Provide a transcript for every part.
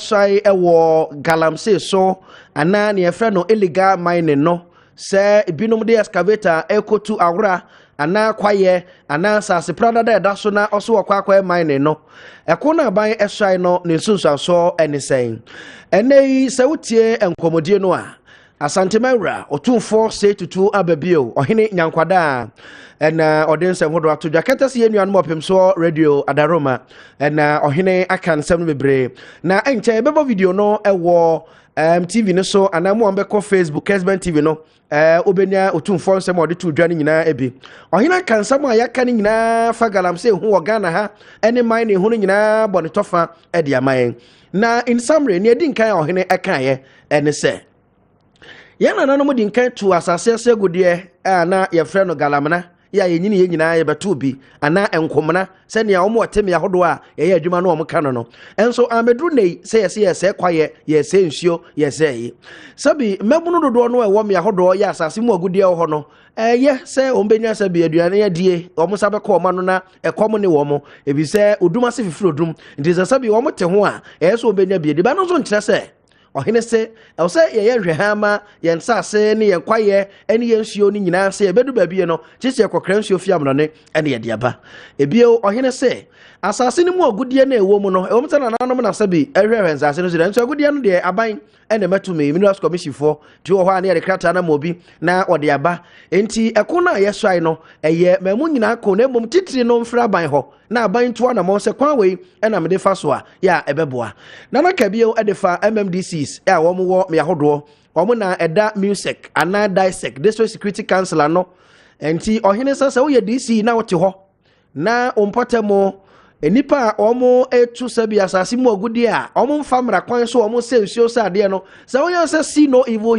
ɛsai ɛwɔ galamsey so ana ne yɛfrɛ no illegal mining no sɛ binom de excavator ekotu awra ana kwaye ana sase prada da da so na ɔso wakwa mining no ɛko na ban ɛsai no ne nsunsuaso ɛne sɛn ɛnɛ sɛ wotie enkomodie no a asantemawura otumfo se tutu ababio ɔhene nyankwada ɛna ɔde nsɛm hodo ato dwa kɛtɛ sɛ yɛnuanom ɔpem so radio adaroma ɛna ɔhene aka nsɛm no bebree na ɛnkyɛ bɛbɔ video no ɛwɔ TV no so ana mo ambɛkɔ Facebook Kessben TV no obenya otumfo nsɛm ɔde to dwa no nyinaa ebi ɔhene aka nsɛm a yɛaka no nyinaa fa galamsey hu wɔ Ghana ha ɛne man ne hu no nyinaa bɔ ne tɔfa ɛde amayen na in summary ne edi nkan a ɔhene ɛka yɛ ɛne sɛ yana nanom di nkan to asase asegudie na yɛfrɛ no galamna ya yenyini yenyina yɛbɛto bi ana enkomna sɛ nea ɔmo ɔtemi ahodo a yɛyɛ adwuma no ɔmo ka no enso amedru nei sɛ yɛsɛ kwaye yɛsɛ nsuo yɛsɛ yi sabi mɛbunu dodo no ɛwɔ me ahodo yɛ asase mu agudie hɔ no ɛyɛ sɛ ɔmbenya sɛ bi aduane yɛdie ɔmo sabe kɔ ɔma no na ɛkɔm ne wɔmo ebi sɛ oduma se fifiri odum nti sɛ sabi ɔmo te ho a ɛyɛ sɛ ɔmbenya bi de ba no so nkyerɛ sɛ ɔhene se ɛwɔ yɛyɛ hwehama yɛn nsase ne yɛn kwaye ɛne yɛn nsuo ne nyinaa sɛ yɛbɛdu baabie no kyesɛ yɛkɔkra nsuo fiam no ne ɛne yɛde aba ebio ɔhene se asase no mu agudie na ɛwɔ mu no ɛwɔ mta na nanom na sabi ɛhwehwɛ nsase no so nso agudie no deɛ aban ɛne mɛtumi minerals commission fo ti wɔ hɔ a ne yɛde krata na mobi na ɔde aba enti ɛko na yɛsɔe no ɛyɛ mamu nyinaa ko na mmom titiri no mfra aban hɔ na aban to na mo sɛ kwan wei ɛna mede fa so a yɛ ɛbɛboa na na kabio ɛde fa MMDCs a wɔn wɔ me ahodoɔ wɔn na ɛda music ana dissect district security council ano enti ɔhene sɛ woyɛ DC na wote hɔ na ompɔtɛmo enipa omo etu sabi asase mu agudie a omo mfamra kwan so omo se nsuo sa ade no sɛ woyɛ sɛ see no evil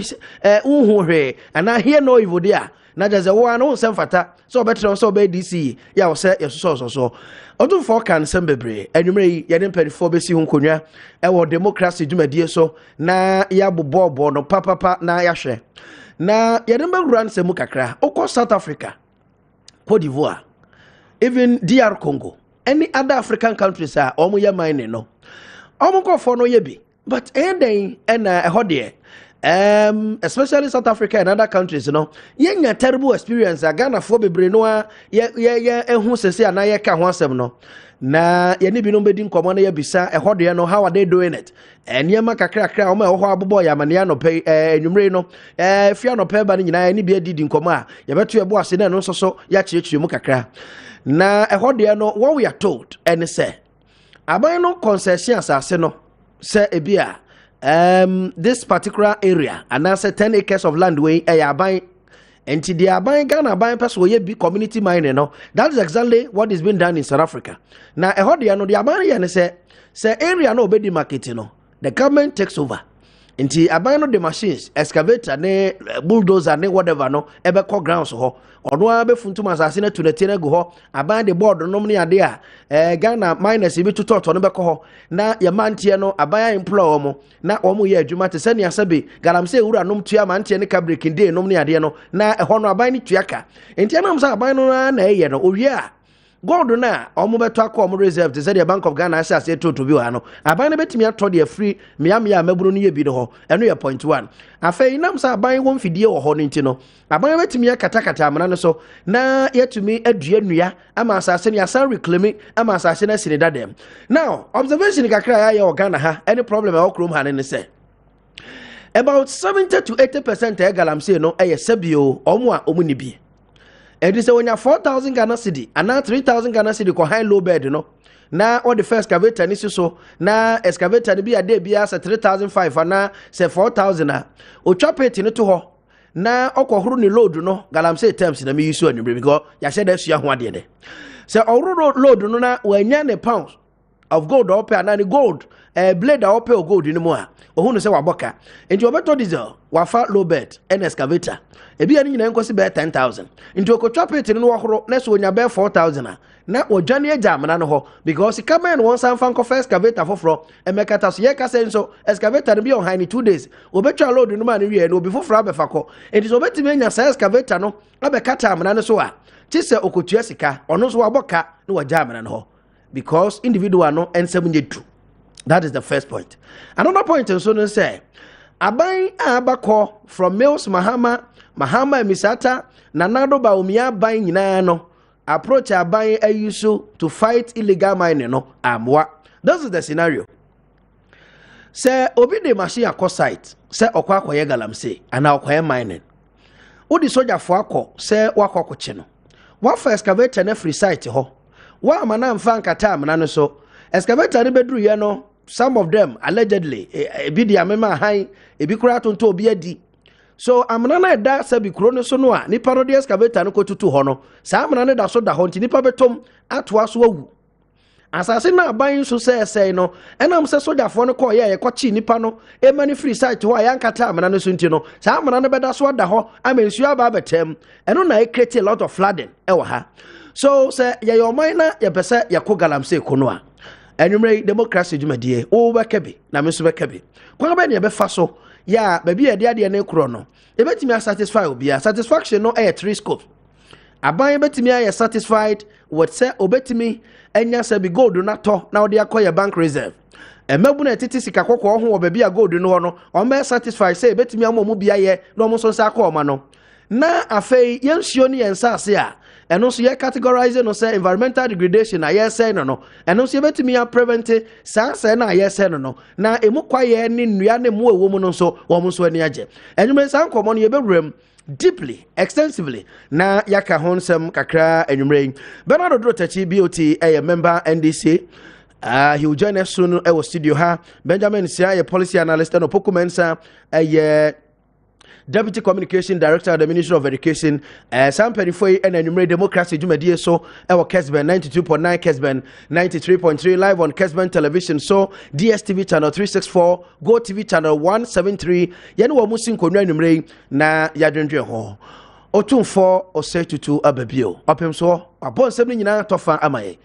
unhu hwe ana hear no evil dia na jaze wo anu nsɛm fata so obetre so obe DC ya wo sɛ yesoso ɔtumfo kan nsɛm bebre anwumre yi yɛde mpanifo besi ho konwa ɛwɔ democracy dwumadie so na ya bobɔbɔ no papapa na yahwɛ na yɛde mbɛwura nsɛm mu kakra okɔ South Africa, Cote d'Ivoire, even DR Congo, any other African countries are omo ya mine no omo ko for no ye bi but ending and hodie especially South Africa and other countries yenya terrible experience Ghana for bebre no ye ehu sese ana ye ka ho asem no na ye ni bi no bedi nkomo na ye bisa hodie no how are they doing it enema kakra omo ho abobo ya mane no pay enwumre no fia no pay ba ni nyina ni bi adidi nkomo a ye beto ye bo ase na no soso ya kyerɛkyerɛ mu kakra na ehode no what we are told and say aban no concession asase no say ebia this particular area and I say 10 acres of land way aban enti the aban Ghana aban person we be community mining no that is exactly what is being done in South Africa na ehode no the aban here say area no obedi market no the government takes over enti aban no the machines excavator ne bulldozer ne whatever no ebe ko grounds ho ono abefuntum asase na tunete na go ho aban de board no ne ade a Ghana miners bi tutoto no beko ho na ye mantie no aban employ omo na omo ye adwuma te se ne asabe galamsey wura nom tua mantie ne ka breaking day nom ne ade no na eho no aban ne tuaka enti anam sa aban no na eye no owie a gold na omo beto akọ omo reserve te say the Bank of Ghana asase toto bi wa no aban ne betimi atọ de free miamia maburu no ye bi de ho eno ye point 1 afei nam sa aban won fidie wo ho no nti no aban betimi akatakata amana no so na yetumi adua nnua ama asase ne asan reclaim ama asase na sine dadem now observation kakra ya Ghana ha any problem e okrom ha ne say about 70 to 80% e galamsey no e sebio omo a omo ni bi and this when you 4,000 Ghana cedi and now 3,000 Ghana cedi ko high low bed no na all the first excavator ni so na excavator ni bi ade bi as 3,500 and na say 4,000 na o chop it ni to ho na okohuru ni load no galamsey terms na me use anwure because ya said that you ho ade de say ohuru load no na wanya ne pounds of gold up and na gold blade up gold ni mo a ohunu say waboka enti obeto diesel wafa low bed and excavator ebi ani nyina nkosi be 10,000 nti okotwa it no wohoro na so onya be 4,000 na odwane agya amana no ho because come in one san fan ko first excavator foforo emekata so ye ka say nso excavator bi on high ni 2 days obetwa load no ma ne wie no obi foforo abefa ko enti so obetime nya sa excavator no abekata amana no so a ti se okotua sika ono so waboka na wagya amana no ho because individual no ensem nyetu That is the first point. Another point is so say aban abako from Mills Mahama Misata Nanado Baumia buying nyina no approach aban ayusu to fight illegal mining no amwa. This is the scenario. Say obi de machine akọ site say okwa akoye galamsey ana akoye mining. Odi soldier fo akọ say wakọ kye no. Wa fa excavator na free site ho. Wa amana mfa nkata amana no so. Excavator ne bedru ye no, some of them allegedly ebi di amema han ebi kura tonto obi adi. So amana na da se bi kuro no so no a nipa no de excavator no kotutu ho no. Sa amana ne da so da ho nti nipa betom atoa so awu. Asase na aban so say no enam se sojafoɔ no kɔ ye kɔchi nipa no e mani free site ho ayankata amana no so nti no saa amana no bɛda so ada hɔ amensu aba betem eno na e create a lot of flooding ɛwɔ ha. So say ye your mind na ye pese ye ko galamsey ko no a enwumre democracy dwumadie wo bɛkɛbi na me so bɛkɛbi kwa ba ne ye bɛfa so ya ba bi ye de ne kro no e betimi satisfy obi a satisfaction no e 3 scope. Aban betimi aye satisfied what say obetimi enya se bi gold na to na odi akoye bank reserve. Emabu na titi sika kokko ho obabi a gold no ho no o me satisfied say betimi amomu bia ye na omo so sa akọ ma no. Na afei yensuo ne yensase a eno so ye categorize no say environmental degradation na ye say no eno so ye betimi ya prevent sa na ye say no na emu kwaye ne nnua ne mu ewo mu no so wo mo so ani age. Enyume san komo no ye bewrem deeply, extensively. Na yaka honsem kakra enumre. Bernardo Drotachi BOT a member NDC. He will join us soon. I was studio ha. Benjamin Sia, a policy analyst and Opoku Mensa, a Deputy Communication Director of the Ministry of Education. Sam Perifoy and Enumere Democracy Jumedie so our Kessben 92.9 Kessben 93.3 live on Kessben Television. So DSTV channel 364, Go TV channel 173. Yenu wa musin konwa enumere na yadwendwe ho. Otumfo osetutu ababio. Opem so abon sem nyina tofa amaye.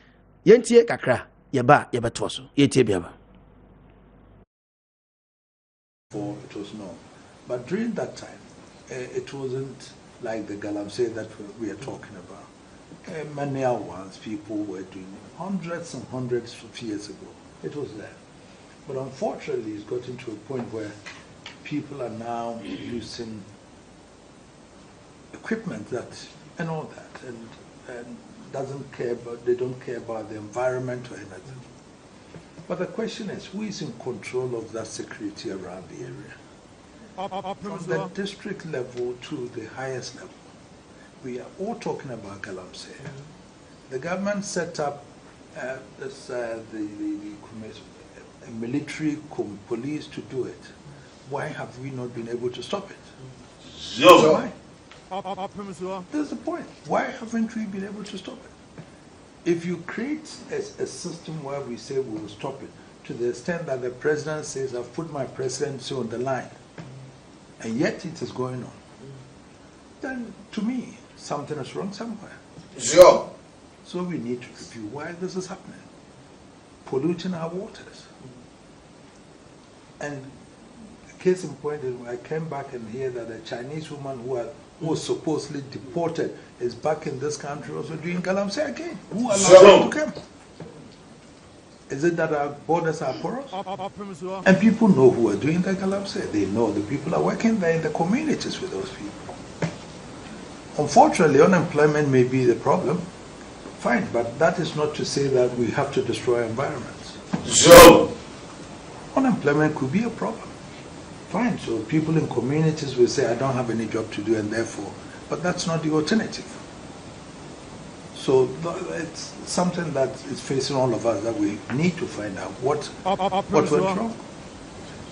Yentie kakra yeba yebeto so. Yentie biaba. For it was no. But during that time, it wasn't like the galamsey that we are talking about. Many ones people were doing hundreds and hundreds of years ago. It was there. But unfortunately, it's gotten to a point where people are now using equipment that and all that, and doesn't care about, they don't care about the environment or anything. But the question is, who is in control of that security around the area? From the district level to the highest level, we are all talking about galamsey. The government set up the military police to do it. Why have we not been able to stop it? So why? That's the point. Why haven't we been able to stop it? If you create a system where we say we will stop it, to the extent that the president says, I've put my presidency on the line, and yet it is going on, then to me, something is wrong somewhere. Sure. So we need to review why this is happening. Polluting our waters. And the case in point is when I came back and hear that a Chinese woman who was supposedly deported is back in this country also doing galamsey again. Who allowed her to come? Is it that our borders are porous? And people know who are doing the galamsey. They know the people are working there in the communities with those people. Unfortunately, unemployment may be the problem. Fine, but that is not to say that we have to destroy environments. So unemployment could be a problem. Fine, so people in communities will say, I don't have any job to do, and therefore, but that's not the alternative. So it's something that is facing all of us that we need to find out what went wrong.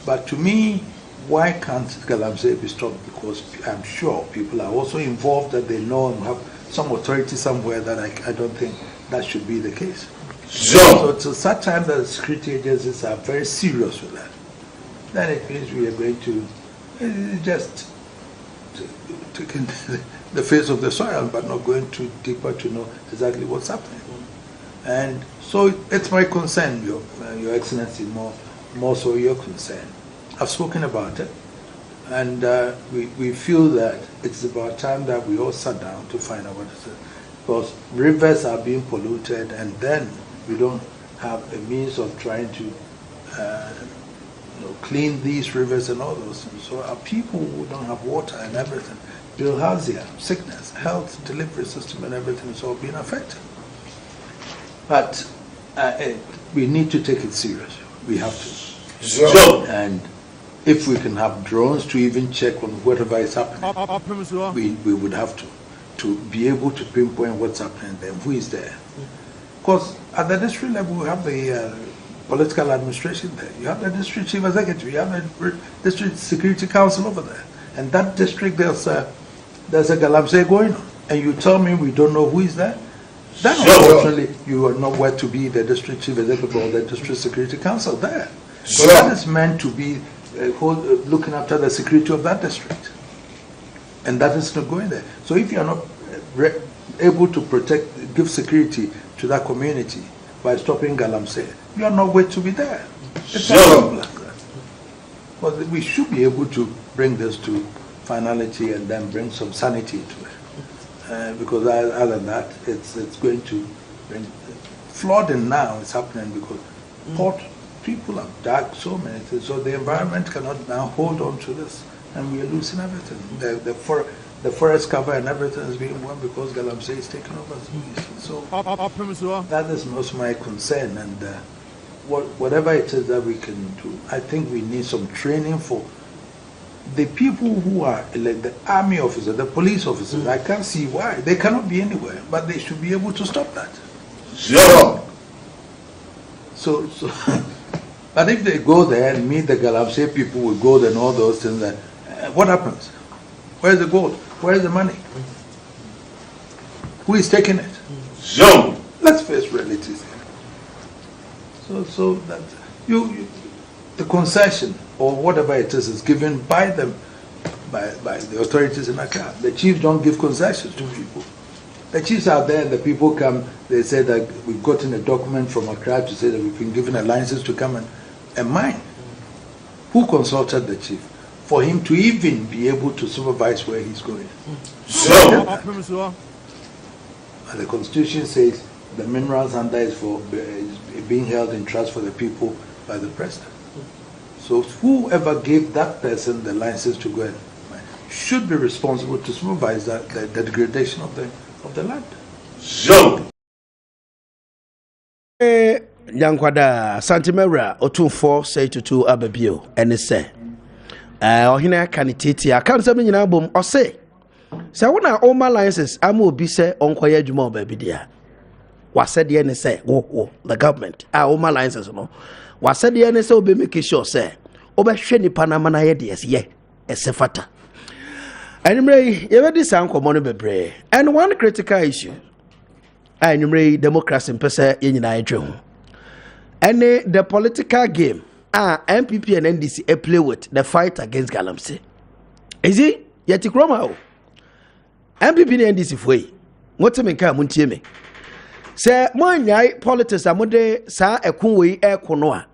But to me, why can't galamsey be stopped? Because I'm sure people are also involved, that they know and have some authority somewhere, that I don't think that should be the case. So it's a sad time that the security agencies are very serious with that. Then it means we are going to just take in the face of the soil, but not going too deeper to know exactly what's happening. And so it's my concern, Your Excellency, more so your concern. I've spoken about it, and we feel that it's about time that we all sat down to find out what it is. Because rivers are being polluted, and then we don't have a means of trying to clean these rivers and all those things. So our people who don't have water and everything, bilharzia, sickness, health, delivery system and everything is all being affected. But we need to take it serious. We have to. Sure. And if we can have drones to even check on whatever is happening, we would have to be able to pinpoint what's happening there, who is there. Because at the district level, we have the political administration there. You have the district chief executive. You have the district security council over there. And that district, there's a galamsey going on. And you tell me we don't know who is there? Then unfortunately, you are not where to be the district chief executive or the district security council there. So that is meant to be looking after the security of that district. And that is not going there. So if you are not able to give security to that community by stopping galamsey, you are not where to be there. It's not simple like that. But we should be able to bring this to finality and then bring some sanity to it. Because other than that, it's going to bring flooding now is happening because people have dug so many things, so the environment cannot now hold on to this, and we are losing everything. The forest cover and everything is being won because galamsey is taking over. So that is most my concern, and whatever it is that we can do, I think we need some training for the people who are like the army officers, the police officers. I can't see why they cannot be anywhere, but they should be able to stop that. Sure. So but if they go there and meet the galamsey people with gold and all those things, what happens? Where's the gold? Where's the money? Who is taking it? Sure. Let's face realities. So that the concession or whatever it is given by them, by the authorities in Accra. The chiefs don't give concessions to people. The chiefs are there and the people come, they say that we've gotten a document from Accra to say that we've been given a license to come and mine. Who consulted the chief for him to even be able to supervise where he's going? Sure. And the Constitution says the minerals under is for being held in trust for the people by the president. So whoever gave that person the license to go and mine should be responsible to supervise the degradation of the land. Sure. Yankwada Santimera Otunfo say to Ababio and say Ohina Kanititi, I can't say in album or say. So when I all my licenses, I will be say on quiet Jumo baby dear. What said the NSA? The government. I all my licenses no. What said the NSA will be making sure say Oba Sheni Panamana yes, ye, a sefata. Anyway, you already sound common bebre. And one critical issue. I enumerate democracy in person in Nigeria. And the political game MPP and NDC play with the fight against galamsey. Is it? Yeti Kroma. MPP and NDC for what to make a muntieme. Say, my politics are mode sa a kunwe air konoa.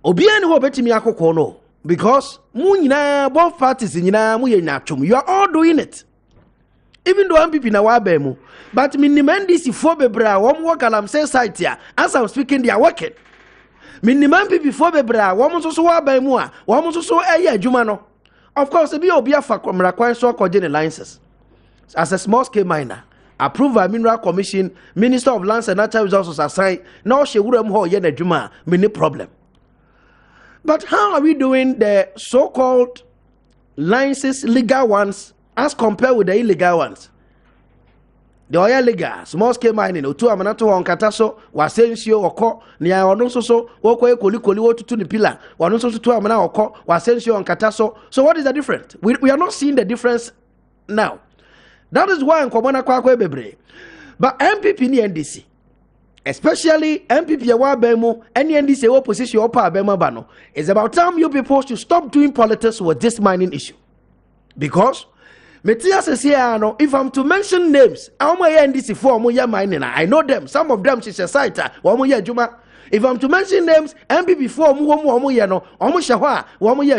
Obian who bet me kono because munina both parties in muyenachum. You are all doing it. Even though MPP na wabemu, but minimandisi bebra wom galamsey site ya. As I'm speaking, they are working. Minimum before bebra wom so wabemu a wom so adwuma no. Of course, be obia fa mrakwan so akogye licenses. As a small scale miner, approved by Mineral Commission, Minister of Lands and Natural Resources assigned, now she wouldn't hold yen adwuma, many problem. But how are we doing the so-called licenses, legal ones, as compared with the illegal ones? The oil legal, small scale mining, otu amanato on kataso, wasensio oko, niya wanonsoso, woko koli wotu tu ni pila, wanonsoso tu amana oko, wasensio on kataso. So what is the difference? We are not seeing the difference now. That is why in Komana Kwakwe Bebre. But MPP ni NDC, especially MPP Yawa Bemo, any NDC opposition Opa Bema Bano, it's about time you people should stop doing politics with this mining issue. Because if I'm to mention names, NDC for mining, I know them. Some of them she's a site. If I'm to mention names, MPP for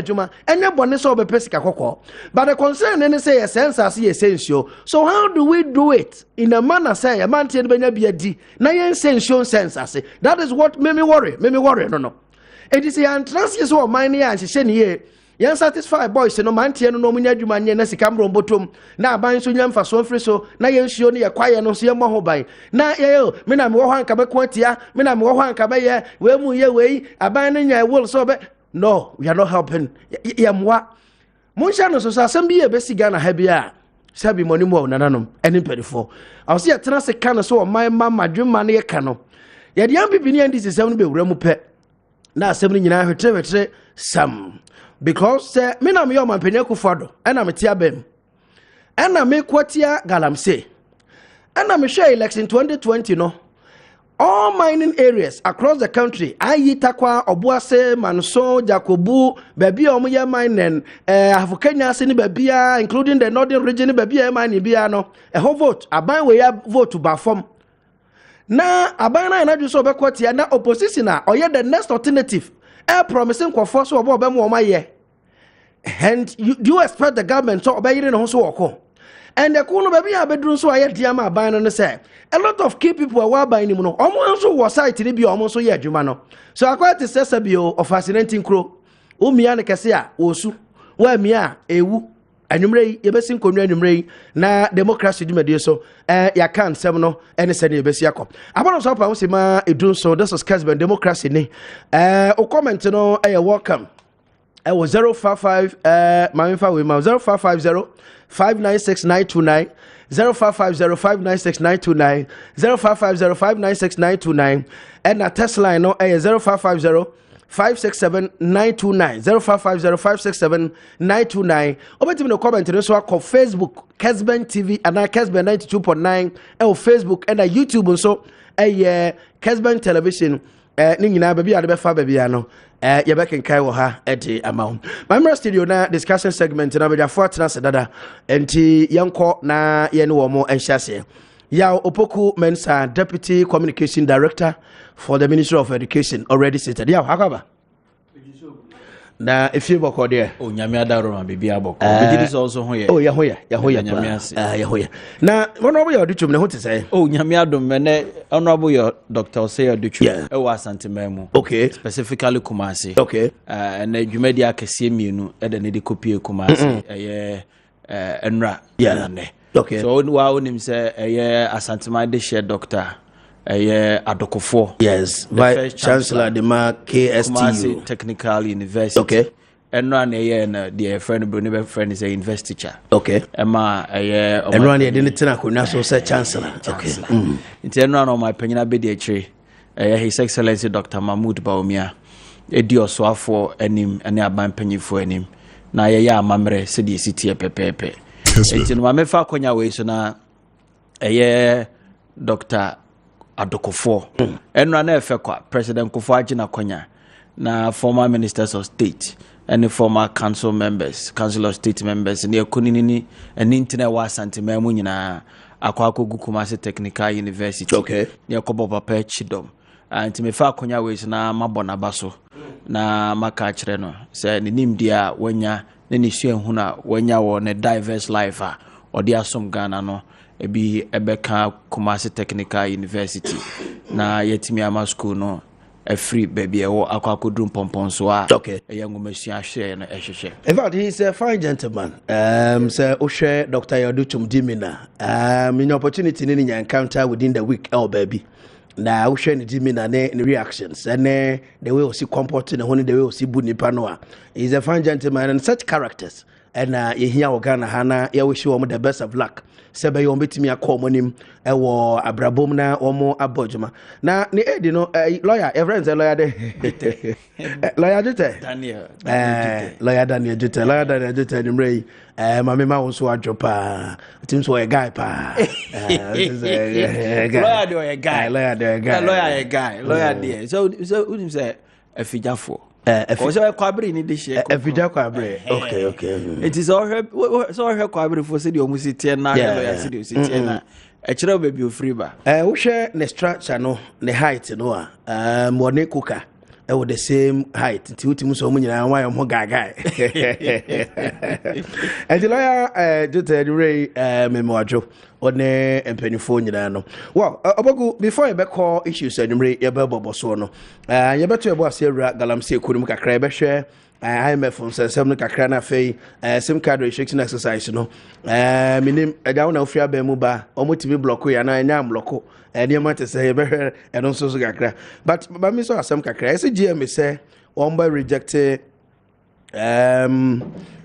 Juma, and nobody saw the Pesica Coco. But the concern and say a sense as essential. So how do we do it in a manner say a man tell be a D? Na essential sense I say. That is what made me worry. No. It is an transition so mine and she said ye. Yan satisfied boys no man tie no munya dwuma nye na sika mbro botom na aban so nyam fa so mfiri so na yen hio ne ye kwaye no so ye mo ho ban na ye me na me wo han ka be kwatia me na me wo han ka be ye we mu ye we aban no nya wol so be no we are not helping yamwa munsha no so asem bi ye be siga na ha bia sabi moni mo nananom eni pedifo awo se ye tena se ka no so o man ma dwuma ne ye ka no ye de am bibi ne andi sesem no be wura mu pe na asem ni nyina hwetre sam because me na me yo man penya kufado na me tia bem na me kwatia galamse na me share election 2020 no all mining areas across the country ayitakwa obuase manso jakobu baby omoye minen Kenya se ni babia including the northern region babia mine bia no ho vote aban we ya vote ba form na aban na ju so be kwatia na opposition na oye the next alternative promising kwafo so obo be mo maye and do you expect the government to obey no so woko and the kuno baby abedru so aye dia ma ban no say a lot of key people are ban ni mu no omo so wo site ni bi omo so ye adwuma no so akwati sesa bio of fascinating crow o mia ne kese a wo su wa mia ewu anwumre ye besi nkonwa anwumre na democracy dwumade so ya kan sem no ene se ne ye besi akọ abono so pa wo se ma edun so this is Kessben democracy ni o comment no welcome I was 055 Maminfa we 0550 596929 0550 596929 0550 596929 and a test line no 0550 567 929 0550 567 929 obetim no comment no so akọ Facebook Kessben TV and Kessben 92.9 Facebook and YouTube so Kessben television ni nyina baby ade be fa baby ano ye be kenkai wo ha edi amount my studio na discussion segment na be for trans dada enti yenko na ye ne wo mo enhyase ya Opoku Mensa deputy communication director for the Ministry of Education already seated ya hakaba na if you boko there oh nyame adaro ma bibia boko bidi is also ho ye oh ya hoya na honorable your duchum ne ho te say oh nyame adom me honorable your Dr. say duchum e wa santememu okay specifically Kumasi okay and dwumadi akese mienu e de ne de kopie Kumasi enra ne okay so wa onim say asantema de share doctor Adokofo yes vice chancellor de ma KSTU Technical University okay and run the friend Brunebe friend is a investiture okay Emma and run the didn't ko na so say chancellor okay it's run on my penina be the tree His Excellency Dr. Mahmoud Baumia edi osoafo anim ene aban panyifo anim na amamre se die city pepepe enti no ma fa konya we so na Dr. Adokofo enra na efe kwa President Kofo Agina Konya na former ministers of state and former council of state members ne ekonini eni ntena wa santima mu nyina Akuoko Kumasi Technical University okay ne kobo papa chidom anti me fa Konya we na mabona baso na maka kire no se ne nimdia wanya ne ne sua hu na wanya wo ne diverse life a odi asom Ghana no ebi ebeka Kumasi Technical University na yetimi ama school no free baby ewo Akuoko drum pompon so a okay eyangomasua hwe no ehwehwe in fact he's a fine gentleman so Oshe Dr. Yoduchum Dimina in opportunity ni encounter within the week baby na Oshe ni Dimina ne reactions and the way we see comporting and the way we see bunipa no he's a fine gentleman and such characters and ye here Ghana hana ye wish you the best of luck sebe yo betimi akomonim ewo abrabom na omo abojuma na ne edi no lawyer everyone say lawyer de lawyer Jute Daniel lawyer Daniel Jute nimrei mama ma won so adwopa tim so a guy pa lawyer there so unim say afijafo so kwabri ni de share afija kwabri okay it is all her kwabri for say the omusiti na lawyer say the omusiti na e kire baby ofri ba wo hwe ne structure no ne height no a mo ne kuka with the same height. Timu so many na why am gaga. And the lawyer just Ray memoajo on empenifo nyina no. Well, obogu before you be call issues anymore you be bobo so no. You better ebo asera galamsey kodum kakra e be hwe IMF on sensem no kakra na fei sim card restriction exercise no. Minim edawo na ofia ba mu ba omotimi block ya na nya block niam te say be hwe e no so kakra. But me so asem kakra e say GM say omba rejected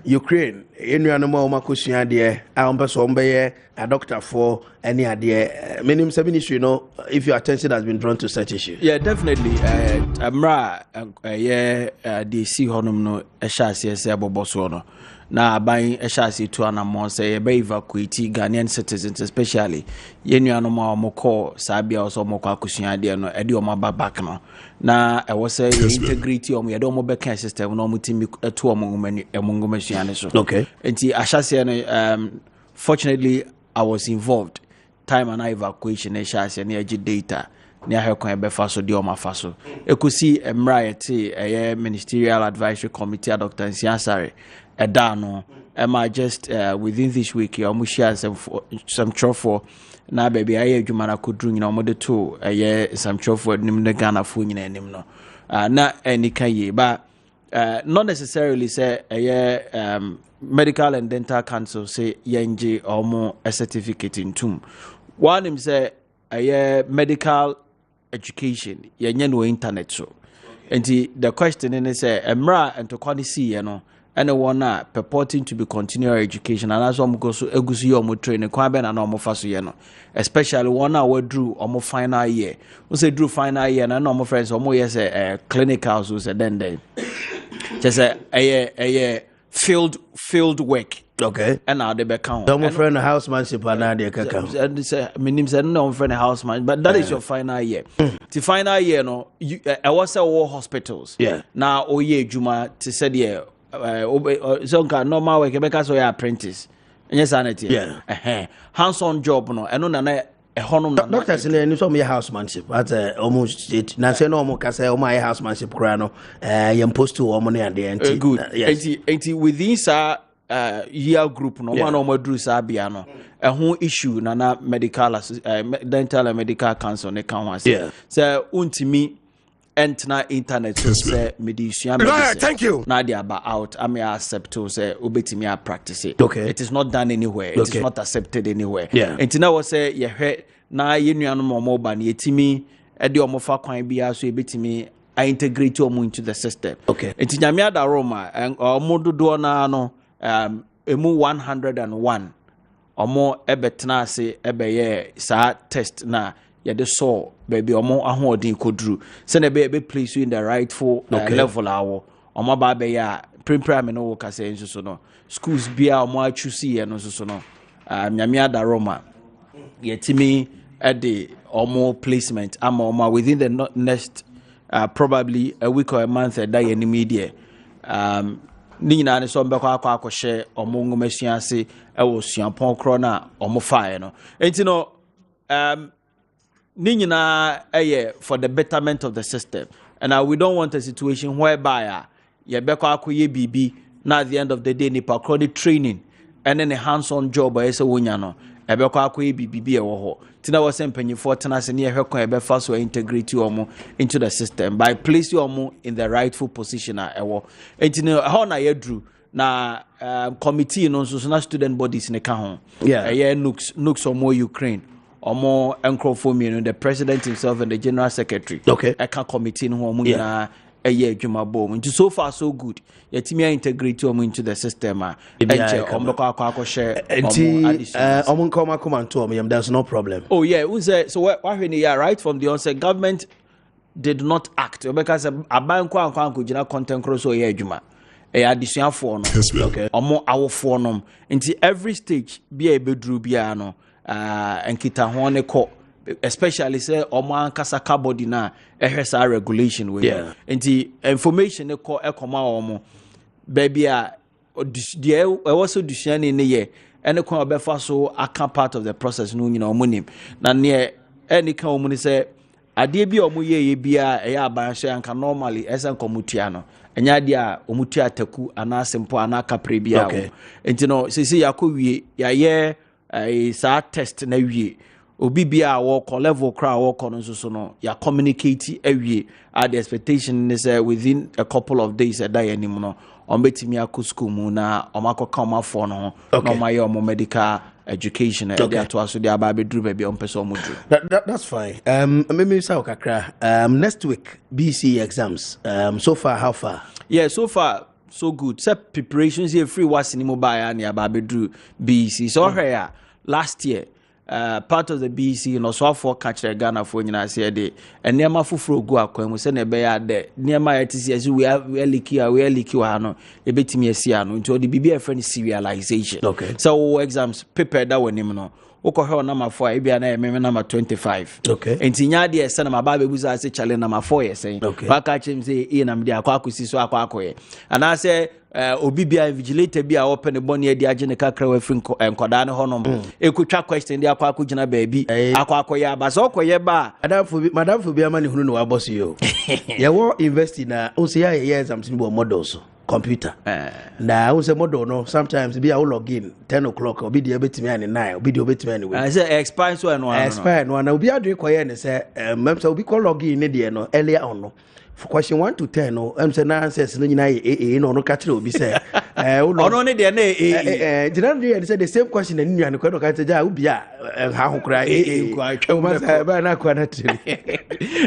Ukraine enuanu ma makosua de a ompeso ombeye a doctor for any idea minim seven issue if your attention has been drawn to such issue. Yeah, definitely. Amra the see honum no ehase se aboboso no na aban ehase to anamon say be evacuate Ghanaian citizens, especially yenuanu ma omoko sabia oso omoko akosua de no e de omaba back no na e was say integrity omo ye de omo beka system no omutimi to omongomani emongomasuane so. Okay. Enti ahase no fortunately I was involved time and evacuation ehase na agi data ni ahekon ebefa so de omafa so ekosi emra ministerial advisory committee Dr. Nsiasare eda no am just within this week you almost share some trofo na baby aye adwuma na kodru nyina omode to some trofo nim ne Ghana fo nyina nim no na enika ye ba not necessarily say medical and dental council say yenje omo a certificate in tum one him say medical education yenye no internet so and the question is say emra and to quality no and one purporting to be continual education and as go so egusi omo train kwa be na omo faso ye no especially one we drew omo final year we say drew final year na omo friends omo yes clinical so say then just field work. Okay. And now they become my friend housemanship and they can say meaning say no friend houseman but that is your final year. The final year no I was a war hospitals. Yeah. Now oye juma to said yeah so normal work because so apprentice. Yes sanity. Yeah. Hands-on job no and no na doctors in any some housemanship at almost it na say no mo ka say my housemanship kra no you post to omo na the anti good anti within sa year group no one omo dru sa bia no ho issue na medical dental and medical council ne kan ho say so untimi entna internet so say medicine thank you na they about out I may accept to say obetimi a practice it. Okay. It is not done anywhere. It is not accepted anywhere. Yeah. And now we say ye hwe na ye nuanu mo ba na yetimi e de omo fa kwan bia so ebetimi I integrate omo into the system. Okay. And nyame ada Roma omo dodo na no emu 101 omo ebetena ase ebeye sa test na yede saw baby omo ahodin kodru se na be place you in the rightful level awo omo ba be ya prime no wo kase nso so no schools bia omo achusi ye no so no nyame ada Roma yetimi ede omo placement ama omo within the next probably a week or a month that ye ni media ni na ne so mbekwa akwa omo ngomasuase e wo suapon kro na omo fae no enti no Ninyina for the betterment of the system. And we don't want a situation whereby you beko akoye bibi na at the end of the day nipa chronic training and then a hands-on job ese wonya no e beko akoye bibi e wo ho tina wo se mpanyifo tena se ne ehwe kon e be fa so integrate omo into the system by placing omo in the rightful position ewo entine how na yedru na committee no so na student bodies ne ka ho nooks omo Ukraine omo encrofo me the president himself and the general secretary eka committee no omo na adwuma bom nti so far so good yetimi integrate omo into the system omo kwa share omo come to omo there's no problem. Oh yeah, who say so what right from the onset government did not act because aban kwa gina content cross or adwuma adisuafo no omo awofo no nti every stage bia bedru bia no enkita ho ne ko especially say omo ankasa body na ehwesa regulation we nti information ne ko ekoma omo baby a die was so dusiane ne ye ene ko obefa so aka part of the process no nyina omo nim na ne ene kan omo ne say ade bi omo ye bia eya abanhye anka normally esen komutua no enya de a omutua taku ana simple ana kapre bia wo enti no sisi yakowie ya ye sa test na wie obi bia wo ko level kra wo ko no so no ya communicate awie the expectation is within a couple of days a day anim no ombetimi akọ school mu na omakoka omafo no no maye omo medical education to aso de ababe duru ba bia ompese omudru. That's fine. Maybe say kakra next week BC exams. So far how far? Yeah, so far so good. Set preparations here free was in mobile na ababe duru BC. So here last year part of the BC you know so for catch Ghana for nyina say de enema foforo gu akwan mu se na be ya de enema yetisi as we are leaky wa no e betimi asia no nti o de bibia friend serialization. So exams paper that wonim no ukohwe number 4 ebia na ememe number 25 enti nya de ese na maba bebuza ase challenge number 4 yesen baka chem say e na mde akwakosi so akwakoye ana say obi bia vigilator bia open bone adi age ne kakra wa firi enkoda ne honom ekotwa question de akwakogina baabi akwakoye abasa okoye ba madam fo bia ma ne hunu no wa boss yo ye wo invest na o say ya exams ni bo models computer na we say model no sometimes be a log in 10 o'clock obi dey betimi an 9 obi dey betimi anyway I say expire so no expire no na obi adwe koye ne say mem say obi call log in ne dey no earlier on no for question 1 to 10 no say na answers no nyina e no ka kire obi say ono ne dey na generally say the same question na nnuane ko no ka say ja obi a ha ho kra ba na kwa na tiri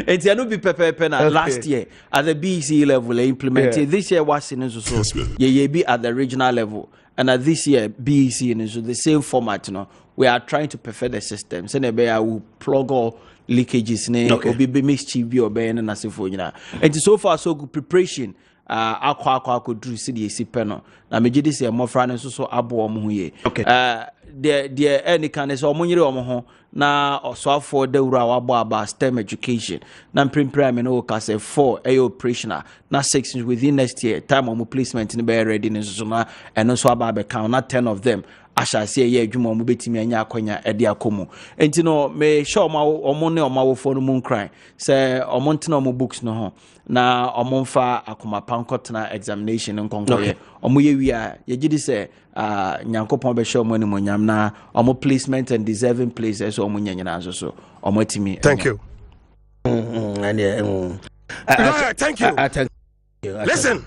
enti anu bi pepe na last year at the BC level implemented this year was in so ye be at the regional level and at this year BC in so the same format no we are trying to perfect the system so na be will plug all leakages ne obi be mischief bi obey na nasefo nyina enti so far so good preparation akwa duru si de esipe no na megide se mofra ne so abo omo ho ye the any can is omunyire omo ho na osoafo dawura wabo aba STEM education na prime no ka say 4 operational na 6 within next year time omo placement ni be ready ne so na eno so aba be count na 10 of them asha say ye adwuma omo betimi anya akonya ede akomu enti no me sure omo ne omo awofo no mun cry say omo ntena omo books no ho na omo mfa akoma pankotena examination nkonkoye omo ye wi a ye gidi say nyankopon be sure omo ni monyam na omo placement and deserving places so omo nyanyina so omo timi. Thank you. Thank you. Listen,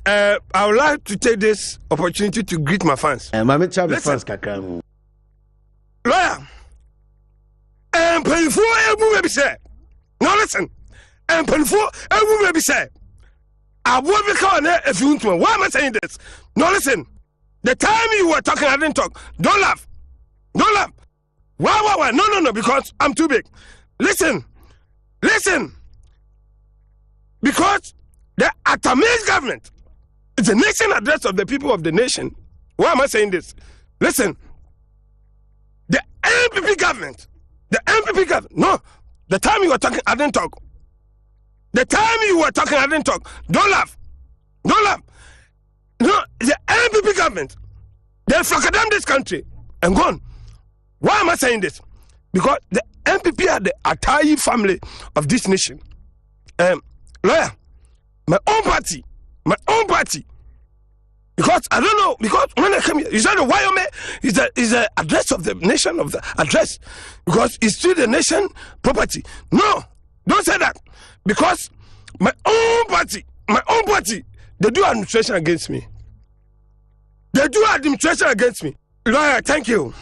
I would like to take this opportunity to greet my fans. Mama Chabe fans kakra. Lawyer, pay for every baby say. Now listen, pay for every baby say. I will be calling if you want to. Why am I saying this? Now listen, the time you were talking, I didn't talk. Don't laugh. Don't laugh. Why? No, because I'm too big. Listen. Because the Atamese government is a nation address of the people of the nation. Why am I saying this? Listen, the MPP government, no, the time you were talking, I didn't talk. The time you were talking, I didn't talk. Don't laugh. No, the MPP government, they fucked this country and gone. Why am I saying this? Because the MPP are the Atai family of this nation. Lawyer, my own party. Because I don't know, because when I came here, you said the Wyoming is the address of the nation of the address. Because it's still the nation property. No, don't say that. Because my own party, they do administration against me. Lawyer, thank you.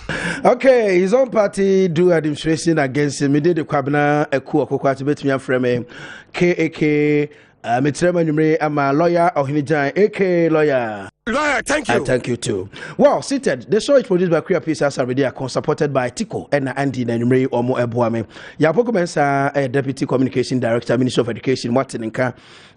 Okay, his own party do administration against him. He did the Kwabena Akuoko Kwarteng betimi afreme KAK Mitrema Numre ama lawyer Ohinijan AK lawyer. Lawyer, thank you. Thank you too. Well, seated. The show is produced by Queer Peace Asarmedia, supported by Tico and Andy Numre Omo Ebuame. Yapoko Mensa, Deputy Communication Director, Ministry of Education, Martin Nka.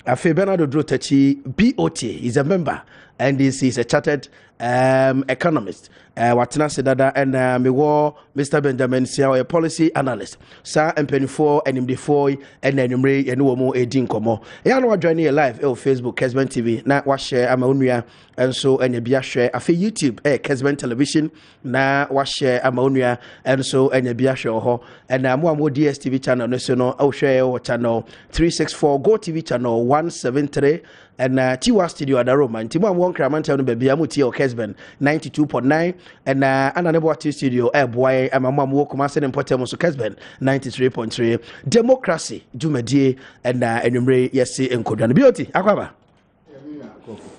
Afe Bernardo Drotachi, BOT, is a member. NDC is a chartered economist. Watena Sedada and me war Mr. Benjamin Siao, a policy analyst. Sir and Penny 4 and MD4 and then Ray and Womo Edin Komo. I know joining live on Facebook, Kessben TV. Now watch share Amaunia and so and a share. I feel YouTube, Kessben Television. Now watch share Amaunia and so and a share ho. And more DSTV channel national. I'll share our channel 364 Go TV channel 173. And Tiwa Studio at the Roman. Timo one Cramantel baby Amuti or Kessben 92.9 and Ananebo Studio boy and my mom walk Master and Potemo so Kessben 93.3. Democracy Jumedie and Enumre yes and Kodan Beauty Aquaba.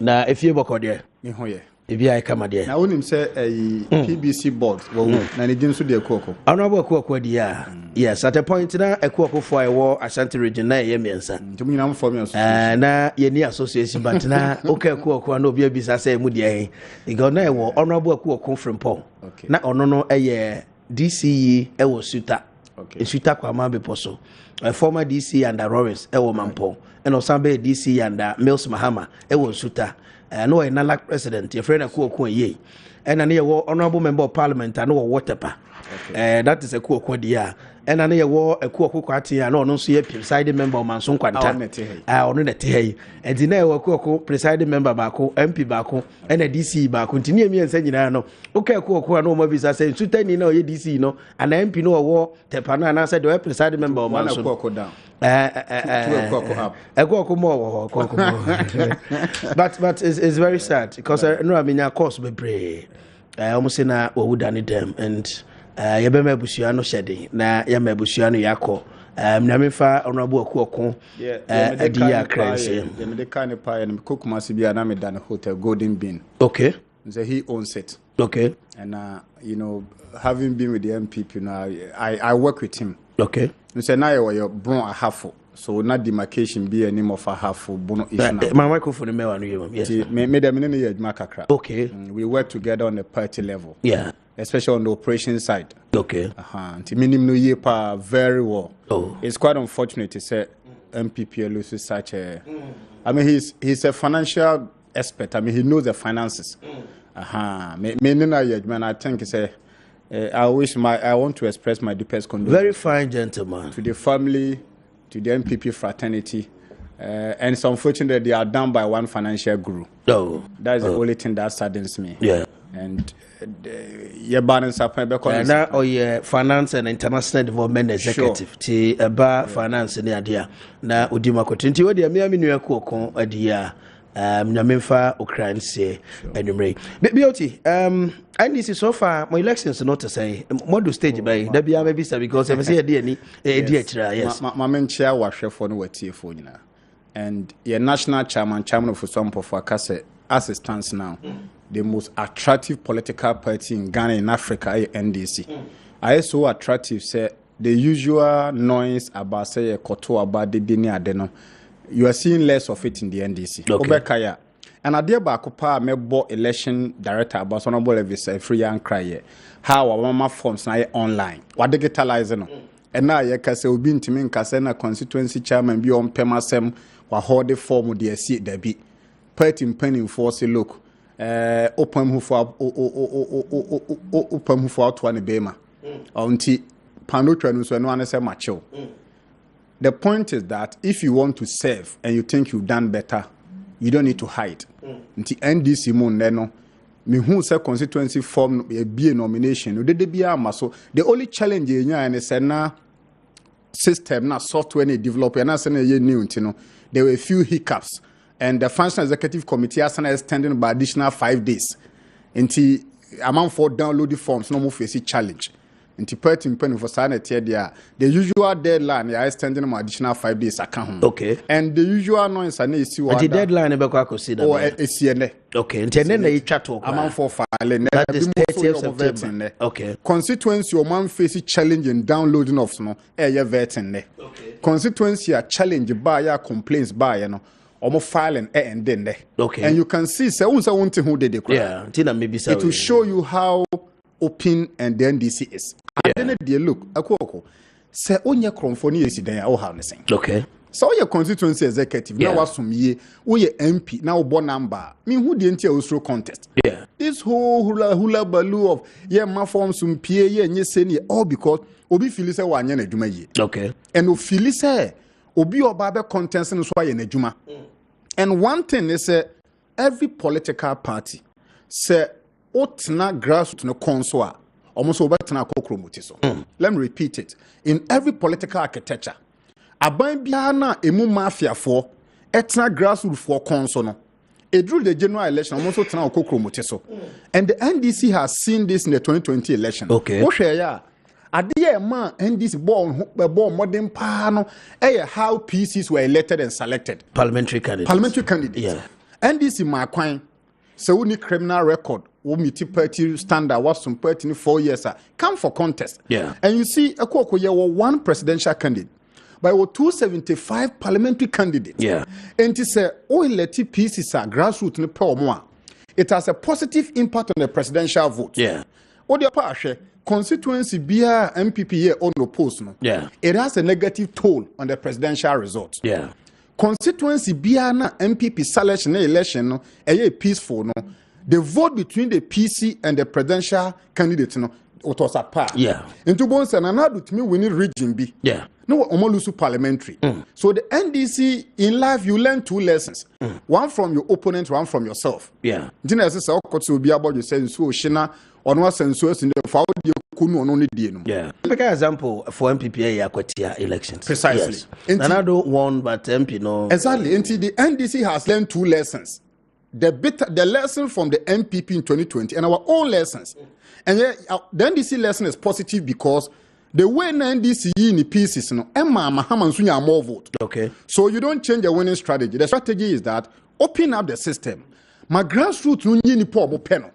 Na if you work there. If I come there. Now, when him say a PBC board, well, na ni so de Akuoko. Honorable Akuoko dia. Yes, at a point na Akuoko for a war Ashanti region na ye miensa. Ntumi na form your na ye ni association but na okay Akuoko na obi abisa say mu dia. E go na e wo Honorable Akuoko from Paul. Na ono no eye DCE e wo Suta. Okay. Suta kwa ma be poso. Former DC and Lawrence e wo Mampo. And Osambe DC and Mills Mahama e wo Suta. No a Nalak president, your friend Akuoko ye. And an honorable member of parliament, I know a waterpa. That is a Akuoko dia. And an war a Akuoko Kwarteng, no, no, see a presiding member of Manson Quanta. I honor the Tay. And the name of Akuoko, presiding member Bako, MP Bako, and a DC Bako. Continue me and saying, no, okay, Akuoko, no more visa saying, so tell you know, DC, no, and MP no war, Tepana, and I said, the presiding member of Manson. Down. But it's very sad because I mean of course we pray almost na we done them and yebema busuano shede na yema busuano yako na mefa honorable Akuoko dia crazy me the kind of pie and cook must be an Amidan hotel Golden Bean. Okay, so he owns it. Okay, and you know, having been with the MPP now, I work with him. Okay. You say now you're born a half, so not demarcation be any more for half bono is my microphone me one you. Yes. Me the many years makakra. Okay. We work together on the party level. Yeah. Especially on the operation side. Okay. Minimum year pa very well. Oh. It's quite unfortunate to say MPP loses such a. I mean, he's a financial expert. I mean, he knows the finances. Man, I think it's a. I want to express my deepest condolences. Very fine gentleman. To the family, to the MPP fraternity, and it's unfortunate that they are done by one financial guru. Oh. That is the only thing that saddens me. Yeah. And your balance up now your finance and international development executive to about finance in the idea. Now Udima Kotinti, where the Miami Akuoko idea. Nyamemfa Ukraine say anyway. Beauty, and this is so far my elections not to say model stage by Dabia maybe because I say yes. My main chair was for no TF and your national chairman of some of Wakase as it stands now, the most attractive political party in Ghana in Africa, NDC. I so attractive say the usual noise about say a koto about the dinner adeno. You are seeing less of it in the NDC. Okay. And I dear Bakupa mebo election director about honorable Levis free and cry. How our mama forms now online. What digitalizing. And now you can say we been to me Kasena constituency chairman be on Pemasem or hold the form of the seat there be. Put in penny for say look. Open who for to an bema. Until Panutra so no one say macho. The point is that if you want to serve and you think you've done better, you don't need to hide. Until NDC moneno, me who say constituency form be a nomination. So the only challenge is na system, na software, na developer, na new. There were a few hiccups, and the functional executive committee has extended by additional 5 days. Until amount for download the forms, no more face challenge. Penny for sanity, the usual deadline is extending an additional 5 days account. Okay. And the usual noise and the deadline or a okay. And then they chat amount for filing. That is 30th September. Okay. Constituency, your man faces challenge in downloading of snow, vetting. Okay. Constituency are challenged by your complaints by almost filing and then. Okay. And you can see, who did the crime. Yeah. Maybe it will show you how open and the NDC is. And then they look, Akuoko, say, onye kromfoni is there, oh, how saying. Okay. So your constituency executive now was some year, we MP now born number. Me who the entire Oslo contest. Yeah. This whole hula baloo of my form some PA and yes all because Obi Philisa one yen juma ye. Okay. And Philisa Obi or Baba contest and so yen juma. And one thing is every political party say otna grassroots no console almost over tana kokromutiso. Let me repeat it. In every political architecture, aban biana emu mafia for etna grassroots for console no. Drew the general election almost tana kokromutiso. And the NDC has seen this in the 2020 election. Okay. Adia man NDC born modern pano how PCs were elected and selected. Parliamentary candidates. Yeah. NDC my coin. So we need criminal record. We meet party standard. Was some party in 4 years. Come for contest. Yeah. And you see, Akuoko you were one presidential candidate, but we were 275 parliamentary candidates. Yeah. And it say, oh, let pieces are grassroots in the it has a positive impact on the presidential vote. Yeah. What the part constituency BR MPP on the post. No? Yeah. It has a negative toll on the presidential results. Yeah. Constituency biana MPP selection election no peaceful no the vote between the PC and the presidential candidate no it was apart. Yeah. Into bonus and another to me we need region B. Yeah. No omolusu parliamentary. So the NDC in life you learn 2 lessons. One from your opponent, one from yourself. Yeah. Jina say okotso bi about you say so shina onwa senso in the for kunu ono ne die no. Yeah. Make an example for MPP Akwatia elections. Precisely. Yes. Nanado won, but MP no. Exactly. Until the NDC has learned 2 lessons. The lesson from the MPP in 2020 and our own lessons. And the NDC lesson is positive because the way NDC in the pieces, no, Emma Mahaman Sunya more vote. Okay. So you don't change the winning strategy. The strategy is that open up the system. My grassroots no ni poor panel.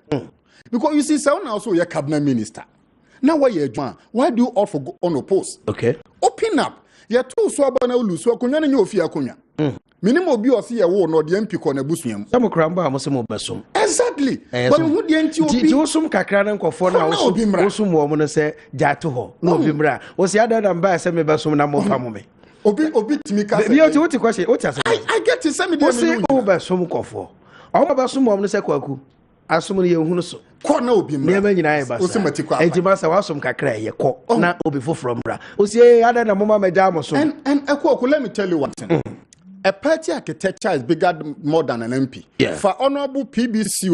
Because you see, someone also your cabinet minister. Now why you why do you opt for unopposed? Okay. Open up. You two so na ulu so akunya na ofia akunya. Minimum obi osi ye wo no de MP ko na busuam. Some kramba amosem obesom. Exactly. But who the enti obi? Ti osum kakra na nkofo na osum wo mo no se jato ho. No obi mra. Wo si ada mba se me besom na mo fa mo me. Obi timi ka se. Bi o ti question, o ti ase. I get it. Send me the name. O besom nkofo. O ba besom mo no se kwaku. Asum no ye hunu so. Ko na obi mra. Neba nyina ye basa. Enti ba sa wasum kakra ye ko na obi foforo mra. O si ada na mo ma meja mo so. And Akuoko, let me tell you one thing. A party architecture is bigger more than an MP. Yeah. For honorable PBC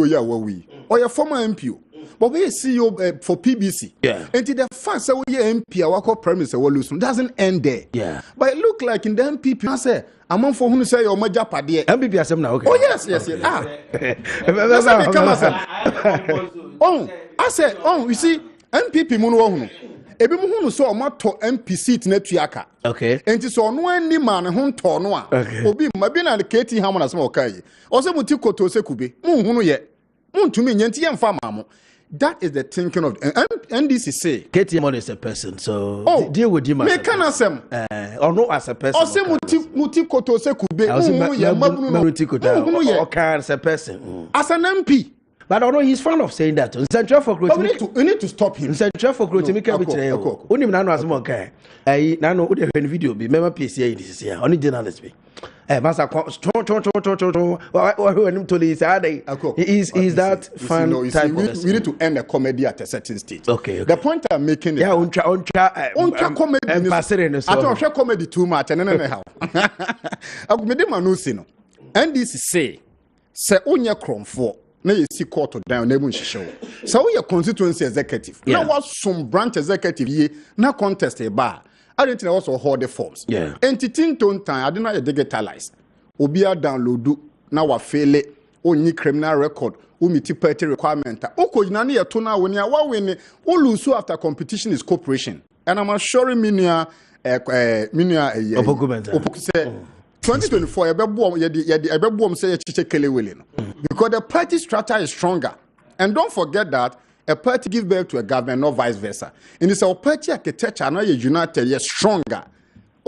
or your former MP. But we CEO for PBC. Yeah. And the fact that we MP our premise doesn't end there. Yeah. But it look like in the MPP I say I'm on for who say your major party. MPP asem na okay. Oh yes. I say you see MPP mu ebi mu hunu so omato MP seat na tuaka. Okay. Enti so no ani ma ne ho nto no a. Obi ma bi na KT Hamon asem okai. O se muti koto se kube. Mu hunu ye. Mu ntumi nyenti ye mfa ma mo. That is the thinking of NDC say. KT Hamon is a person, so deal with him. Me can asem. Or no as a person. O se muti koto se kube. Mu hunu ye mabunu no. Muti koto. Or can as a person. As an MP. But I know he's fond of saying that. We need to stop him. Central for growth. Me can be today. Only me nano asmo kai. Nano ude when video be. Member PCA this year. Only journalist be. Master when him told is that fun type. We need to end a comedy at a certain stage. Okay. The point I'm making is untra comedy. I don't share comedy too much. And then how? I made him announce no. NDC say onye kromfo. Na you see court down na mu nhyehyɛ. So we constituency executive. Yeah. Now was some branch executive ye na contest e ba. I didn't know also hold the forms. Yeah. Entity ton time I didn't digitalize. Obi a download na wa fail only criminal record. O meet party requirement. O ko nyina na ye to na woni a wa win o lose after competition is cooperation. And I'm assuring minia Opoku 2024 ebeboom say chiche kelewele no. Because the party structure is stronger. And don't forget that a party gives birth to a government, not vice versa. And it's our party architecture now united, yes, stronger.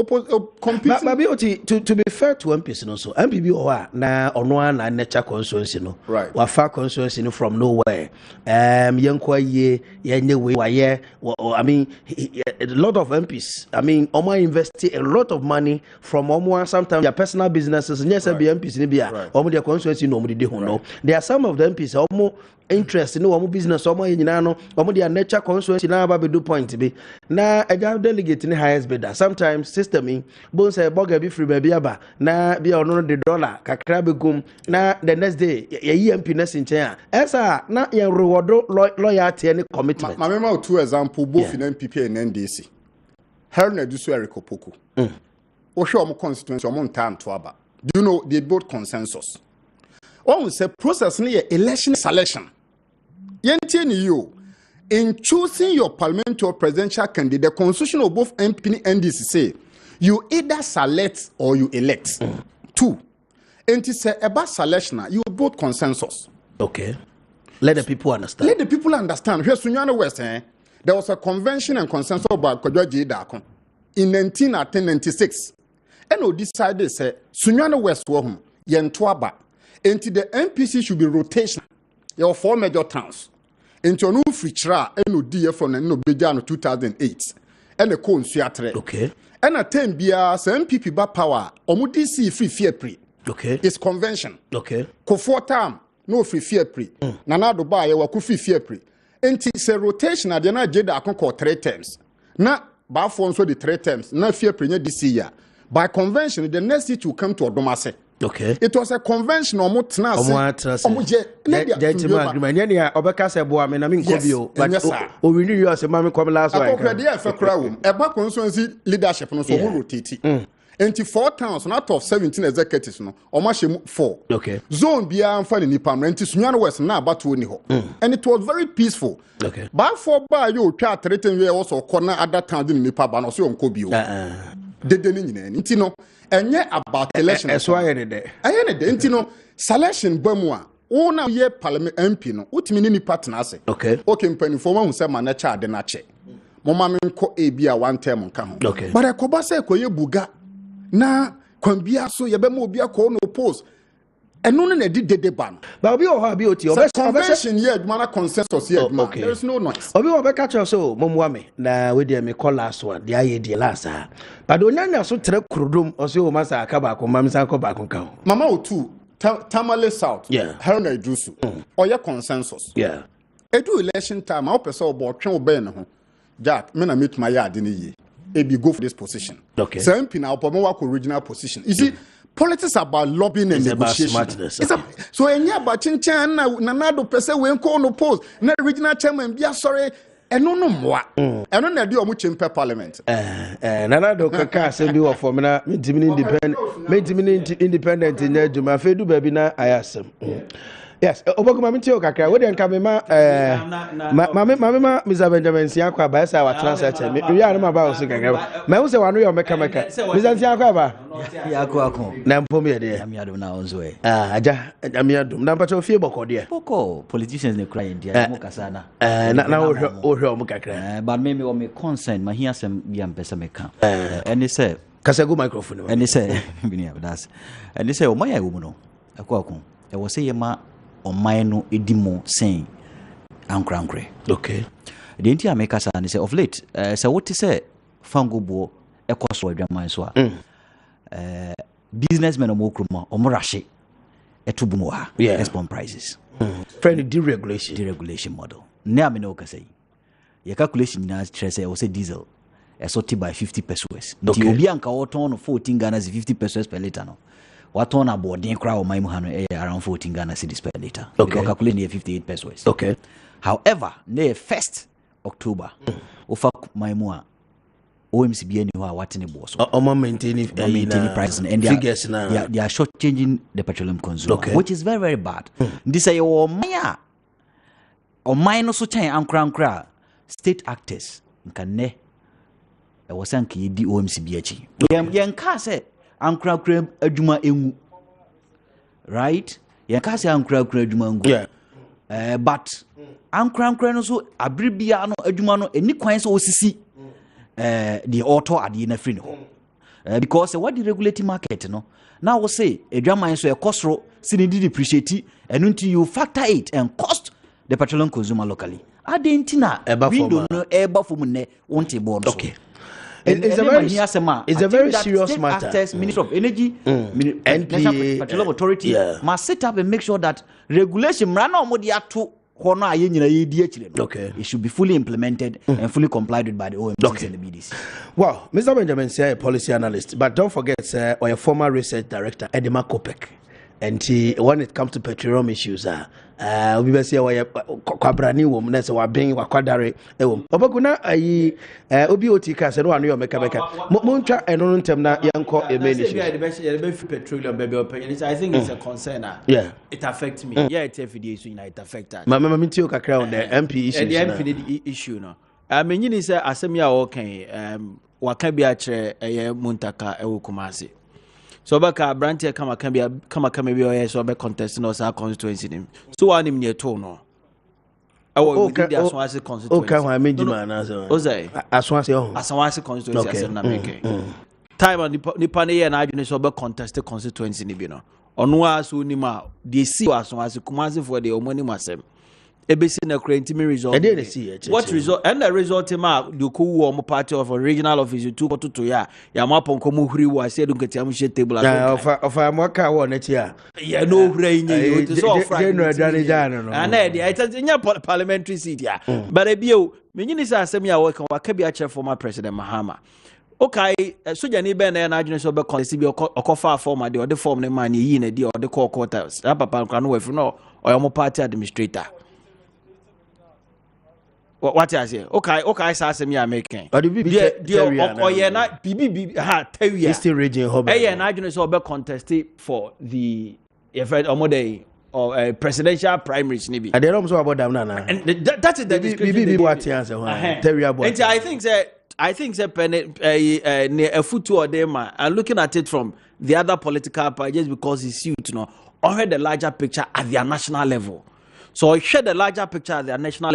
competing. But to be fair to MPs, no, so MPB or na onwa na nature constituency no. Right. Wafa constituency no from nowhere. Yankwa ye yenye waye. I mean, a lot of MPs. I mean, Omo invested a lot of money from Omo. Sometimes their personal businesses. Yes, be MPs ni bia. Omo their constituency no mo de ho no. There are some of the MPs Omo interest in Omo business Omo nyina no. Omo their nature constituency na ba be do point be. Na eja delegate ni highest bidder. Sometimes system in bon say boga be free baby aba na be ono the dollar kakra be gum na the next day ye MP na sinchen esa na ye reward loyalty and commitment. My remember two example both in NPP and NDC. Herna Dusu Eriko Poku. Osho omo constituency omo ntam to aba. Do you know they both consensus? One say process near election selection. Yentie ni you. In choosing your parliamentary or presidential candidate, the constitution of both MP and NDC say you either select or you elect. Two. And to say about selection, you both consensus. Okay. Let the people understand. Let the people understand. Here, Sunyana West, there was a convention and consensus about Kodjoji Dakon in 1996. And we decided, say, Sunyana West, Yentuaba, and the MPC should be rotation. There are 4 major towns. Into no free tra and no dear from no Bejano 2008 and the cone Suatre. Okay. And a 10 BR, some MPP ba power, or DC free fear pre. Okay. It's convention. Okay. Co 4 term, no free fear pre. Nanado ba ya waku free fear pre. And it's a rotation at the na Jeda I can call 3 terms. Na ba form so the 3 terms, na fear pre this year. By convention, the next it will come to Odomase. Okay. It was a convention or gentleman agreement. Yeah, Obeka say boy, I mean Kobio, but we renew you as a mammy come last week. A back constituency leadership no so rotate. And 4 towns out of 17 executives no, or much 4. Okay. Zone bia and funny nipam and Sunyana West na about to ho. And it was very peaceful. Okay. But for by you chat threaten we also corner at that town in Nipa ban or so on Kobio. They didn't know. And yet about election. That's why I did it. I didn't know. Selection Bemwa. Oh, now ye parliament MP no. What mini partner say? Okay. Okay, penny for one who said manager de nache. Mama ko ebia 1 term on come. Okay. But I could say ko ye buga. Na kwambia so ye be mo bia ko no post. And no na did ban. But obi o ha bi oti convention here man consensus here man. There is no noise. Obi o be catch us so momwa me na we dey me call last one. Dey aye dey last ah. But onyanya so tre krudum o se o masa aka ba ko mamisa ko ba ko kan. Mama o two Tamale South. Yeah. Herna Idrusu. Or your consensus. Yeah. Edu election time I person obo twen obe ne ho. Jack, me na meet my yard in ye. E be go for this position. Okay. So MP na opo work original position. You see politics about lobbying and negotiation. So enya about chinchan na nanado pese we nko no post na regional chairman bia sorry eno no moa eno na de omu chimpe parliament nanado kaka se bi wo for me na independent in adwuma fedu ba bi na ayasem. Yes, oboguma mti o kakra we dey nka me ma Mr. Benjamin Siakwa ba sa wa transfer me we are ma ba o so kakra ma wo se wa no yo meka Mr. Siakwa ba Akuoko na mpom ye dey amiadom na onzo e aja amiadom na mpacho fie boko dey boko politicians ne cry dia mo kasa na na o hwe o mo kakra but me o me concern ma hia sem bia mpesa meka ene se kasa go microphone ene se binia that's ene se o maya wo mu no Akuoko e wo se ye ma oman no edimo sen ankrankre. Okay. The entire maker say of late so what say fangobo ekoso adwaman so a businessmen omokroma omorahye etubumo ha export prices. Friendly deregulation model. Ne amene o kasa yi. Your calculation na say o say diesel esoti by 50 pesos. Nti obi anka woton 14 Ghana 50 pesos per liter no. What on aboard the crowd my around 14 Ghana cedis per liter. Okay. Calculate near 58 pesos. Okay. However, near 1st October, ofa my mua OMCB any who are what in the boss. Maintaining prices and figures now. They are short changing the petroleum consumer, okay, which is very, very bad. This is your maya or minus so time ankra state actors can ne was anki di OMCB. Yan say ankra adwuma engu, right? Yan ka say ankra adwuma engu. Yeah. But ankra no so abribia no adwuma no eni kwan so osisi the auto ade na free no. because what the regulating market no now we say a drama so a cost ro sinidi depreciate and until you factor it and cost the petroleum consumer locally adentina window no eba from ne won't board okay. It's a very serious matter. Actors, Minister of Energy, National Petroleum Authority must set up and make sure that regulation okay. It should be fully implemented and fully complied with by the OMC and the BDC. Well, Mr. Benjamin say a policy analyst, but don't forget, sir, or a former research director, Edema Kopek. And when it comes to petroleum issues, we will say why kwabrani woman na se wa ben wa kwadare ewo obaguna ayi obioti ka se no anu meka montwa eno ntem na yanko emeni issue petroleum baby opinion. I think it's a concern. Yeah, it affects me. Yeah, it FDA so it affect us. Mama mintio kakra on the MP issue. The MP issue no. Menyini say asem ya wo kan waka bi a kire Muntaka ewo Kumasi. So baka branch kama bi o so be contest no sa constituency nim. So one nim near to no. Within the Aswasi constituency. Okay, I mean na so. Ozai. Aswasi constituency asem na make. Time on nipa ne ye na adwene so be contest constituency ni bi no. Ono aso nim a de si Aswasi Kumasi for the omoni masem. Ebesi na creating result. What result? And the result ma you ko wo mo party of a regional office to ya ma ponko mo huri wa say do get am share table of am ka wo na ti a ya no huri nyi it is all friday no adane jana no and it is in parliamentary seat ya but e bio me nyini say asem ya wo ka bi a chair former president Mahama okay soja ni be na na adwene so be contest bi okofa form de o de form ne man yi na di o de call quarters papa nkra no wafi no o mo party administrator. What I say? Okay, so I'm making. But the na BB ha Terry. Still raging hobby. Na adwene so be contested for the omode or presidential primaries ni bi. I don't know about them na. And that is the BB what answer Terry about. And I think a foot or them and looking at it from the other political party just because it's suit or had the larger picture at their national level. So I share the larger picture at the national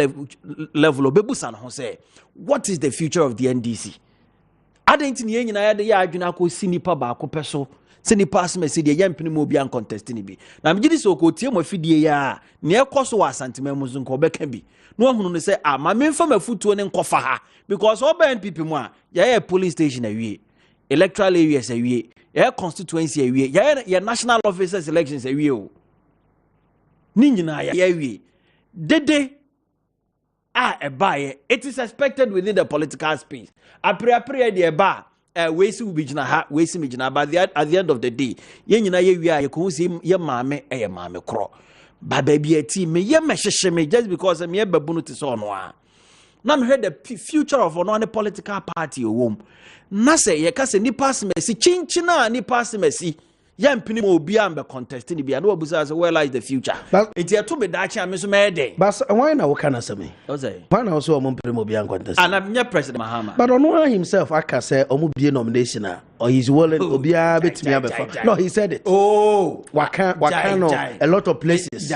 level. Obebusan say, what is the future of the NDC? I didn't know you know the argument ko sinipa ba ko peso. Sinipa asme si de yampini mo bi an contest ni bi. Na me gidi so ko tie mo fidie ya. Ne ekoso wa santime mu zun ko beka bi. No hunu no say ma memfa mafutuo ne nkofa ha because oba NPP mu a ya police station awie. Electoral areas awie. Ya constituency awie. Ya national officers elections awie o. Ninyina ya wi dede ebaye it is expected within the political space apre de eba we see we gina ha we see me gina but at the end of the day ye nyina ye wi ye ko see ye maame maame kro baba bi ati me ye mehhehye me just because me babu no te so no a na me the future of one political party owom na say ye ka say ni pass mercy chinchina ni pass mercy yampini mo obi am be contesting bi na obusa say where lies the future it here to be dachi am so mede but why na wo kana say me why na so omo mpere mo obi am contest and am president Mahama but ono himself aka say omo bie nomination or he's willing obi a betimi abefa no he said it waka no a lot of places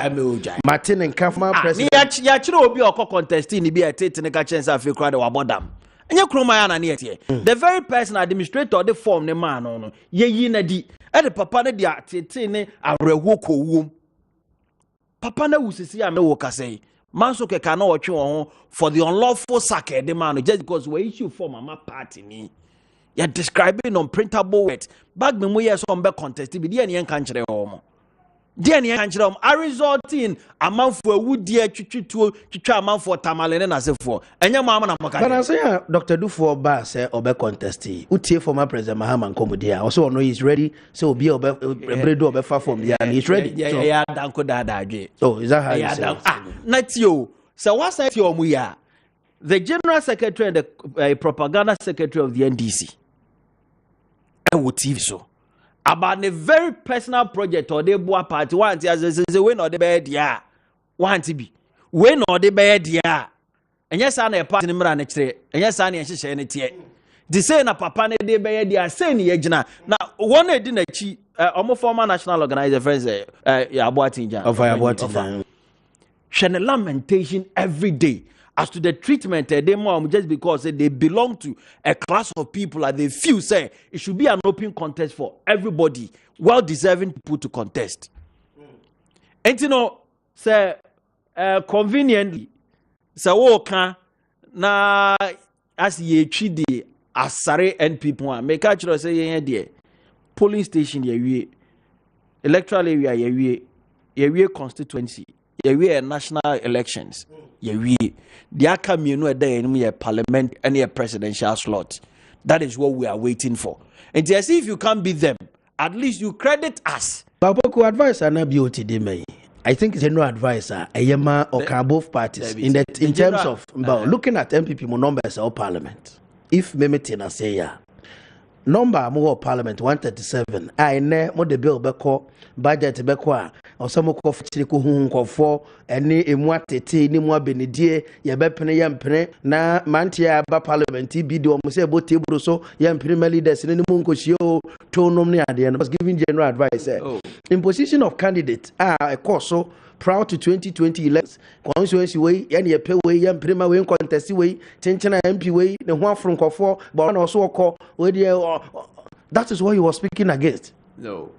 Martin and Kafma president ya chire obi okọ contesting ni bi etete ne ka chance afi kra de wabodam enye kroma ya na ne etie the very person administrator the form ne man no ye na di e de papa ne dia tete ne arewo kowum papa na wusisi am wo kasei manso ke ka na otwe won for the unlawful sack the man just because we issue for mama party ni ya describing on printable words bag me mo yes on be contest bi dia ne kan kire wo dia ne kan kire wo a result in amanfo awudie twitwituo twitwa amanfo tamalene na sefo enye mama na maka but I say Dr. Dufo ba say obe contest utie former president Mahama Nkomodia also no is ready so obi obe bredo obe fa form dia and he's ready so ya danko dada adwe oh is that how you say natio so what say you omu ya the general secretary and the propaganda secretary of the NDC and TV so about the very personal project or the boa party want as we no the bed ya want to be we no the bed ya and yes na party ni mra na kire and yes na ehye ne tie the say na papa ne de bed ya say ne yagina na one edi na chi omo former national organizer friends ya Aboatinja of Aboatinja shene lamentation every day as to the treatment they more just because they belong to a class of people and they feel say it should be an open contest for everybody, well deserving people to contest. And you know, say conveniently, say okay na as ye chidi asare and people make actually say yeah there polling station ye electoral area ye constituency ye national elections ye the aka mienu e dey in parliament and a presidential slot. That is what we are waiting for. And as if you can't beat them, at least you credit us. Baboko advice are not beauty de me. I think general advisor Ayema or both parties in terms of looking at MPP numbers of parliament. If Memetina say yeah. Number more parliament 137. I ne mo the bill beko budget beko or some ko fitiri ko for any emwa tete ni mo benedie ye bepene yempene na mantia ba parliament bi de o mo say bo table so yempene leaders ni mo nkohie to nom ne ade was giving general advice in position of candidate a course so prior to 2020 elections constituency way any pay way yam prima way contest way chenchena MP way the one from Kofo but also call that is what he was speaking against. No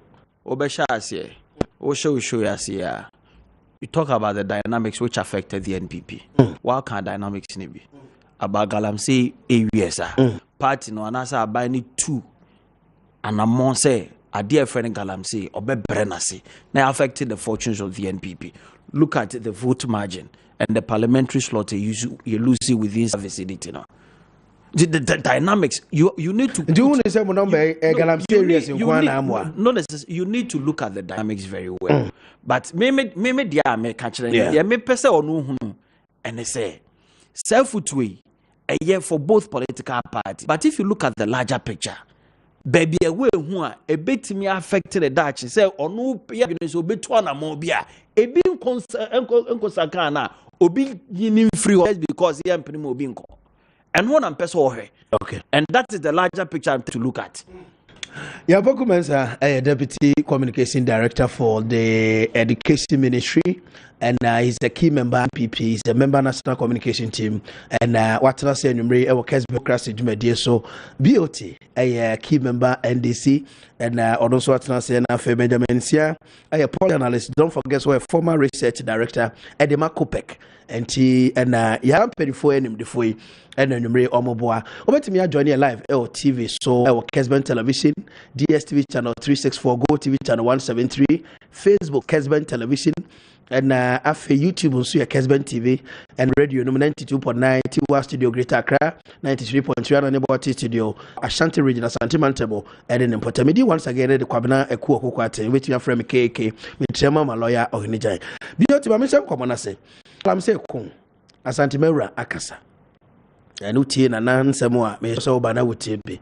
obesha asie o show asie you talk about the dynamics which affected the NPP. What kind of dynamics ni be about galamsey areas party no anasa abani 2 and among say a dear friend galamsey or brenasi now affected the fortunes of the NPP. Look at the vote margin and the parliamentary slot you lose it within the vicinity now. The dynamics you need to do you say number galamsey areas in Kwana no necessarily you need to look at the dynamics very well. But me dia me catch yeah me pese onu hunu and they say self-way a year for both political parties. But if you look at the larger picture, baby away who a bit me affected the Dutch say or no so be to na mo bia e bi nkosakana obi yin free because he am primo obi nko and one am person okay and that is the larger picture to look at. Yaboku Mensah, Deputy Communication Director for the Education Ministry, and he's a key member PPP. He's a member National Communication Team, and what I say, Kessben Classic Media. So BOT, a key member NDC, and also what I say, Benjamin Sia, a poll analyst. Don't forget, we're former research director Edema Kopek, and he and yeah, paid for him before. And number omoboa obetimi join here live TV so Kessben television DSTV channel 364 Go TV channel 173 Facebook Kessben television and after YouTube on Kessben TV and radio number 92.9 Tiwa Studio Greater Accra 93.3 and about studio Ashanti Region Asante Mantebo and in Portamidi once again the Kwabena Akuoko Kwarteng which you from KK with Chema my lawyer Ohinijai bioti ma mesem komona se lam se kun Asante Mewura akasa and utie na nansem a me so ba na wotie bi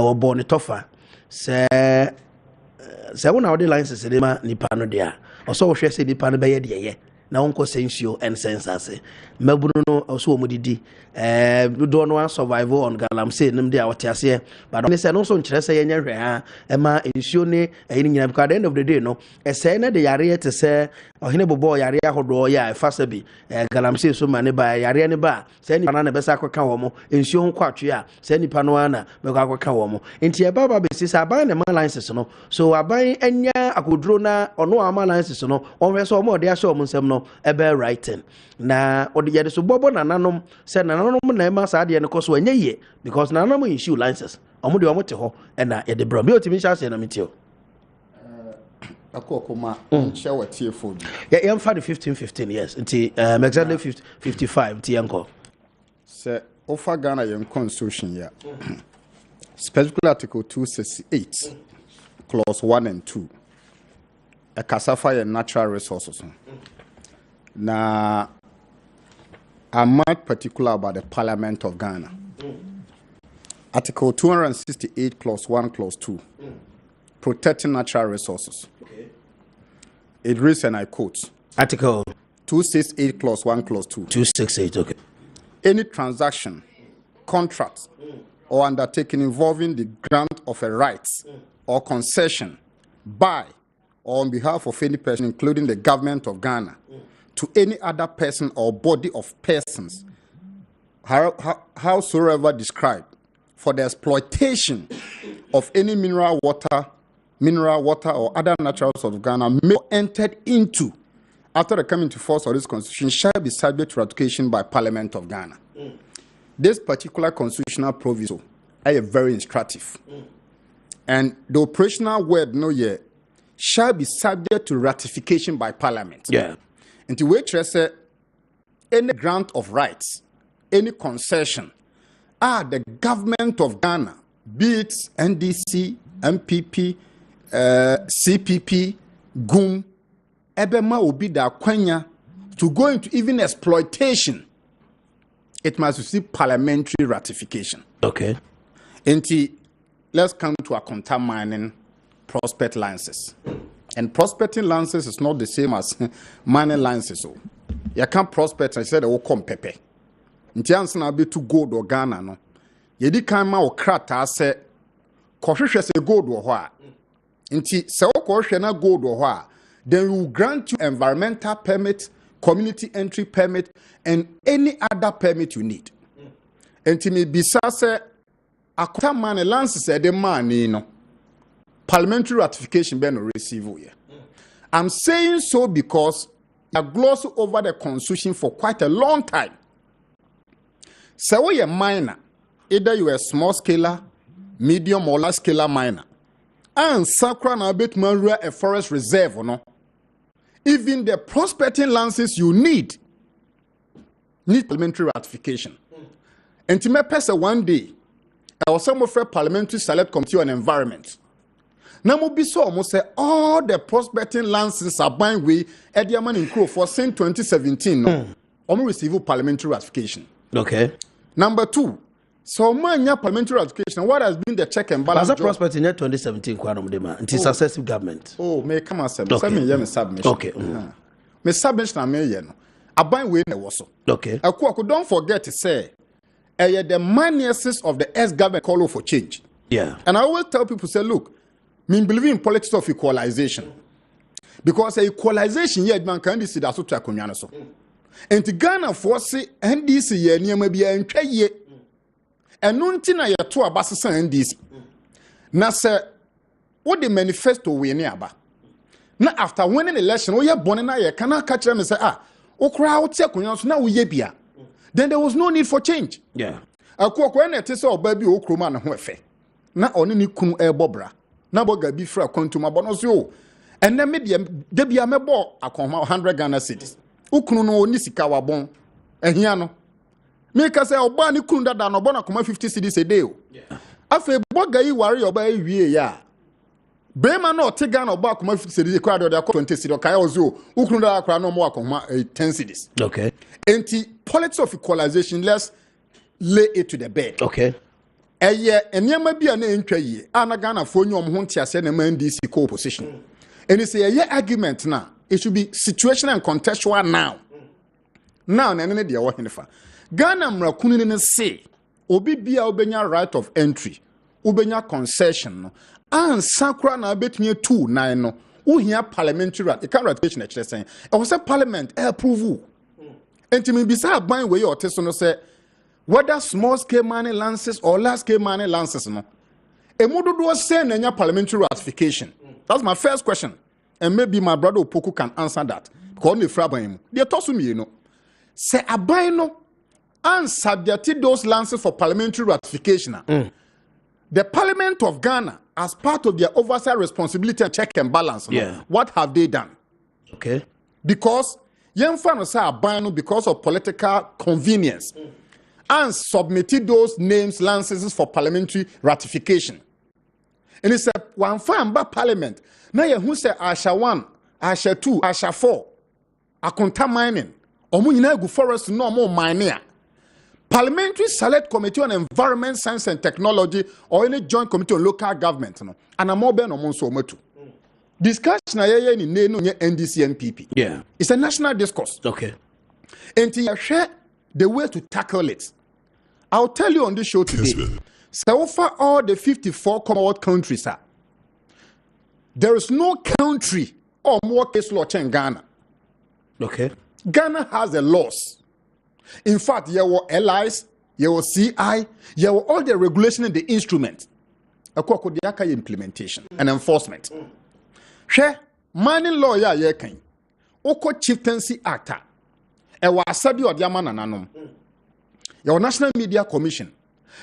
wo bo ne tofa se wona wo de license de ma nipa no de a so wo hwe se nipa no be ye de ye na wonko sensio and sensase mabunu no so wo didi do no survival on galamsey nim de a wote ase but no se no so nkyere se ye nya hwe ha e ma ensio ne yin nyina because at the end of the day no e se na de yare te se ohine bobo yare ahodo ya fasa bi galamsey so ma ne ba yare ne ba se ni na be sa akoka wo mo ensio ho kwatwe a se nipa no ana be akoka wo mo enti e baba be sisa aban ne ma license no so aban anya akoduro na ono ama license no onwe so mo de aso mo nsem no ebe writing na odi yede so bobo nananom se nananom na ema sa de ne koso anya ye because nananom issue license omo de omo te ho na yede bro bi otimi sha se na metio akokoma share what tie for yeah yam fa the 15 years until exactly 55 ti yanko se ofa Ghana yen constitution ya specifically article 268 clause 1 and 2 a cassava and natural resources now I'm not particular about the Parliament of Ghana. Article 268 clause 1 clause 2 protecting natural resources. It reads, and I quote, Article 268 clause 1 clause 2 268 okay. Any transaction, contract or undertaking involving the grant of a right or concession by or on behalf of any person, including the government of Ghana, to any other person or body of persons howsoever described for the exploitation of any mineral water, or other natural resources of Ghana may be entered into after the coming to force of this constitution shall be subject to ratification by Parliament of Ghana. This particular constitutional proviso is very instructive. And the operational word no year shall be subject to ratification by Parliament. Yeah. And to which say any grant of rights, any concession, the government of Ghana, be it NDC, MPP, CPP, GUM, Ebema will be the Kwenya to go into even exploitation. It must receive parliamentary ratification. Okay. And let's come to a contact mining prospect licenses. And prospecting licenses is not the same as mining licenses. So you can't prospect and say they will come pepe. Nti ansa na be to gold or Ghana no. Ye di kan ma o krata se kohwehwe se gold wo ho a. Nti se wo kohwehwe na gold wo ho a, then we will grant you environmental permit, community entry permit, and any other permit you need. Nti me bisa se akota man license e de man ni no. Parliamentary ratification be no receive here. I'm saying so because you gloss over the constitution for quite a long time. So you're a miner, either you're a small scaler, medium or large scaler miner, and Sakra na bit Maria a forest reserve or no. Even the prospecting licenses you need parliamentary ratification. And to me, person one day, I was some of a parliamentary select committee on environment. Now, we so almost say all the prospecting licenses are buying way at the man in Crow for since 2017. No, almost receive parliamentary ratification. Okay. Number two, so many parliamentary ratification. What has been the check and balance? As a prospect in 2017, it is successive government. Oh, may come and say, okay. Submission. Okay. Me submission, I may I buy way also. Okay. Akuoko, don't forget to say, the maniacs of the ex-government call for change. Yeah. And I always tell people, say, look, me believe in politics of equalization. Because equalization, yeah, man can see that so to so. And to Ghana for say NDC ye near maybe a ye. And nuntina ya to abasa NDC. Na say what the manifesto we nearba. Na after winning election, we are born na ye cannot catch them and say, okra out so now we ye bia. Then there was no need for change. Yeah. Akuoko when it is all baby okroma na ho efe. Na oni ni kunu e bobra. Na boga bi fra kontuma bono so. And then media debia mebo akoma 100 Ghana cedis. Ukunu no ni sika wabon. Ehia no. Me ka say oba ni kunu dada no bona koma 50 cedis a day o. Afa boga yi ware oba wie ya. Bema no te Ghana oba koma 50 cedis kwa de 20 cedis kai ozo. Ukunu dada kwa no mo akoma 10 cedis. Okay. Enti politics of equalization, let's lay it to the bed. Okay. Enyama bia na entwa yie ana Ghana fo nyom ho ntiase na NDC co-opposition. And it's a argument now. It should be situational and contextual now. Now na ne de wo henefa. Ghana mrakunu ne say obi bia obenya right of entry, obenya concession no. An sakra na betumi 29 no. Uhia parliamentary ratification e kire sen. E was a parliament approve. Enti me bisa ban we your test no say whether small scale mining licenses or large scale mining licenses no. Emudu do say na parliamentary ratification. That's my first question. And maybe my brother Opoku can answer that. Because the fraban they toss me, you know. Say abai no and subjected those licenses for parliamentary ratification. The Parliament of Ghana, as part of their oversight responsibility and check and balance, yeah. What have they done? Okay. Because young fans say abai no because of political convenience. And submitted those names licenses for parliamentary ratification. And it's a one fan by parliament. Now you who say Asha 1, Asha 2, Asha 4, Akonta mining, or Munina go forest no more mining. Parliamentary Select Committee on Environment, Science and Technology, or any joint committee on local government, no, and a more ben or monso metu. Discussion in NDC NPP. Yeah. It's a national discourse. Okay. And to share the way to tackle it. I'll tell you on this show today. Kessben. So far, all the 54 Commonwealth countries are. There is no country or more case law in Ghana. Okay. Ghana has a laws. In fact, there were allies you will CI, you will all the regulation and the instrument. Akuoko the aka implementation and enforcement. Share mining law ya ye kan. Oko Chieftaincy Act. E wa asabi odiama nananom. Your National Media Commission.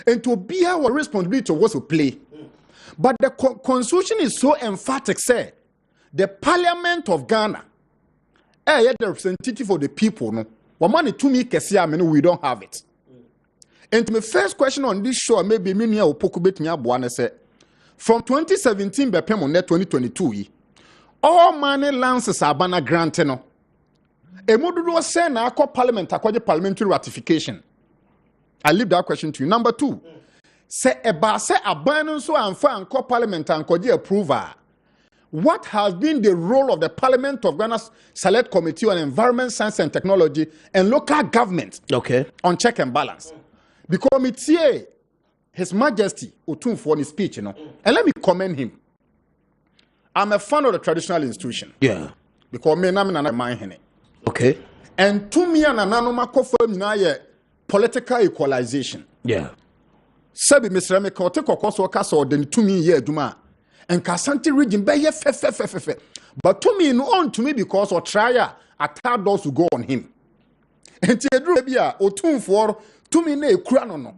And to be our responsibility to what to play. But the constitution is so emphatic, say, the Parliament of Ghana, the representative of the people, no, we don't have it. And my first question on this show, maybe me or Pokubet me say, from 2017 by 2022, all money lands are bana granted. No, a modulo send a parliament acquired parliamentary ratification. I leave that question to you. Number 2. Say a ban so and for and parliament and approval. What has been the role of the Parliament of Ghana's Select Committee on Environment, Science and Technology and local government on check and balance? Because it's His Majesty Otun for his speech, and let me commend him. I'm a fan of the traditional institution. Yeah. Because me na mind hene. Okay. And to me and ananoma confirm na political equalization. Yeah. Sabi Mr. Emeka ote kokoso kasa odeni to me ye aduma. And Kasanti region be ye fe. But to me no on to me because or try attack those who go on him. And ti edru bia Otun for to me na ekura no.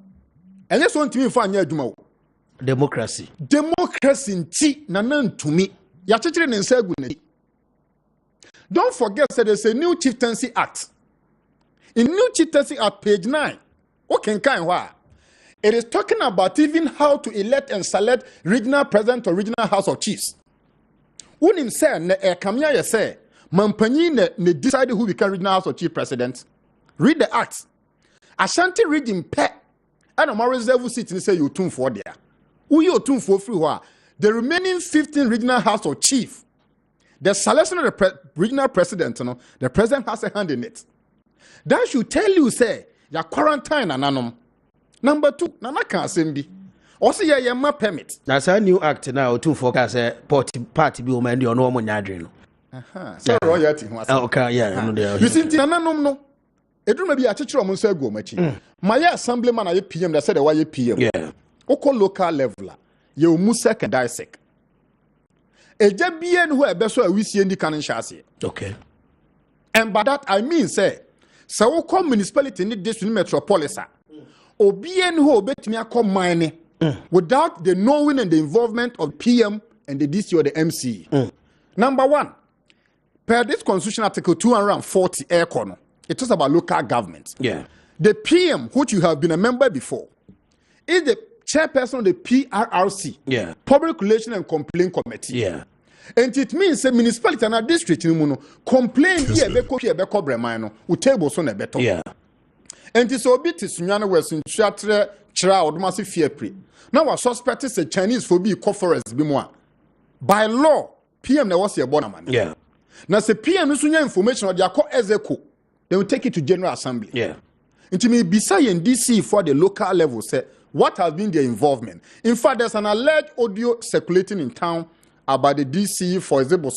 And yes on to me for anya aduma. Democracy Nti na to me. Ya chechire ne nsa agu ne. Don't forget that there's a new Chieftaincy Act. In New Chieftaincy Act, page 9, it is talking about even how to elect and select regional president or regional house of chiefs. Unim say ne kamya say mampani ne decide who become regional house of chief president. Read the act. Ashanti region pe and a reserve seat and say you tune for there. Who you tune for free? The remaining 15 regional house of chief. The selection of the regional president, the president has a hand in it. That should tell you, say, your quarantine and Number 2, Nana can't send also your permit. That's a new act now to focus a party be woman your normal yadrin. So royalty. Okay, yeah. You see, no. It may be a teacher of Monsego Machi. My assemblyman at PM that said why PM. Yeah. Oko local level. You musek and dissect. A Jabian who a beso we see in the canon chassis. Okay. And by that I mean, say, so call municipality in this metropolis. Or bien who bet me a call mining without the knowing and the involvement of PM and the DC or the MC. Number 1, per this Constitution Article 240 air corner, it talks about local government. Yeah. The PM, which you have been a member before, is the chairperson of the PRRC. Yeah. Public Relations and Complaint Committee. Yeah. And it means a municipality and a district complain here beko bremano u table so na beto. Yeah. And it so bit is nyane wesun chatre chra odumasi fear pre. Now our suspect is a Chinese for be forest bi mo a. By law, PM na was your bonaman. Yeah. Now say PM no sunya information or dia ko execo. They will take it to General Assembly. Yeah. Into me beside in DC for the local level say what has been their involvement. In fact, there's an alleged audio circulating in town about the DC for example,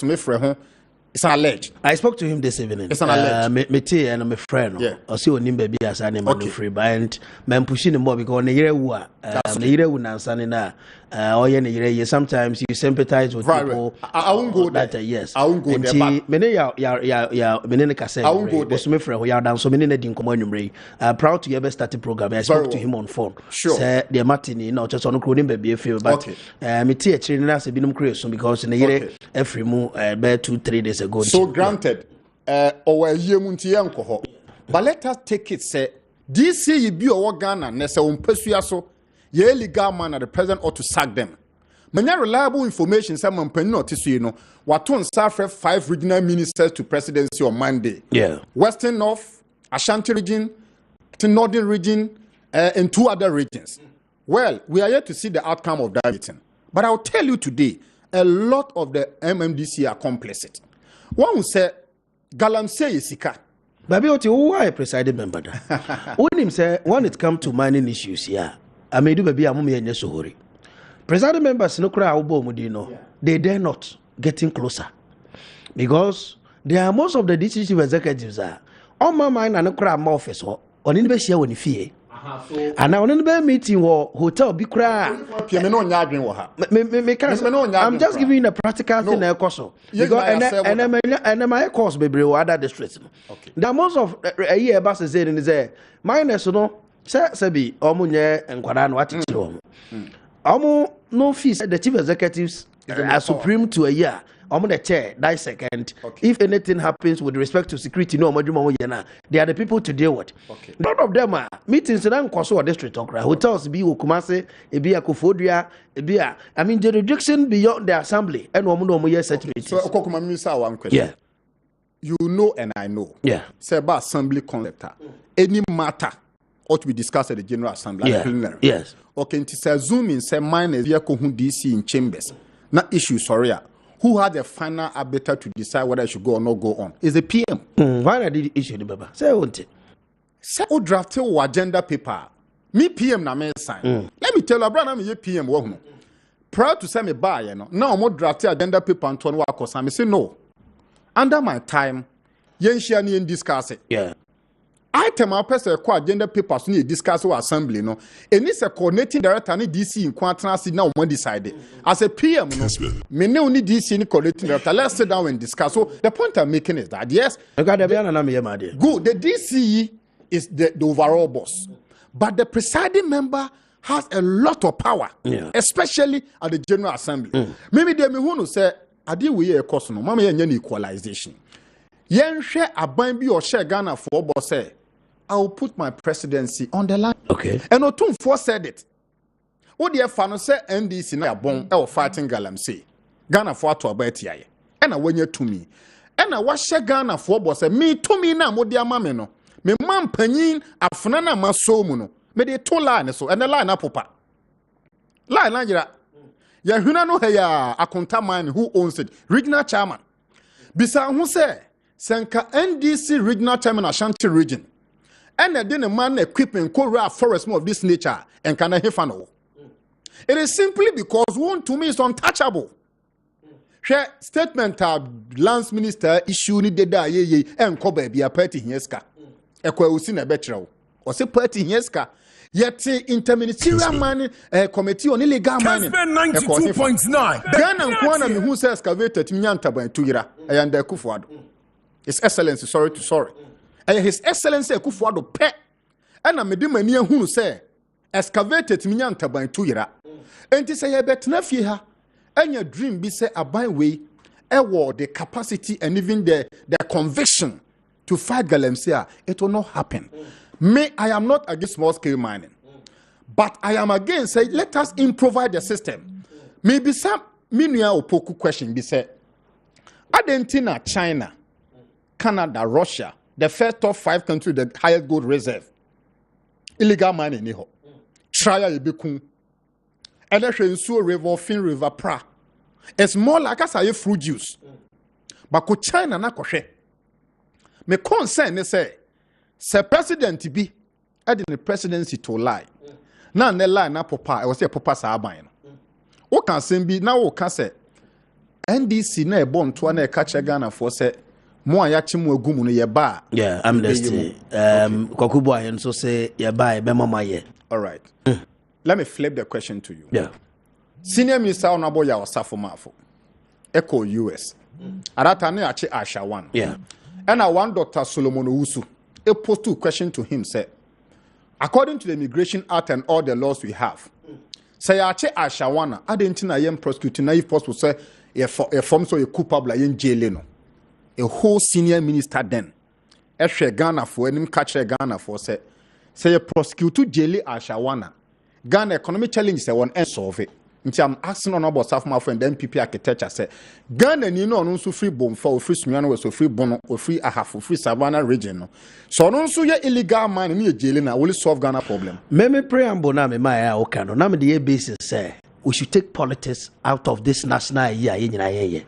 it's an alleged. I spoke to him this evening. It's an alleged. Me and my friend. Yeah. I see him baby as an free and man pushing him more because the year sometimes you sympathize with people. I won't go there. Yes. I won't go there. Many I won't go there. So friend we are down so many didn't come on proud to ever start a program. I spoke to him on phone. Sure. Say the Martin, just on the baby feel but me tea training as a binum creation because in the year every move 2-3 days ago. So granted, or a year munti but let us take it say DC you be or Ghana nessa persuaso ye legal man at the president ought to sack them. Many reliable information someone pen notice you know what to suffer 5 regional ministers to presidency on Monday. Yeah. Western North, Ashanti region, the Northern region, and 2 other regions. Well, we are yet to see the outcome of that meeting. But I'll tell you today, a lot of the MMDC are complicit. One will say, Galamsey is Sika. Baby, who are presiding member? When him say, when it comes to mining issues, yeah, I may do baby, I'm going to hurry. Presiding members, no cry, they dare not getting closer because they are most of the decision executives are on my mind and no cry more office or in the share when you fear. And now on the meeting or hotel be cry. I'm just giving you a practical thing because and my course be other districts. The most of a year bus is in is minus no sabi omunye enkwada no atichiro. No fees the chief executives are supreme to a year. The chair, that second. Okay. If anything happens with respect to security, no, they are the people to deal with. Okay. None of them are meetings in Ankoso district. Hotels be Ukumase, be a Kufodria, be a. I mean, jurisdiction beyond the assembly and woman security. So, one question. Yeah. You know, and I know. Yeah. Say about assembly conductor. Any matter ought to be discussed at the General Assembly. Yeah. Yes. Okay, it is a zoom in say mine is vehicle who DC in chambers. Not issue, sorry. Who had the final arbiter to decide whether I should go or not go on? Is the PM. Why did the issue the Baba? Say what? Say who drafted your agenda paper. Me PM na me sign. Let me tell you, brother, me PM wo no. Prior to say me buy, you know. Now mo drafted agenda paper and turn wa kosa. Me say no. Under my time, yen share ni discuss it. Yeah. Item a person ko agenda papers ni discuss o assembly no. Eni se coordinating director ni DC in quantity na o decide. As a PM no. Me ne oni DC ni coordinating director. Let's sit down and discuss. So the point I'm making is that yes, good. The DCE is the overall boss, but the presiding member has a lot of power, especially at the General Assembly. Maybe they me who say adi we e cost no. Mama yen equalization. Yen share aban bi or share Ghana for boss say I will put my presidency on the line. Okay. And Otumfuo said it. What the fano say NDC na bon e fighting galamsey. Ghana for to about yaye. And a when you to me. And I was share Ghana for boss say me to me na mo dia mame no. Me man panyin afuna na maso mu no. Me de to line so and the line apopa. Line na jira. Ya huna no he ya akonta man who owns it. Regional chairman. Bisa hu say Senka NDC regional chairman Ashanti region. And then a man equipping Korea forest more of this nature and can hefano. It is simply because one to me is untouchable. Share statement Lance Minister issue ni deda ye and kobe be a party hieska. Ekwe usina betro. Or say party hieska. Yet interministerial money committee on illegal mining. Kessben 92.9. Ghana and Kwana me who says excavated Minyanta by Tugira. I am the Kufuado. His Excellency, sorry. His Excellency Akufuado pet. And I made him near who say excavated Minyanta by 2 years. And to say a bet nefiha. And your dream be say a byway, the capacity and even the conviction to fight Galamsey. It will not happen. I am not against small scale mining, but I am against say let us improvise the system. Maybe some minia opoku question be say Argentina, China, Canada, Russia, the first top 5 countries, the highest gold reserve. Illegal mining niho. Trial ibikun. And that's river, Fin River, Pra. It's more like us a fruit juice. But ko China na koshe. Me concern ne say president be at the presidency to lie. Now ne lie na papa, I was say papa sa aban no. O kan sem bi na o kan say NDC na e bon to na e ka che Ghana for say mo ayachi mo agumu no ye ba. Yeah, amnesty. Kwakubu ayen so say ye ba be mama ye. All right. Let me flip the question to you. Yeah. Senior Minister Onabo ya Osafo Mafo. Echo US. Arata ne achi Asha 1. Yeah. And I want Dr. Solomon Owusu. He posed 2 questions to him, say, according to the Immigration Act and all the laws we have, say achi Asha 1, I didn't know I prosecuting na if possible say a form so a culpable in jail no. A whole senior minister then. Eshe Ghana for him catch Ghana for say a prosecute jail Asha 1. Ghana economic challenge say one end solve it. Nti I'm asking on about South my friend MPP architecture say Ghana ni no so free bom for free sumiano we so free bono or free ahafo free savannah region no. So no so ye illegal man ni jail na will solve Ghana problem. Me preamble na me my okay no na me the basis say we should take politics out of this national year ye.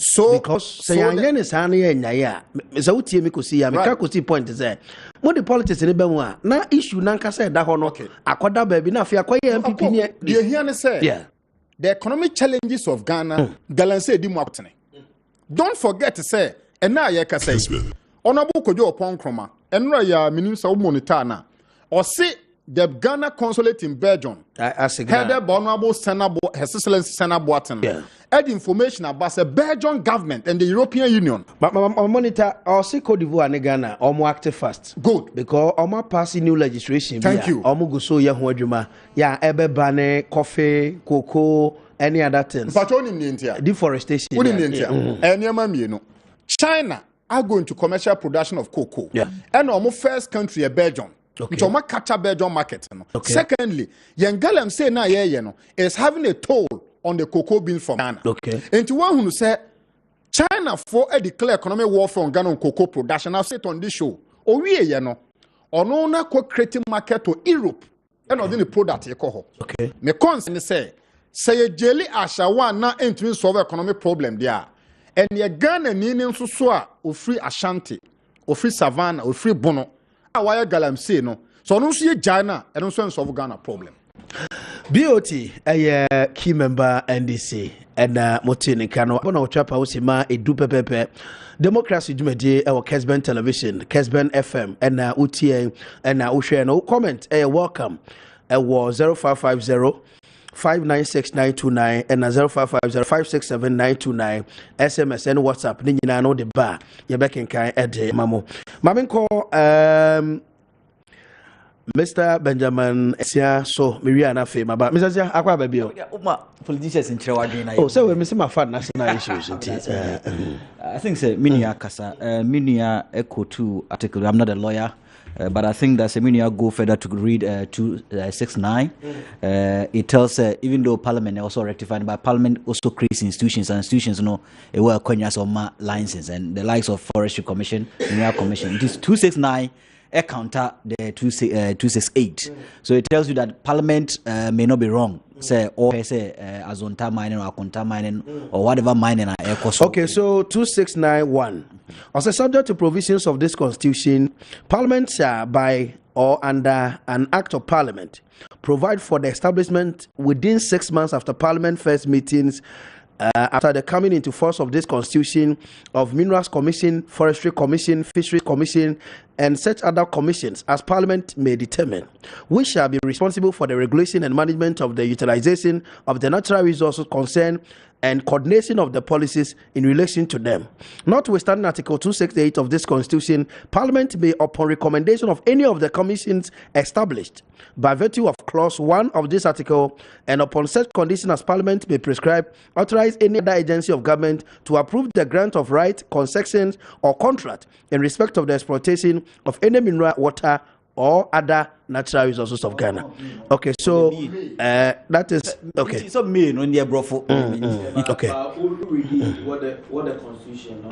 So because say anya ne sa na ye nya ya me say utie me kosi ya me ka kosi point say mo the politics ni be mu a na issue na nka say da ho no akoda ba bi na afia kwaye MPP ni you hear me say yeah the economic challenges of Ghana Galamsey di mu apotene. Don't forget to say and na ye ka say honorable Kojo Opon Kroma enra ya minim say monitor na o say the Ghana consulate in Belgium, headed by Honorable Senator, His Excellency Senator Boateng, had information about the Belgian government and the European Union. But my monitor, I'll see Cote d'Ivoire and Ghana, or more active fast. Good. Because I'm passing new legislation. Thank you. I'm going to show you ebe bane, coffee, cocoa, any other things. But only in India. Deforestation. Only in India. China are going to commercial production of cocoa. Yeah. And our first country is Belgium. Okay. Which are catch Belgium market. Okay. Secondly, Yangalam say na is having a toll on the cocoa bean from Ghana. Okay. And to one who say China for a declare economic warfare on Ghana on cocoa production. I've said on this show. Oh we or no creating market to Europe. And on the product you call. Okay. Me concern say a jelly asha one na entering solve economic problem there. And ye Ghana ni so o free Ashanti, o free Savannah, o free Bono. Why Galamsey no. So no see China and also solve Ghana problem. BOT a key member NDC and Motini Kano. Bona Ochapa Osima edu pepepe. Democracy Jumedi our Kessben television, Kessben FM and UTA and Ushare no comment. Welcome. Was 0550 596-929 and 0550-567-929 SMS and WhatsApp. Ni nyina no de ba ye bekin kan ede mamo. Mamin ko Mr. Benjamin Esia so Maria na fe maba. Mr. Esia akwa ba bio. Politicians in Chewadri na. Oh, so we miss my fan national issues. I think say Minia Kasa Minia echo to article. I'm not a lawyer. But I think that Seminia go further to read 269. It tells even though Parliament also rectified, but Parliament also creates institutions, and institutions it will acquire some licenses and the likes of Forestry Commission, Mineral Commission. This 269 counter the 268. So it tells you that Parliament may not be wrong. Say azonta mining or akonta mining or whatever mining. Okay, so 2691. Also subject to provisions of this constitution, Parliament shall by or under an act of Parliament provide for the establishment within 6 months after Parliament first meetings after the coming into force of this constitution of Minerals Commission, Forestry Commission, Fisheries Commission, and such other commissions as Parliament may determine, which shall be responsible for the regulation and management of the utilization of the natural resources concerned and coordination of the policies in relation to them. Notwithstanding Article 268 of this Constitution, Parliament may, upon recommendation of any of the commissions established by virtue of Clause 1 of this article, and upon such condition as Parliament may prescribe, authorize any other agency of government to approve the grant of right, concessions, or contract in respect of the exploitation of any mineral, water, or other natural resources of Ghana. Okay, so that is okay. It's a main on the brofo. Okay. What the Constitution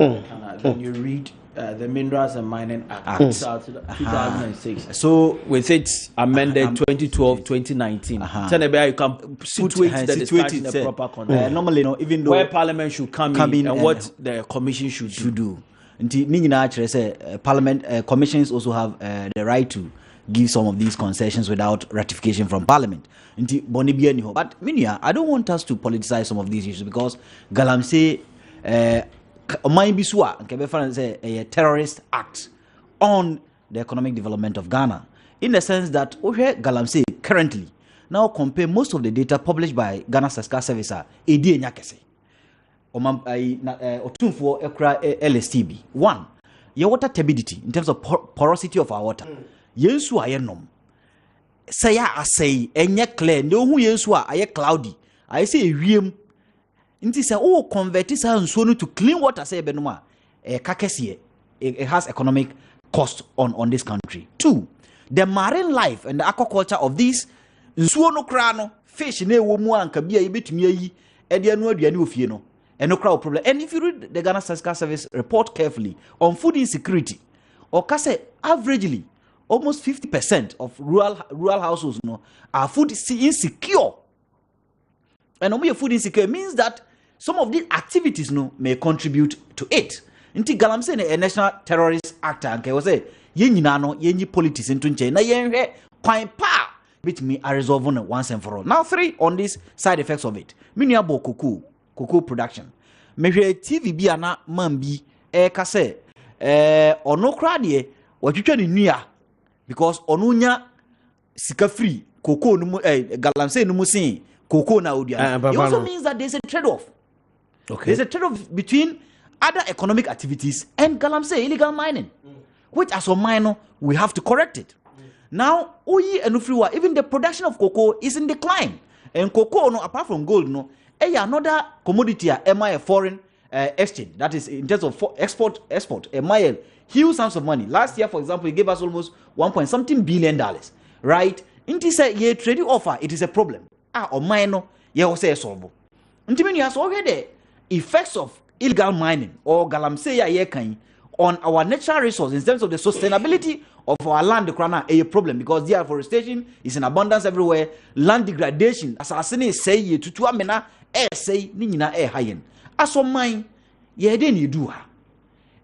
when you read the Minerals and Mining Act 2006. So with it amended 2012, 2019. You can situate the discussion in the proper context. Normally, even though where Parliament should come in and what the Commission should do. Parliament commissions also have the right to give some of these concessions without ratification from Parliament. But Minia, I don't want us to politicize some of these issues because Galamsey a terrorist act on the economic development of Ghana, in the sense that Galamsey currently now compare most of the data published by Ghana Statistical Service LSTB. One, your water turbidity in terms of porosity of our water. Yensu ayenom. Say I say enye clear. No who yensu aye cloudy. I say wiem. Inti say convert this to clean water. Say benuma. Kakesiye. It has economic cost on this country. Two, the marine life and the aquaculture of these nsuono krano fish ne wo mu anka bia yebetumi ayi e de anu aduane ofie no. And no crowd problem. And if you read the Ghana Statistical Service report carefully on food insecurity, or say averagely almost 50% of rural households are food insecure. And when food insecure means that some of these activities may contribute to it. Inti Galamsey a national terrorist actor and was say yenyi politics into nche na yenhwe kwan pa betimi a resolve once and for all. Now 3 on these side effects of it. Minia bo cocoa production. Measure TV bi ana man bi ka say ono kra de watwetwa ne nua because ono nya sika free cocoa no mu galamsey no mu sin cocoa na odua. It also means that there's a trade-off. Okay. There's a trade-off between other economic activities and galamsey illegal mining, which as a miner we have to correct it. Now, even the production of cocoa is in decline. And cocoa, no, apart from gold, no, another commodity, a foreign exchange. That is in terms of export, huge sums of money. Last year, for example, it gave us almost $1.something billion, right? It is a trading offer. It is a problem. Or minor, say solve. And you has already effects of illegal mining or galamsey on our natural resources in terms of the sustainability of our land, a problem because deforestation is in abundance everywhere. Land degradation, as I say, to amena, say, nina hayen. As for mine, then you do her.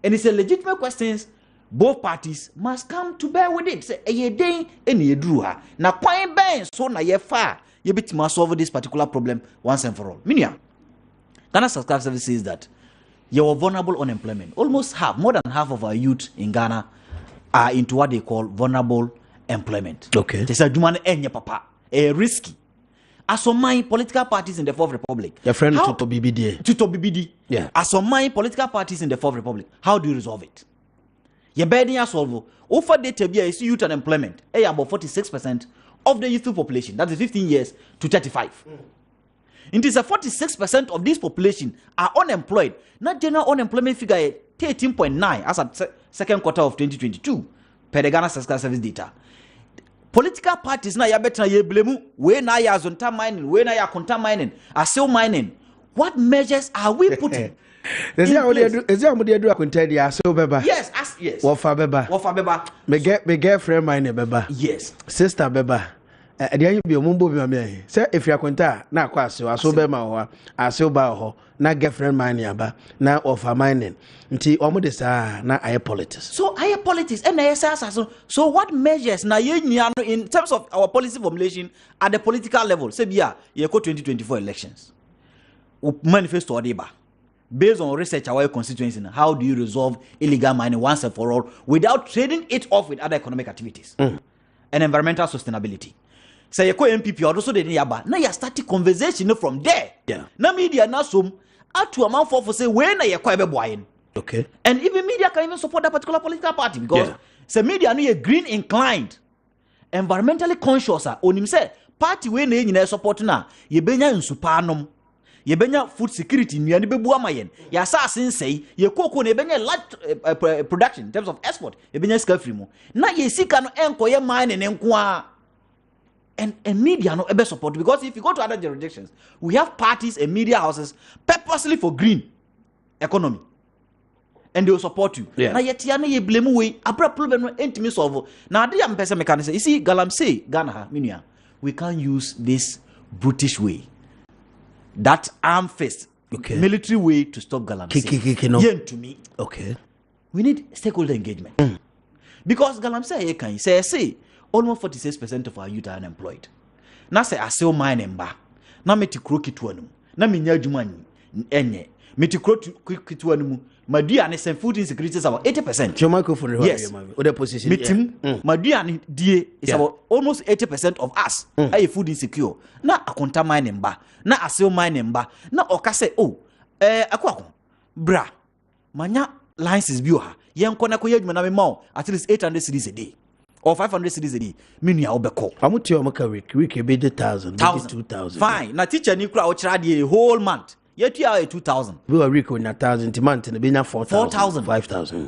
And it's a legitimate question. Both parties must come to bear with it. Say, a day, and you drew her. Now, point bang, so na ye far, you bit must solve this particular problem once and for all. Minia, Ghana Subscribe Service says that you are vulnerable unemployment. Almost half, more than half of our youth in Ghana are into what they call vulnerable employment. Okay. They say, papa, risky. As for my political parties in the Fourth Republic. Your friend Tuto BBD. Tuto BBD. Yeah. As for my political parties in the Fourth Republic, how do you resolve it? Your burden is solved. Over data is youth unemployment. About 46% of the youthful population. That is 15 years to 35. It is a 46% of this population are unemployed. Not general unemployment figure 13.9 as at second quarter of 2022 per the Ghana Subscribe Service data. Political parties na ya better ye blame we na ya zonta mining, we na ya konta mining, are still mining. What measures are we putting? Is there do a contend ya so beba? Yes, yes. Wofa beba. Me girlfriend mine beba. Yes. Sister beba. There be omumbo bi me. Say if you kwenta na akwa aso be ma ho aso ba ho na girlfriend mine aba na offer mining. Nti omo de sa na aye politics. So aye politics and aye so what measures na ye in terms of our policy formulation at the political level? Say bia ye ko 2024 elections. Manifesto odeba. Based on research our constituency, how do you resolve illegal mining once and for all without trading it off with other economic activities and environmental sustainability? Say you MPP or also the yaba. Now you start conversation from there. Yeah. Now media now some to amount for say when you quite okay. And even media can even support that particular political party because say media no you green inclined, environmentally conscious. On him say party when you support na you benya in supanom. Ye benya food security nnuane bebu amayen ya assassin say ye koko na benya large production in terms of export ye benya sika free mu na ye sika no enko ye mine ne nko a and media no ebe support because if you go to other jurisdictions we have parties and media houses purposely for green economy and they will support you. Na ye tia na ye blame we abra problem no entimi solve na ade am pese mechanic say you see galamsey Ghana ha minua we can't use this brutish way. That arm fist, military way to stop galamsey. No. To me, okay. We need stakeholder engagement because galamsey can say almost 46% of our youth are unemployed. Now say I sell mine and ba. Now me ti kroki to anum. Now me nya juma enye. Me ti kroki to anum. Madua ne some food insecurity is about 80%. Your microphone. Yes. Other position. Meeting. Madua ne die is about almost 80% of us are food insecure. Na akonta mine mba. Na asel mine mba. Na oka say Akuoko bra. Manya licenses bi o ha. Yen kona ko yedwuma na me ma at least 800 cedis a day or 500 cedis a day. Menu a obeko. Amuti o maka week be the 1,000, 2,000. Fine. Na teacher ni kura o kira the whole month. Yet you are 2,000. We are week on 1,000 month and be na 4,000.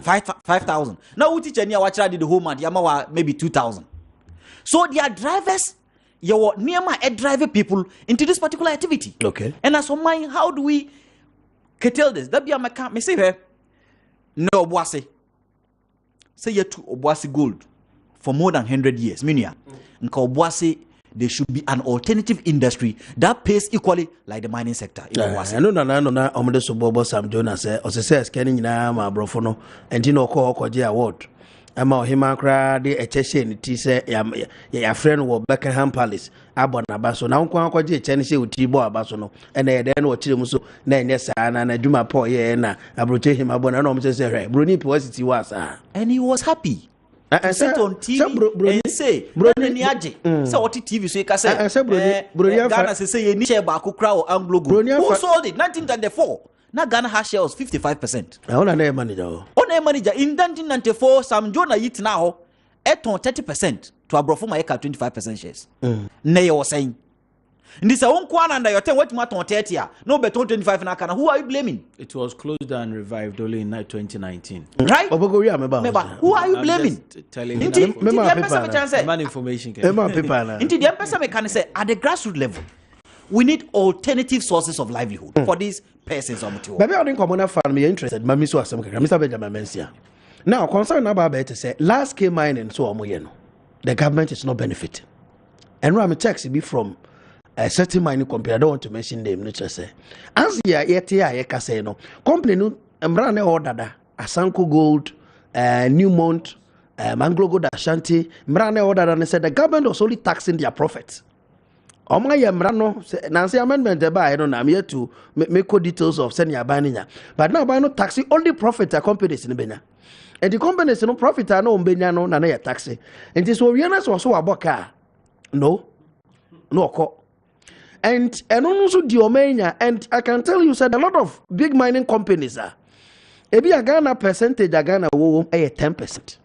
5,000. Now we teach you watch the whole month. Yamawa maybe 2,000. So their drivers, your near my drive people into this particular activity. Okay. And as for mine, how do we curtail this? That be a mechanic. Me say here. No obuasi. Say you to obuasi gold for more than 100 years. Minya. Nka obuasi. There should be an alternative industry that pays equally like the mining sector. I know na omo so bobo Sam Jonas o se scanning na ma brofo no enti no ko je award ama ohima kra de echehye ni ti se ya friend wo Buckingham Palace abona ba so na nko akwaje eche ne se uti bo aba so no ena ye de na o kire mu so na enye saa na adwuma po ye na abroche him abona na omo se hwe broni university was and he was happy. to sit on TV and say Brony Niaje. So what TV so you can say Ghana say you need share back crowd Anglo Group. Who sold it? 1994. Now Ghana has shares 55%. I want a manager. On a manager in 1994, Sam Jonah Yit now at 30% to Abrofoma 25% shares. Nay was saying. This a one kwan under your 10 what matter on 30 no better 25 na kana. Who are you blaming? It was closed and revived only in 2019. Right? Who are you I'm blaming? just telling Inti you. the Information. Inti the person can say at the grassroots level, we need alternative sources of livelihood for these persons on the Maybe I didn't come on a farm. You're interested. Mami so asem kaka. Mr. Benjamin Mensia. Now, concern about better say large scale mining so amoyeno. The government is not benefiting. And I'm a tax be from a certain mining company. I don't want to mention them. Nature say, as ya yet say no company no embrane order Asanko Gold, Newmont, Manglo Gold Ashanti. Embrane order and said the government was only taxing their profits. Oma yemrano Nancy amendment I don't know. I'm here to make details of sending your but now by no taxi only profit are companies in Benya. And the companies no profit are no Benya no na taxi. And this was also about car. No co. And also the Omania, and I can tell you said a lot of big mining companies are ebi a Ghana percentage a Ghana wo 10%.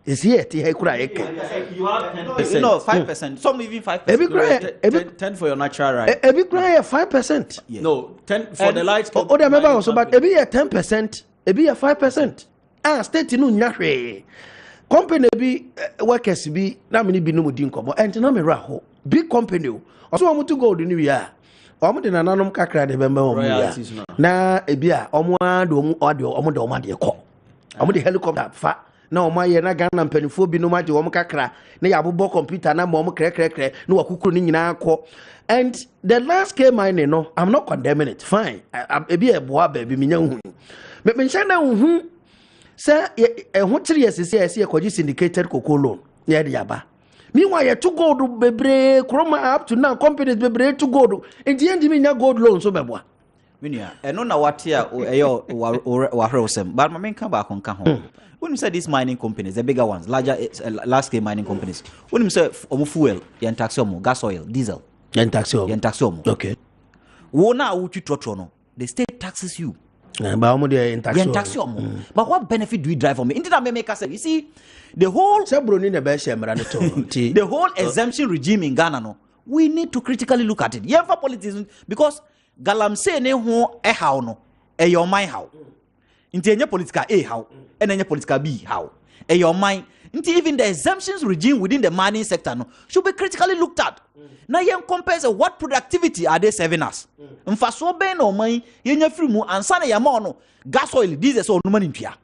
Is here to you have 10%. No, 5%. Some even 5%. 10 for your natural right. Every cry 5%. Yeah. No, 10 for the lights. Oh, the member also, but every 10%, every 5%. State no nyahwe. Company be workers be na many be no mudin komo. And na me raho. Big company. Also want to go the new year. Omo de nananom kakra de member omo ya. Na ebia omo ado omo de omo de ko. Omo de helicopter fa. Na oma ye na Ghana mpanifo bi no ma je wo kakra na ya bobo computer na mo kre na wakukuru ni nyina akọ. And the last came mine no, I'm not condemning it, fine. I be a boa baby me hu me mention na hu say ho tire yesi kwaji syndicated cocoa loan na de yaba meanwhile you to gold bebre kroma up to now companies bebre to gold enti endi me nya gold loan so beboa minia eno na watia eyo wa hwesem but my kan ba kon ka ho. When you say these mining companies, the bigger ones, larger, large-scale mining companies, when you say fuel, you tax gas oil, diesel, you tax okay. Wona uchi trotrono, the state taxes you. But what benefit do you drive from it? You see, the whole exemption regime in Ghana, no, we need to critically look at it. Yeah, for politicians, because Galamse ne ho how no, your mind how. Into any political A how and any political B how. And your mind into even the exemptions regime within the mining sector no should be critically looked at. Now you compare what productivity are they serving us? And for so be no money, you free mu and sana yamono gas oil diesel so no money pia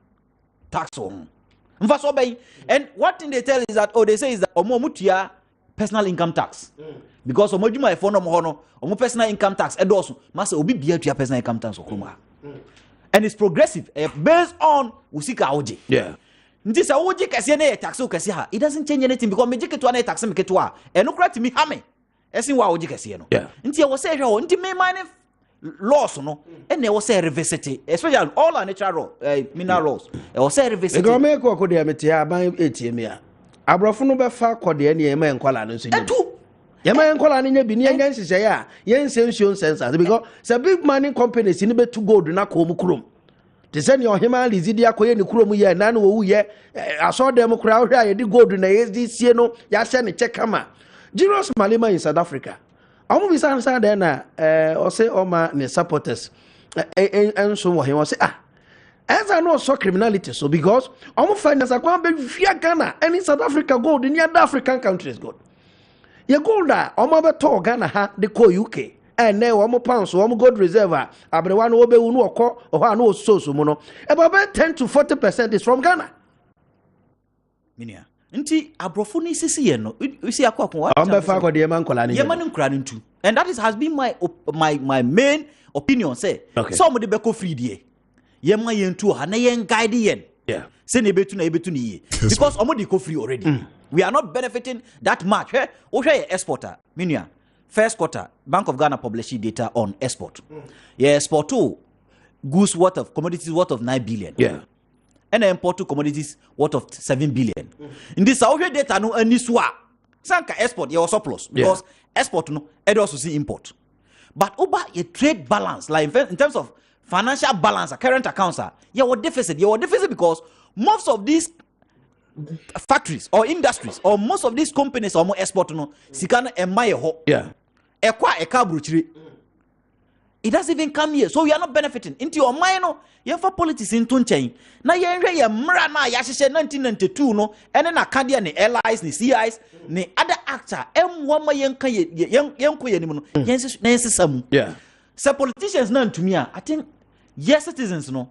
tax on. And for so be and what thing they tell is that they say is that omo mutia personal income tax. Because omo juma e phone no omo personal income tax edoso must obi bia tua personal income tax okroma. And it's progressive based on usika oji. Yeah. This oji kase na tax o kase ha. It doesn't change anything because me jike to na tax me ketwa. E no kra timi ha me. Esin wa oji kase no. Yeah. Nti e wo say hwe nti me mining laws no and e wo say reversity especially all our natural mineral laws. E wo say reversity. Go me ko de amete aban etiem ya. Abrofo no be fa kode na e ma enkwala no so. Etu Yama enkola ni nya bi ni nya nhihye ya yen sensio sensors because the big mining companies ni betu gold na ko mu krom te se ne ohima lizidi akoye ni krom ye na na wo ye aso dem kura hwe aye di gold na ye sie no ya hye ne chekama Julius Malema in South Africa amu bi san san de na o se o ma ne supporters enso wo he wo se as I know so criminality so because amu finance akwa be via Ghana and in South Africa gold in other African countries gold. Ye gold da omo beto Ghana ha de ko UK and na omo pounds omo gold reserve abrewa no obewu no okọ oha no ososo mu no about 10 to 40% is from Ghana. Minia nti abrofo ni sisi ye no you see Akuoko what am be fa ko de man kola ni ye man nkura ni ntu and that has been my main opinion say some de be ko free die ye man ye ntu ha na ye guide yen yeah say na ebetu ni ye because omo de ko free already. We are not benefiting that much. Hey, exporter. Minia, first quarter, Bank of Ghana published data on export. Yeah, export too. Goods worth of commodities worth of 9 billion. Yeah. and import commodities worth of 7 billion. In this Saudi data no any swa. Sanka export your surplus because export no and also see import. But over a trade balance, like in terms of financial balance, current accounts are you deficit because most of these factories or industries or most of these companies or more export no sikana emaye ho. Yeah. It doesn't even come here, so we are not benefiting. Into your mind, no, you have politics in Tunchain. Now you are Mrana, Yashisha 1992, no, and then Acadia, the allies, the CIs, the other actor, M1 young Yeah. So politicians, none to me, I think, yes, citizens, no,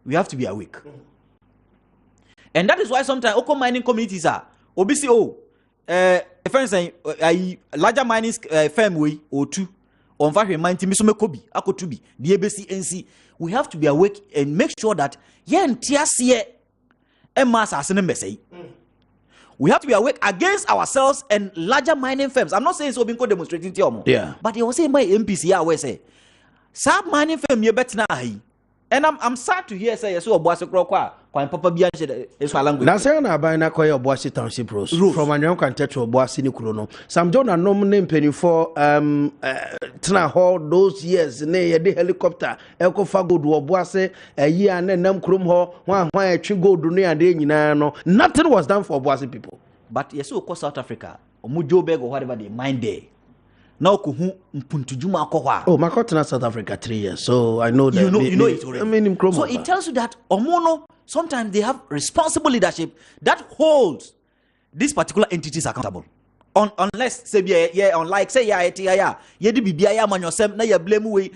we have to be awake. And that is why sometimes local mining communities are OBCO, for instance, a larger mining firm way or two. On fact, remind me, Akotubi, the ABCNC. We have to be awake and make sure that we have to be awake against ourselves and larger mining firms. I'm not saying so being demonstrating to yeah. But they will say my MPC always say, "Sab mining firm you better now." And I'm sad to hear say so boss kwa papa bia is language. Na say na ban na koy Obuasi township rules from Anyon kan tetro Obuasi ni kuro no. Sam John anom ne mpeni for tena ho those years ne ye de helicopter eko fa gold Obuasi yi an nam krom ho hwan atwi gold no ade nyina no. Nothing was done for Obuasi people. But yes so South Africa omo Joburg or whatever they mine there. Now kuhu mpuntujuma akohwa. Oh, my country South Africa 3 years, so I know that. You know it already. I mean, so it tells you that Omono sometimes they have responsible leadership that holds these particular entities accountable. Unless say unlike say ye di bibia ya manyosem na ya blame way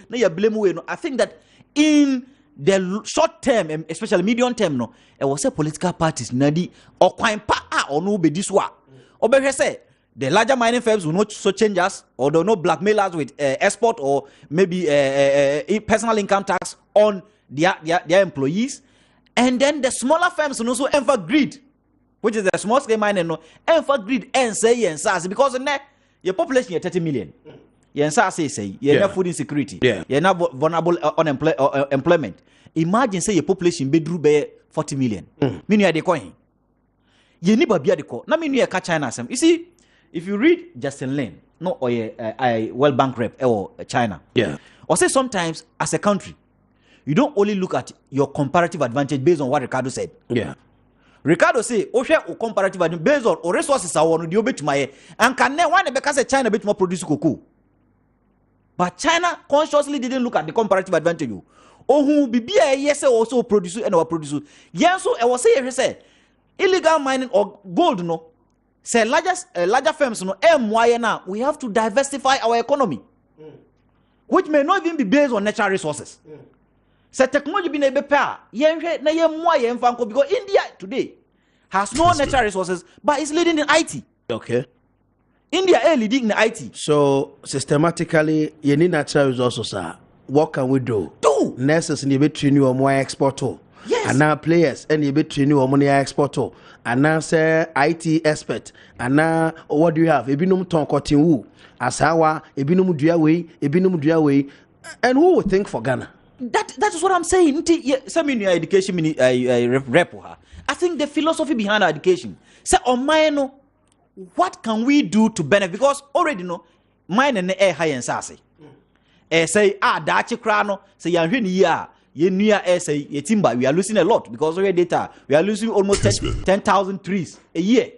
no. I think that in the short term, especially medium term, no, it was a political parties nadi or kwan pa or no be this wa. Obehwe say the larger mining firms will not so change us or they'll not blackmail us with export or maybe personal income tax on their employees. And then the smaller firms will also enter greed, which is the small scale mining, no, enter greed and say yes, because in that your population is 30 million. Say you're not food insecurity, you're not vulnerable employment. Imagine say your population bedroom be 40 million. Meaning you are the coin. You need to be the coin. Now mean you are China. You see. If you read Justin Lin, no, or a World Bank rep or China, or say sometimes as a country, you don't only look at your comparative advantage based on what Ricardo said. Yeah. Ricardo say, "Oh, share o comparative advantage based on or resources I want to do my and can ne one because China bit more produce cocoa." But China consciously didn't look at the comparative advantage. Oh, who be yes also produce and our produce. Yes, so I was say illegal mining or gold no. Say larger firms no now we have to diversify our economy, which may not even be based on natural resources. Say technology be na bepa because India today has no natural resources but is leading in IT. Okay. India is leading in IT. So systematically, you need natural resources, sir. What can we do? Nurses need to train you on more export. Yes. And now players and you be training on money export. And now say IT expert. And now what do you have? Ebinum ton cotton woo. Asawa, ebinum duaway. And who would think for Ghana? That is what I'm saying. Some in your education rep. I think the philosophy behind our education. Say on mine, what can we do to benefit? Because already no mine and air high and sassy. Say dachi krano say ya say timber we are losing a lot because of your data we are losing almost 10,000 trees a year.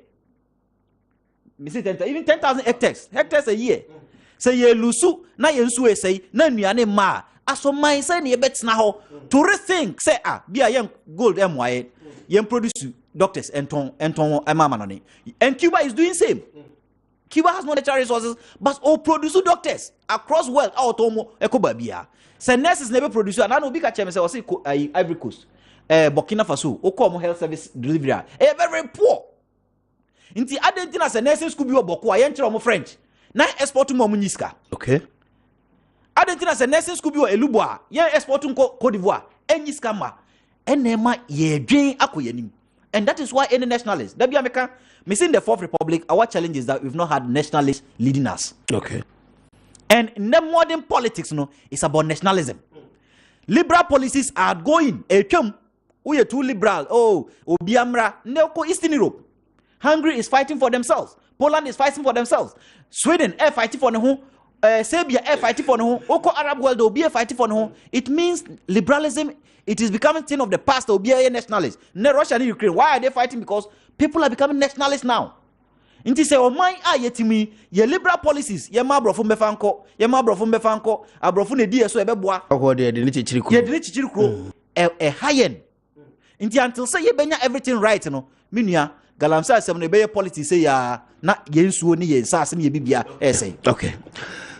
Even 10,000 hectares a year. Say ye lusu na yensu say na nuane ma aso man say ne betina ho to rethink say be a young gold MY yen produce doctors and ton mama no. And Cuba is doing same. Cuba has no natural resources, but all produce doctors across world. Automo ekobabia. Say nurses never produce. And I know big catch say Ivory Coast, Burkina Faso. Okomo health service delivery. Very poor. Inti adentina say nursing school be oboko. Ayentre omo French. Na export to momuniska. Okay. Adentina say nursing school be elubwa. Yen export to Cote d'Ivoire. Enyiska ma. Enema ye dwen akoyanim. And that is why any nationalists, that be America, missing the Fourth Republic, our challenge is that we've not had nationalists leading us. Okay. And in the modern politics, it's about nationalism. Liberal policies are going, Who are too liberal? Oh, Obiamra. Neko Eastern Europe. Hungary is fighting for themselves. Poland is fighting for themselves. Sweden are fighting for them. Serbia are fighting for them. Oko Arab world will be fighting for them. It means liberalism. It is becoming thing of the past. Will be a nationalist. Russia and Ukraine. Why are they fighting? Because people are becoming nationalists now. Inti say o man a yetimi ye liberal policies ye ma brofo mbefanko abrofo ne die so e beboa oh de ni chichiri kro ye de ni chichiri kro e hayen inti until say ye benya everything right no menua galamsa asem no be ye politics say ya na ye nsuo ni ye nsase ni ye bibia e say okay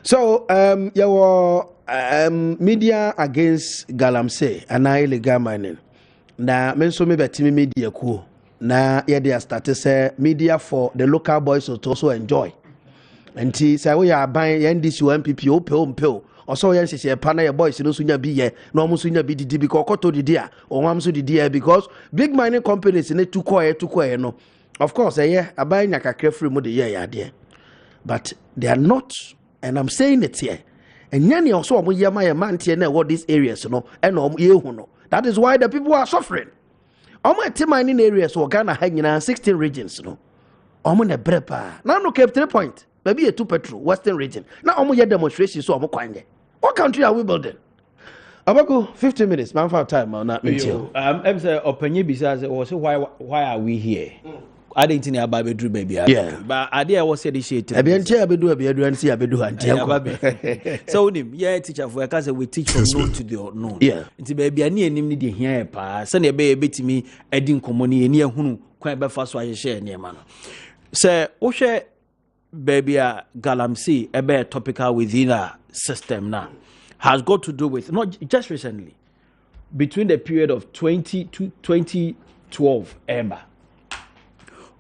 so your media against galamse and illegal mining na menso me betimi media ku na they started say media for the local boys to also enjoy. And say we are buying NDC MPP ope also yen say pana your boys no sunya bi ye no mo sunya bi didi because koto didi a o wam so didi because big mining companies in to koye no of course aban nyakakra free mo de ye ade but they are not, and I'm saying it here, and nyani also mo ye man tie na what these areas no and ye hu no. That is why the people are suffering. Omo mining areas so Ghana ha 16 regions no. Omo na brepa. Now no Cape 3 Point. Maybe a 2 Petro Western region. Now omo ye demonstrations so omo kwanye. What country are we building? Abako 15 minutes man for time on that meeting. Em say openye bisa say was why are we here? I didn't think about bedroom baby. Yeah. But idea was said this shit. I be and see and so yeah teacher for because we teach from known to the unknown. Yeah. Nti baby ani enim ni de here pa. Se na be betimi edi nkomo ni eni ehunu kwan be fa so ahye ne ma no. Se wo hwe baby a galamsey ebe topical within a system now has got to do with not just recently between the period of 20 to 2012 ever.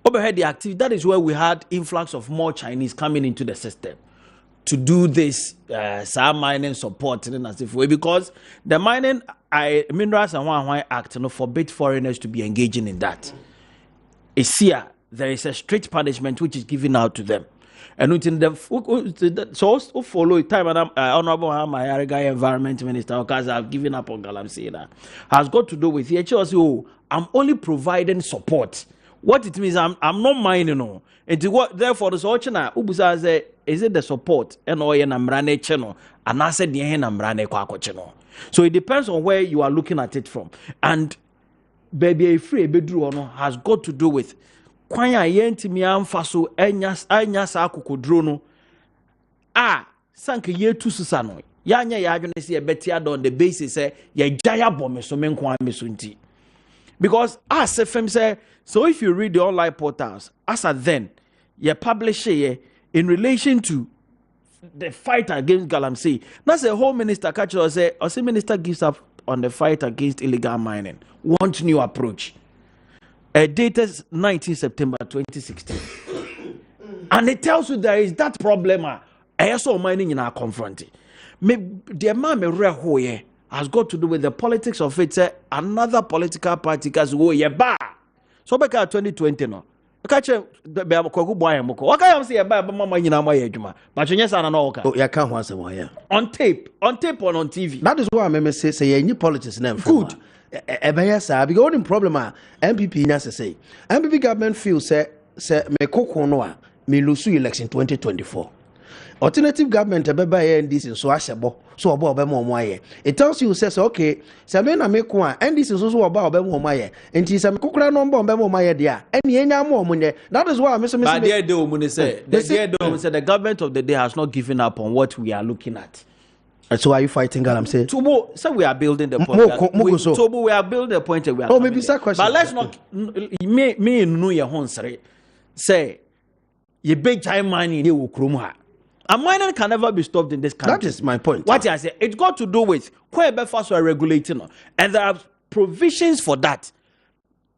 Overhead the activity, that is where we had influx of more Chinese coming into the system to do this mining support in a safe way because the mining minerals and one act forbid foreigners to be engaging in that. It's here there is a strict punishment which is given out to them, and within the so follow time and honorable Mayariga environment minister because I've given up on galamsey has got to do with the HOC. I'm only providing support. What it means, I'm not mining, no. And what therefore the Sochina Ubuza say, is it the support and or namrane channel and I said the namrane kwako channel. So it depends on where you are looking at it from. And baby a free bedroom has got to do with kwanya yenti mi amfaso enya sa kokodro no sank ye tu susano yanya ya adwene se betia on the basis say ye jaya bome so menko ameso nti. Because as FM say, so if you read the online portals, as at then, you publish it in relation to the fight against galamsey. That's a whole minister catch or say minister gives up on the fight against illegal mining. Want new approach. Dated 19 September 2016. And it tells you there is that problem. I saw mining in our confronting. The man me rehoye has got to do with the politics of it. Another political party because we ba. So back at 2020 no. Catch the be Akuoko Kwarteng. What can you say about mama nyina ma ye adwuma? But you say na no okay. Oh, you can't want some yeah. On tape or on TV. That is why I say any politics name good. Because only problem MPP na say MPP government feels say me koko no a me lose election 2024. Alternative government ebeba here NDC so ahyebo so oba obema omo aye. It tells you says okay, say me na me ko a NDC so oba obema omo aye. Enti say me kokora no mba obema omo aye dia. Eni enya mo omo ne. That is why me say but there do omo say the government of the day has not given up on what we are looking at. And so are you fighting galamsey? Tobo, so we are building the point. Tobo, we are building the point that we are. Oh, maybe that question. But let's not me no your honsere. Say ye big time money in the Ukrumha. A mining can never be stopped in this country. That is my point. What I say, it's got to do with where first we are regulating, and there are provisions for that.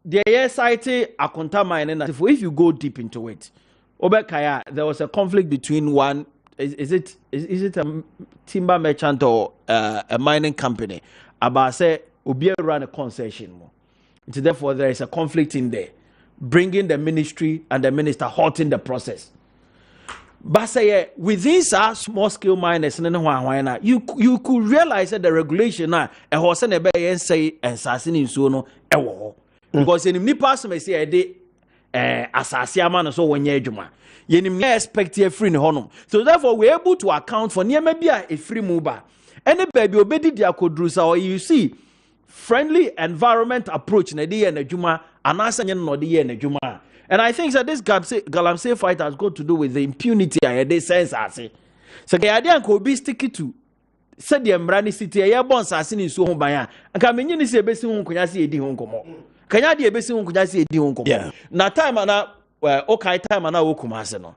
The SIT are contaminating. If you go deep into it, Obekaya, there was a conflict between one. Is it a timber merchant or a mining company? About say Obi run a concession. Therefore, there is a conflict in there, bringing the ministry and the minister halting the process. But say within small scale miners you could realize that the regulation na a horse and a bay and say and assassin in so no because in nipa may say a day assassin man so when ye juma ye expect a free honum. So therefore we're able to account for near maybe a free mover. Any baby obedi dia kodrusa or you see friendly environment approach na dey na juma anasa no dey na juma. And I think that this Galamsey fight has got to do with the impunity and the sense I say. So the idea could be sticky to said the Embrani city a bon assassin in so baya. And can mean say besi won kunya see edi hon komo. Kanya de besi won kunya see edi hon komo. Na time ana okay time ana wo kumase no.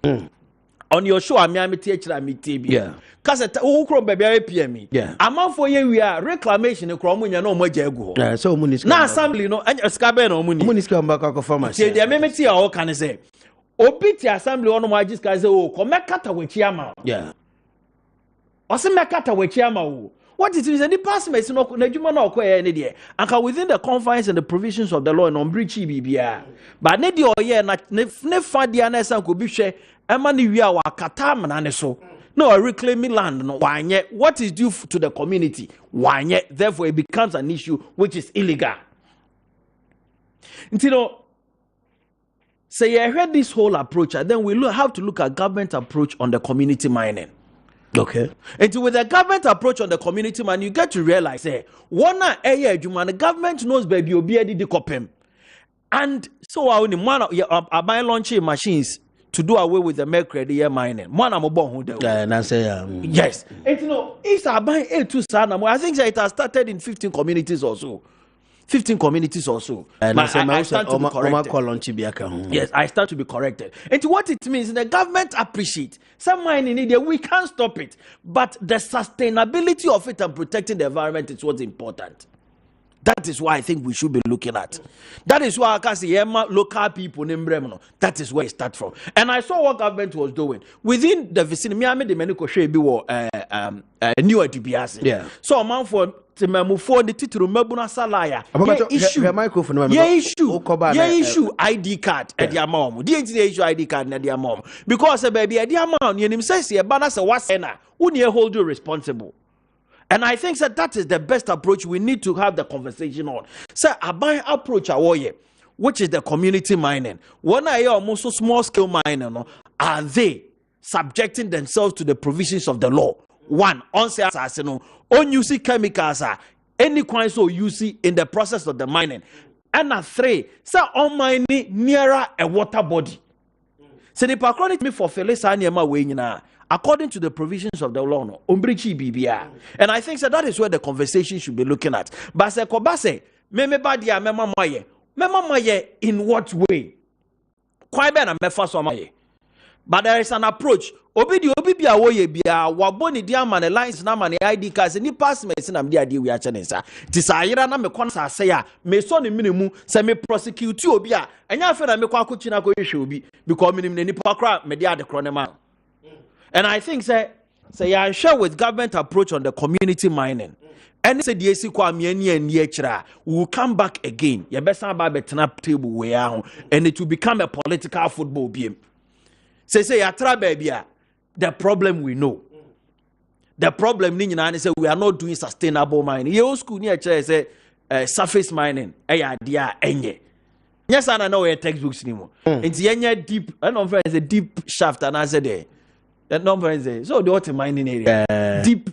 On your show I'm teacher me TB. Yeah. Cause who kro baby APM. Yeah. Amount for ye we are reclamation kro mo nya no mo jagu. Yeah, so munis. Na assembly no anya skabe no muni. Munis ka mbaka ko farmers. Say the memeti a o kan say. Obi ti assembly ono ma just say o ko mekata we chiama. Yeah. O se mekata we chiama o. What it is any passment no na djuma na okoye ne de. Anka within the confines and the provisions of the law no breach bibia. But ne de oye na ne fa dia na san ko bi hwe Emani we are wakata manane so. No, reclaiming land. No, why? What is due to the community? Why? Therefore, it becomes an issue which is illegal. You know, say I heard this whole approach, and then we have to look at government approach on the community mining. Okay. And with the government approach on the community mining, you get to realize, one the government knows baby obi edi kopem, and so I only one are buying launching machines to do away with the mercury mining. Yes. And you know, if I buy A2 I think that it has started in 15 communities or so. 15 communities or so. I stand to be corrected. Yes, I start to be corrected. And what it means, the government appreciate some mining in India, we can't stop it. But the sustainability of it and protecting the environment is what's important. That is why I think we should be looking at. That is why I can see local people in Bremen. That is where it starts from. And I saw what government was doing within the vicinity. I made the many koshe be new DBS. Yeah. So a man for the title Mabuna Salaya. Issue ID card at your mom. Issue ID card at your mom. Because a baby at your mom, you says a banner was who hold you responsible. And I think that is the best approach we need to have the conversation on. So, a buying approach, which is the community mining. When I hear almost so small scale mining, are they subjecting themselves to the provisions of the law? One, on say assassin, on use chemicals, any kinds of use in the process of the mining. And three, so on mining nearer a water body. So the patronic me for Felisa Nyama Wayna. According to the provisions of the law, no, and I think that is where the conversation should be looking at. But say, Kobase, badia, mema maye, in what way? Quite better, but there is an approach. Obidi awoye bia waboni diama ne lines na mane ID cards ni pass me sin am dia we achene sa ti sa yira na me kon sa say a me so ne minimum say me prosecute obi a enya afa na me kwa kochi na ko hwe obi because minimum ne nipa kra me dia de kro ne ma. And I think say I share with government approach on the community mining. And say the AC kwa mieni and yechra will come back again. You best ba betena table we are and it will become a political football game. Say atra baby, the problem we know. The problem ni nyina say we are not doing sustainable mining. Your school near say surface mining. Dia enye. Yes, I know your textbooks anymore. It's yenye deep. I know friends a deep shaft and I said there. That number is there. So the water mining area. Deep.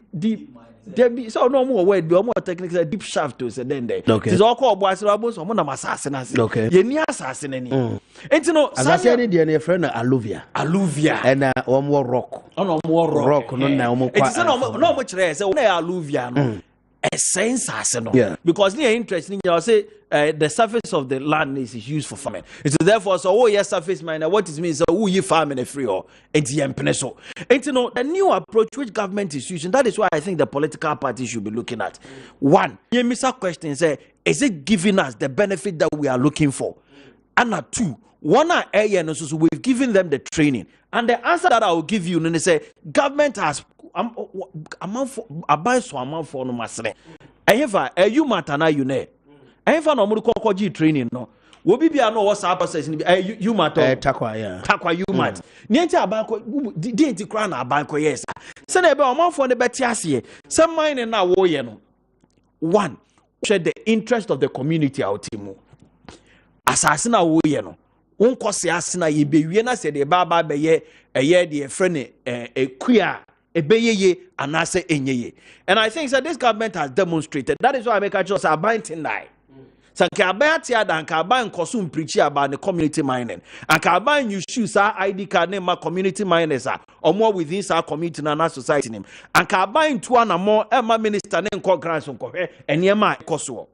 So no more word, more technical deep shaft to say then there. Okay. It's all called boys so I'm not assassin. Okay. You near assassin any. And you know, as I said, your friend alluvia. And one more rock. Oh no more rock. No more. It's no much less. So alluvia no. A sense because near interesting, you know, say the surface of the land is used for farming. So therefore, so yes, surface miner, what it means, who you farming a free or and you know, the new approach which government is using, that is why I think the political parties should be looking at. One, you miss a question, say, is it giving us the benefit that we are looking for? And two, one area, so we've given them the training. And the answer that I will give you, and they say, government has amount for no masne. You matana you ne. No training no. Wo bibia no was our process ni you matter takwa ya takwa you mat ni enti abanko di enti kra na abanko yes se na ebe omanfo ne beti ase se mine na wo ye no one share the interest of the community out mu asase na wo ye no wonkose ase na ye bewie na se de baba be ye eye de friend ekua ebeyeye anase enyeye. And I think that this government has demonstrated. That is why I make a choice about tonight. So Kabati and Kaban Kosum preach about the community mining. And Kaban you choose our ID card name community miners or more within our community and our society name. And Kaban two and more Emma minister name called grandson and Yema Kosovo.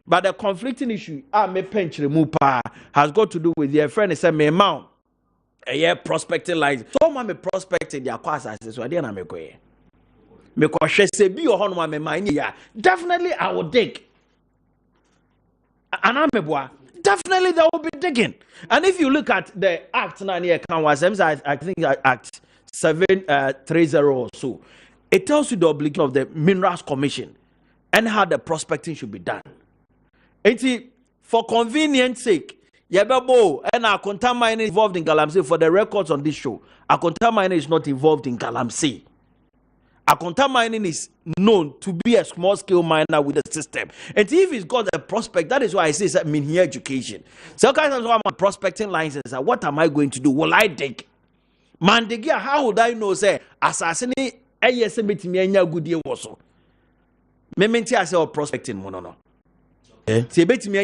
But the conflicting issue me pench remove has got to do with your friend is a me mount. A year prospecting lines. So me prospecting their quasas so I didn't make way. Because she say be your honor me mine ya. Definitely I will dig. And I'm a definitely they will be digging. And if you look at the act now here I think Act 730 or so, it tells you the obligation of the Minerals Commission and how the prospecting should be done. And for convenience sake, Yababo and Akonta Mine is involved in Galamsey. For the records on this show, Akonta Mine is not involved in Galamsey. Akonta mining is known to be a small scale miner with a system. And if it's got a prospect, that is why I say I mean here education. So sometimes I'm prospecting license. What am I going to do? Will I dig? Man, how would I know? Say, assassinate a yes, me good deal also. Mementi I say prospecting no. See, betimi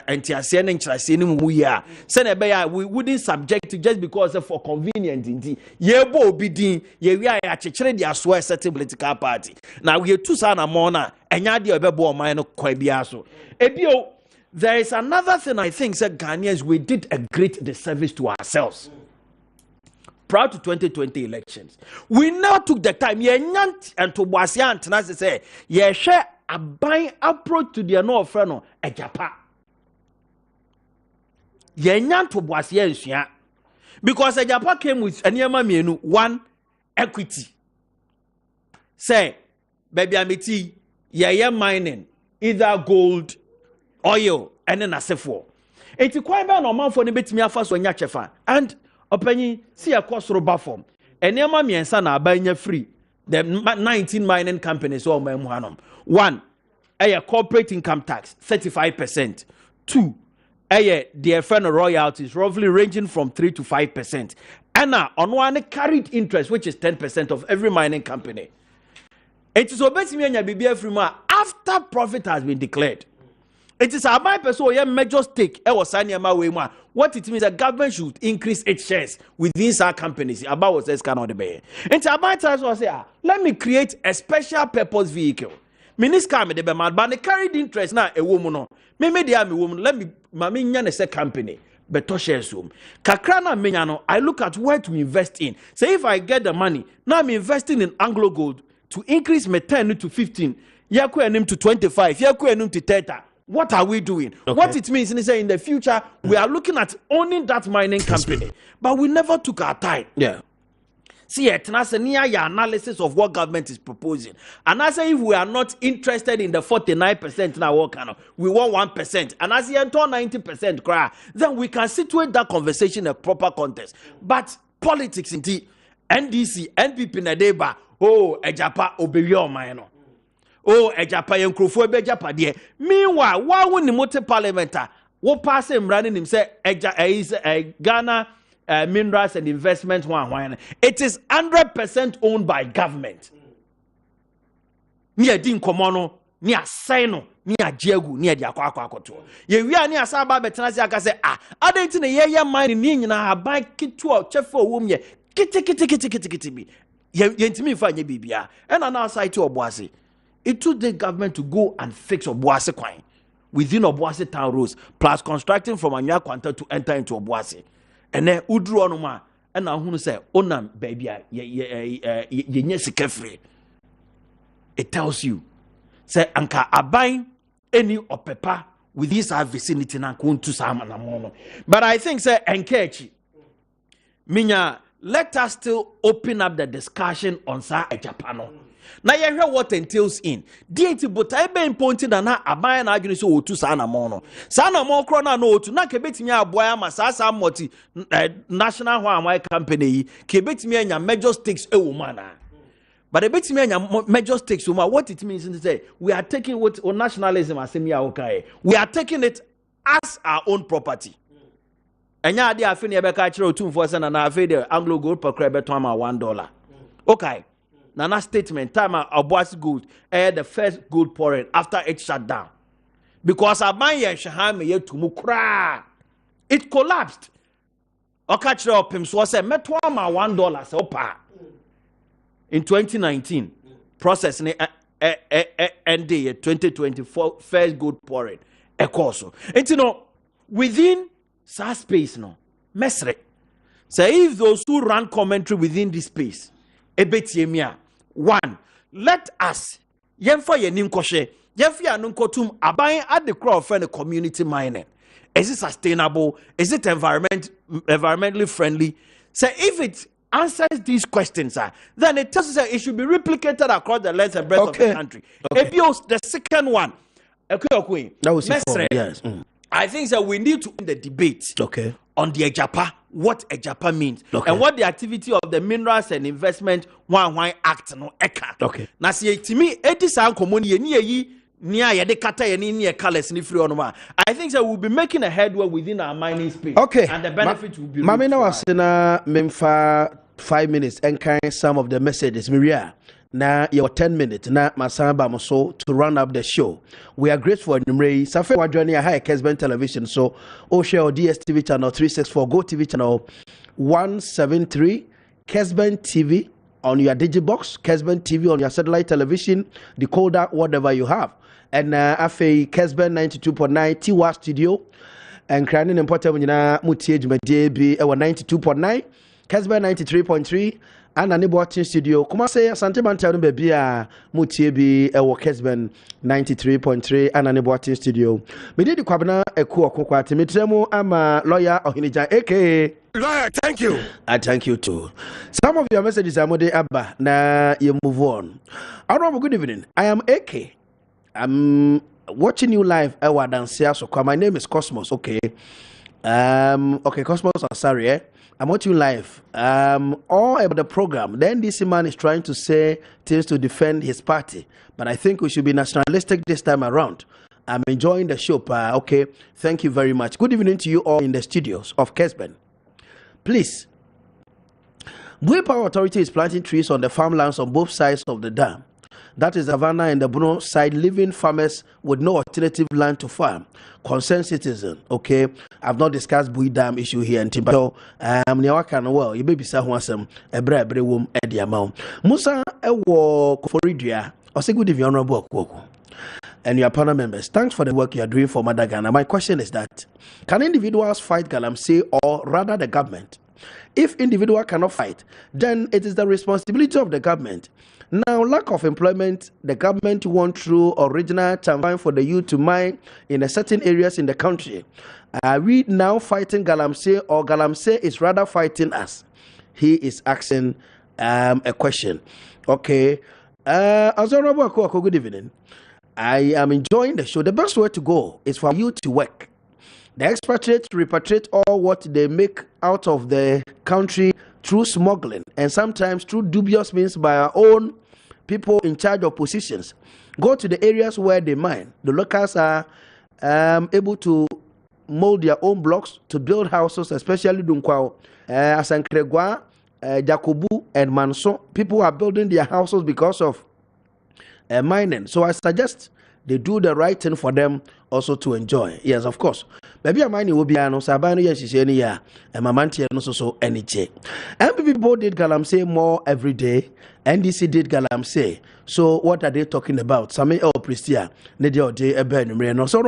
antiase na nkyerase ni mu ya se na be ya we wouldn't subject to just because for convenience indeed ye bo obi din ye wi ya chekere dia so a certain political party now we two sa na mo na enya dia obebo o man no kwa bia so ebio there is another thing I think said Ghanaians we did a great disservice to ourselves prior to 2020 elections. We now took the time ye nyant and to boasia antena say ye hwe a buying approach to the no friend a japa. Yenyan to boasia because a japa came with an yama one equity. Say, baby amity, ye mining either gold, oil, and then a sefo. It's quite bad no man for the bit me first when yachefa and opinion see a cost roba form. And yama me and son are buying free. The 19 mining companies all my muhanum. One, a corporate income tax, 35%. Two, their friend royalties roughly ranging from 3 to 5%. And now, on one carried interest, which is 10% of every mining company. It is obviously after profit has been declared. It is about person a major stake. What it means that government should increase its shares within our companies. About what says cannot be. And about us say, let me create a special purpose vehicle. Minister me de be mad, but the carried interest now a woman no. Me dey me woman. Let me mami nya say company. Beto shares home. Kakrana menya no. I look at where to invest in. Say if I get the money, now I'm investing in Anglo Gold to increase my 10 to 15. Yaku enim to 25. Yaku enim to 30. What are we doing? Okay. What it means is in the future, we are looking at owning that mining company, but we never took our time. Yeah. See, near your analysis of what government is proposing. And I say if we are not interested in the 49% now, what kind of, we want 1%. And as you enter 90% cry, then we can situate that conversation in a proper context. But politics indeed, NDC, NPP, Nadeba, oh, Ejapa, Obeyo, Mayano. Oh, Ejapa, Yankrofo, Bejapa, dear. Meanwhile, why wouldn't the multi parliamenter, what pass him running him say, is a Ghana minerals and investment one. It is 100% owned by government. Near Din Komono, near Sino, near Diegu, near the Akuoko. Ye we are near Saba Betanasi, I say, I didn't in a year mine in a buy kit to a chef for whom ye kitty me. Yentimi for ye bibia, and on our side to Obuasi. It took the government to go and fix Obuasi coin within Obuasi town roads, plus constructing from Anya Quanta to enter into Obuasi. And then Udru Onuma, and now who say, Onam, baby, ye free. It tells you, say, Anka abine any opepa with this vicinity na kuntu sama na mono. But I think, say, Enkechi, Minya, let us still open up the discussion on sa ejapano. Now you hear what entails in. DNT but I be pointing na aban na adwene so otu sa na mo no. Sa na mo kro na no otu na ke betimi aboa ma sa multi national Hawaii company ke betimi anya major stakes e wo mana. But a betimi anya major stakes wo ma, what it means is to say we are taking what on nationalism asemi okay. We are taking it as our own property. Enya ade afi na ebe ka kire otu mfo se na afi de Anglo Gold per crebe to ama $1. Okay. Nana statement time Abuasi Gold the first gold pouring after it shut down because Abanye Shahame yet to mukra it collapsed. Catch up him so say metwama $1 so pa in 2019 process end 2024 first gold pouring a course. And you know within that space no mesre say if those who run commentary within this space ebetiemia. One, let us yemfa yenim koshe yemfa anunkotum aban at the crowd for the community mining. Is it sustainable? Is it environmentally friendly? So if it answers these questions, then it tells us that it should be replicated across the length and breadth of the country. The second one, that was yes. I think that we need to end the debate on the Ejapa, what Ejapa means, and what the activity of the Minerals and Investment One Act no eka. Okay. Na si to me, it is uncommon I think that we'll be making a headway within our mining space. Okay. And the benefit will be. Mamina was in memfa 5 minutes and kind some of the messages. Miria. Now your 10 minutes na masamba moso to run up the show. We are grateful for Numrei. Safe wa joining a high Kessben television. So share DSTV channel 364, Go TV channel 173, Kessben TV on your digibox, Kessben TV on your satellite television, decoder, whatever you have. And afe Kessben 92.9 Tiwa studio and crying important when you mutage media 92.9, Kessben 93.3. And an watching studio. Kuma say Asante Manta no baby a mutie bi e wo Kessben 93.3 and an watching studio. Me did kwabena Akuoko Kwarteng metremu ama lawyer Ohinija aka lawyer. Thank you. I thank you too. Some of your messages are mode abba na you move on. Honorable good evening. I am AK. I'm watching you live at Wadansia so my name is Cosmos. Okay. Okay, Cosmos, I'm sorry, I'm watching live. All about the program. Then this man is trying to say things to defend his party, but I think we should be nationalistic this time around. I'm enjoying the show, pa. Okay, thank you very much. Good evening to you all in the studios of Kessben. Please, Bui Power Authority is planting trees on the farmlands on both sides of the dam. That is Havana and the Bruno side, leaving farmers with no alternative land to farm. Concerned citizen, okay. I've not discussed Bui Dam issue here in Timbato. Well, you may be some ebre womb at the amount. Musa Ewo Koforidia, or say good if you're honorable Akuoko and your panel members. Thanks for the work you are doing for Madagascar. My question is that can individuals fight Galamsey or rather the government? If individual cannot fight, then it is the responsibility of the government. Now, lack of employment, the government went through original campaign for the youth to mine in a certain areas in the country. Are we now fighting Galamsey or Galamsey is rather fighting us? He is asking a question. Okay. Honorable Akuoko, good evening. I am enjoying the show. The best way to go is for you to work. The expatriates repatriate all what they make out of the country through smuggling and sometimes through dubious means by our own people in charge of positions. Go to the areas where they mine. The locals are able to mold their own blocks to build houses, especially Dunkwao, Asankregwa, Jakobu, and Manso. People are building their houses because of mining. So I suggest they do the right thing for them also to enjoy. Yes, of course. Maybe a mining will be an Osabano, yes, she's any year, and Mamanti and also any check. MPP did Galamsey more every day. NDC did Galamsey. So what are they talking about? Sami El Pristia, Nedio de Eben, so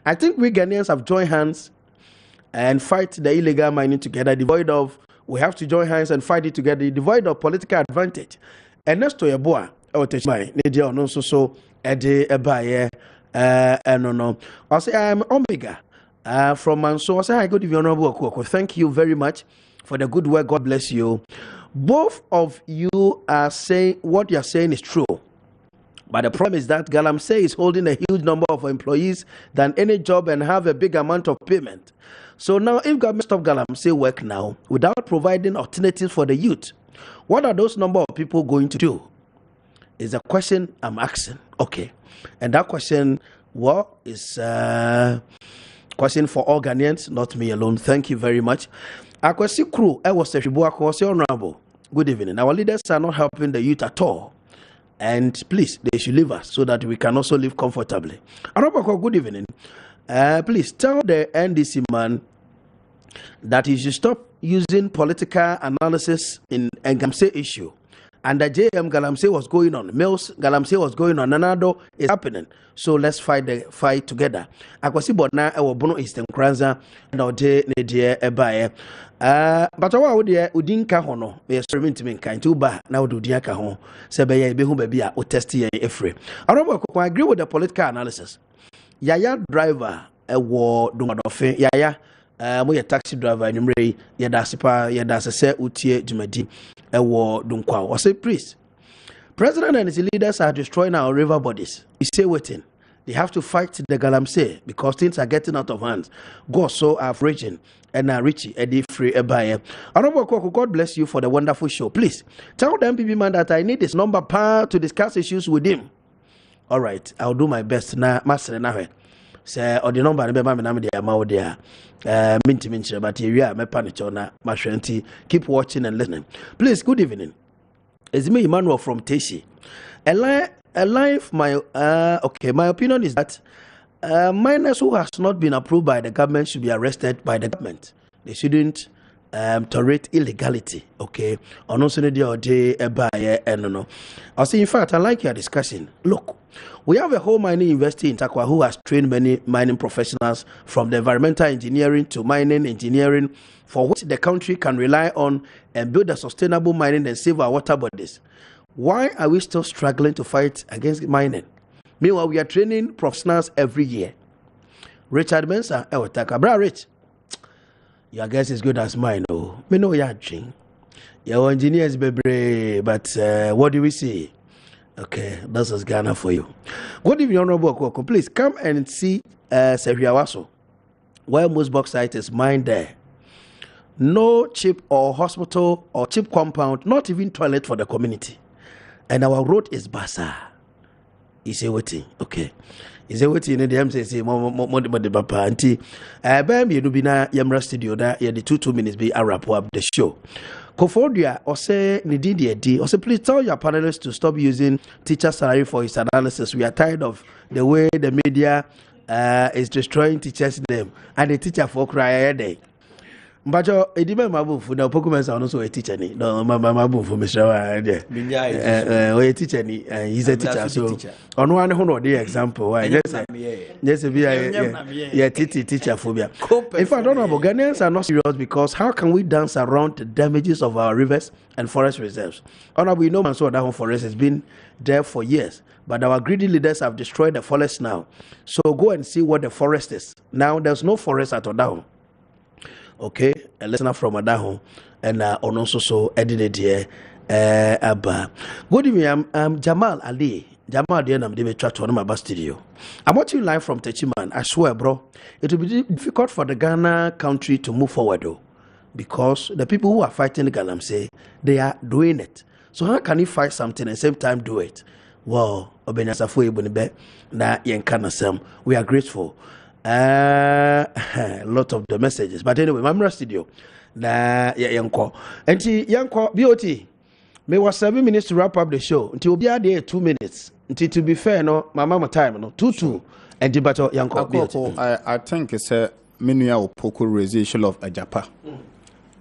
I think we Ghanaians have joined hands and fight the illegal mining together, devoid of, we have to join hands and fight it together, devoid of political advantage. And next to your boy, Nedio, no, so Ede Ebaye, no. I say I'm Omega. From Manso, I say, hi, good evening, Honorable Akuoko. Thank you very much for the good work. God bless you. Both of you are saying what you are saying is true. But the problem is that Galamsey is holding a huge number of employees than any job and have a big amount of payment. So now if government stop Galamsey work now without providing alternatives for the youth, what are those number of people going to do? Is a question I'm asking. Okay. And that question, well, is a question for all Ghanaians, not me alone. Thank you very much. Akwesi crew, I was honorable. Good evening. Our leaders are not helping the youth at all. And please, they should leave us so that we can also live comfortably. Honorable, good evening. Please tell the NDC man that he should stop using political analysis in Galamsey issue. And the JM Galamsey was going on. Mills Galamsey was going on. Nanado is happening. So let's fight the fight together. Akwasi Bona ewo bono Eastern Kranza na ode ne die ebae. But wa wo de udin ka ho no. Me experiment me kan tu ba na wo udin ka ho. Se be ye be hu ba bia o test ye efre. I agree with the political analysis. Yaya driver ewo Dumadofe. Yaya mo ye taxi driver numre ye da sipa ye da se utie djumadi ewo dunkwa. O say priest, president and his leaders are destroying our river bodies. He say waiting, they have to fight the Galamsey because things are getting out of hand. God so have raging and Richie Eddie free ebaye. Honorable Akuoko, God bless you for the wonderful show. Please tell the MPP man that I need his number to discuss issues with him. All right, I'll do my best. Na master na say or the number be ma me na me dey ma wo dey minti but here me panic na mahwenti. Keep watching and listening. Please, good evening. It's me Emmanuel from Teshi. My opinion is that minors who has not been approved by the government should be arrested by the government. They shouldn't tolerate illegality. Okay, on also no. I say, in fact, I like your discussion. Look, we have a whole mining university in Takwa who has trained many mining professionals from the environmental engineering to mining engineering, for which the country can rely on and build a sustainable mining and save our water bodies. Why are we still struggling to fight against mining? Meanwhile, we are training professionals every year. Richard Mensah, Bra Rich, your guess is good as mine. Oh, me know you're dream. Your engineers be brave, but what do we see? Okay, this is Ghana for you. Good evening, Honorable Akuoko. Please come and see Sehiawaso, where most bauxite is mined there. No cheap or hospital or cheap compound, not even toilet for the community. And our road is Basa. Is a waiting. Okay. Is a waiting in the MCC more the papa auntie. Bam you be na Yamra studio that the 2 minutes be a wrap up the show. Kofodia or say Nididi or say please tell your panelists to stop using teacher salary for his analysis. We are tired of the way the media is destroying teachers' name and the teacher for cry day. But edime mabufu na pokumensa ono so a teacher ni no mabufu Mr. A teacher ni he's a teacher so ono ane ho no the example why yes be a teacher phobia. In fact, honorable Ghanaians are not serious because how can we dance around the damages of our rivers and forest reserves? Honorable, we know Mansour Dahon forest has been there for years, but our greedy leaders have destroyed the forest now. So go and see what the forest is. Now there's no forest at Odahon. Okay, a listener from Adaho and also so edited here. Good evening, I'm Jamal Ali. Jamal, I'm David Chat on my bus studio. I'm watching you live from Techiman. I swear, bro, it will be difficult for the Ghana country to move forward, though, because the people who are fighting the Galamsey, they are doing it. So how can you fight something and at the same time do it? Well, we are grateful. A lot of the messages, but anyway, my studio na yanko and yanko BOT may was 7 minutes to wrap up the show until be there 2 minutes until to be fair no my mama time no 2 and the battle yanko BOT. I think it's a Minuya Opoku raise issue of Ajapa.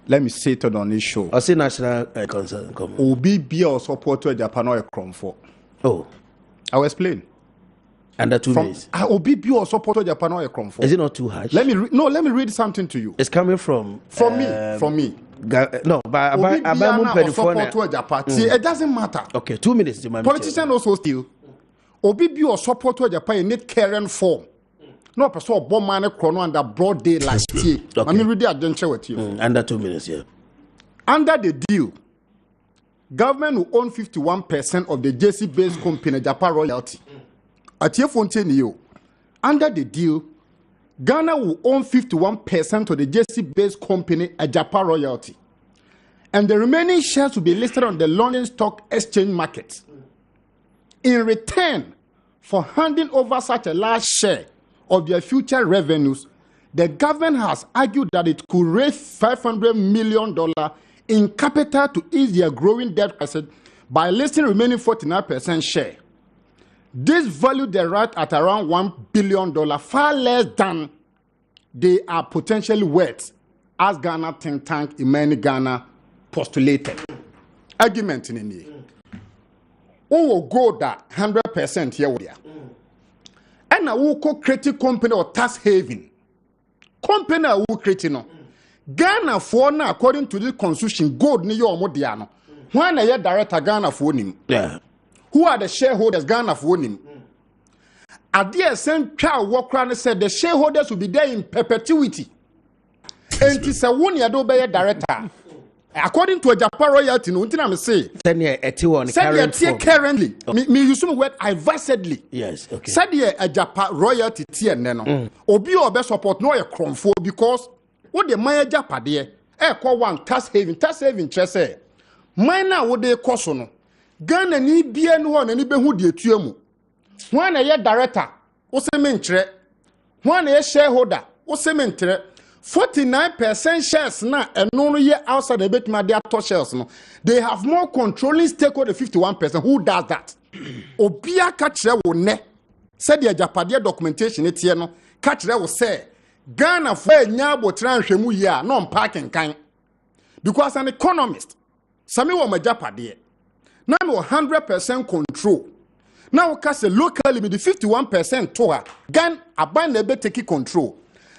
Let me say it on this show. I say national concern come Obi be or support to Japan or a cromfort. Oh, I'll explain. Under 2 minutes. Obi be or support to Japan or a cromfort. Is it not too harsh? Let me read something to you. It's coming from me. No, but support to Japan. See, it doesn't matter. Okay, 2 minutes. Politicians also steal. Obi be or support to Japan in need current form. No person bomb man chrono under broad daylight. I mean, read the adventure with you. Under 2 minutes, yeah. Under the deal, government will own 51% of the JC-based company, Japan Royalty. At your Fontaine, under the deal, Ghana will own 51% of the JC-based company, Japan Royalty. And the remaining shares will be listed on the London Stock Exchange market. In return for handing over such a large share of their future revenues, the government has argued that it could raise $500 million in capital to ease their growing debt crisis by listing remaining 49% share. This valued the right at around $1 billion, far less than they are potentially worth, as Ghana think tank Imani Ghana postulated. Argument in the who will go that 100% here with and I will create a company or tax haven. Company I will create no. Ghana for now, according to the constitution, gold ni yo modiano. When I director Ghana for him. Yeah. Who are the shareholders Ghana for him? At the same trial, Walker said the shareholders will be there in perpetuity. And it's a 1 year do be director. According to a Japan royalty, no, I'm say. Then yeah, currently. Me use the word advisedly. Yes, okay. Said yeah, a Japan royalty tier neno. Obi or best support no a crumb for because what the Maya Japan there, call one tax haven chese. Minor would they cost no. Ghana ni bien one and ibe who de tuemu. One a year director, o sementre. One a shareholder, o sementre. 49% shares now and no year outside the bit my shares no. They have more controlling stake with the 51%. Who does that? Obia catch will ne said the Japadia documentation it here no catch will say Ghana for nyabo transhemu ya no parking kind because an economist Sami wa Japadia now 100% control. Now cast a locally with the 51% to her Gan aban nebe take control.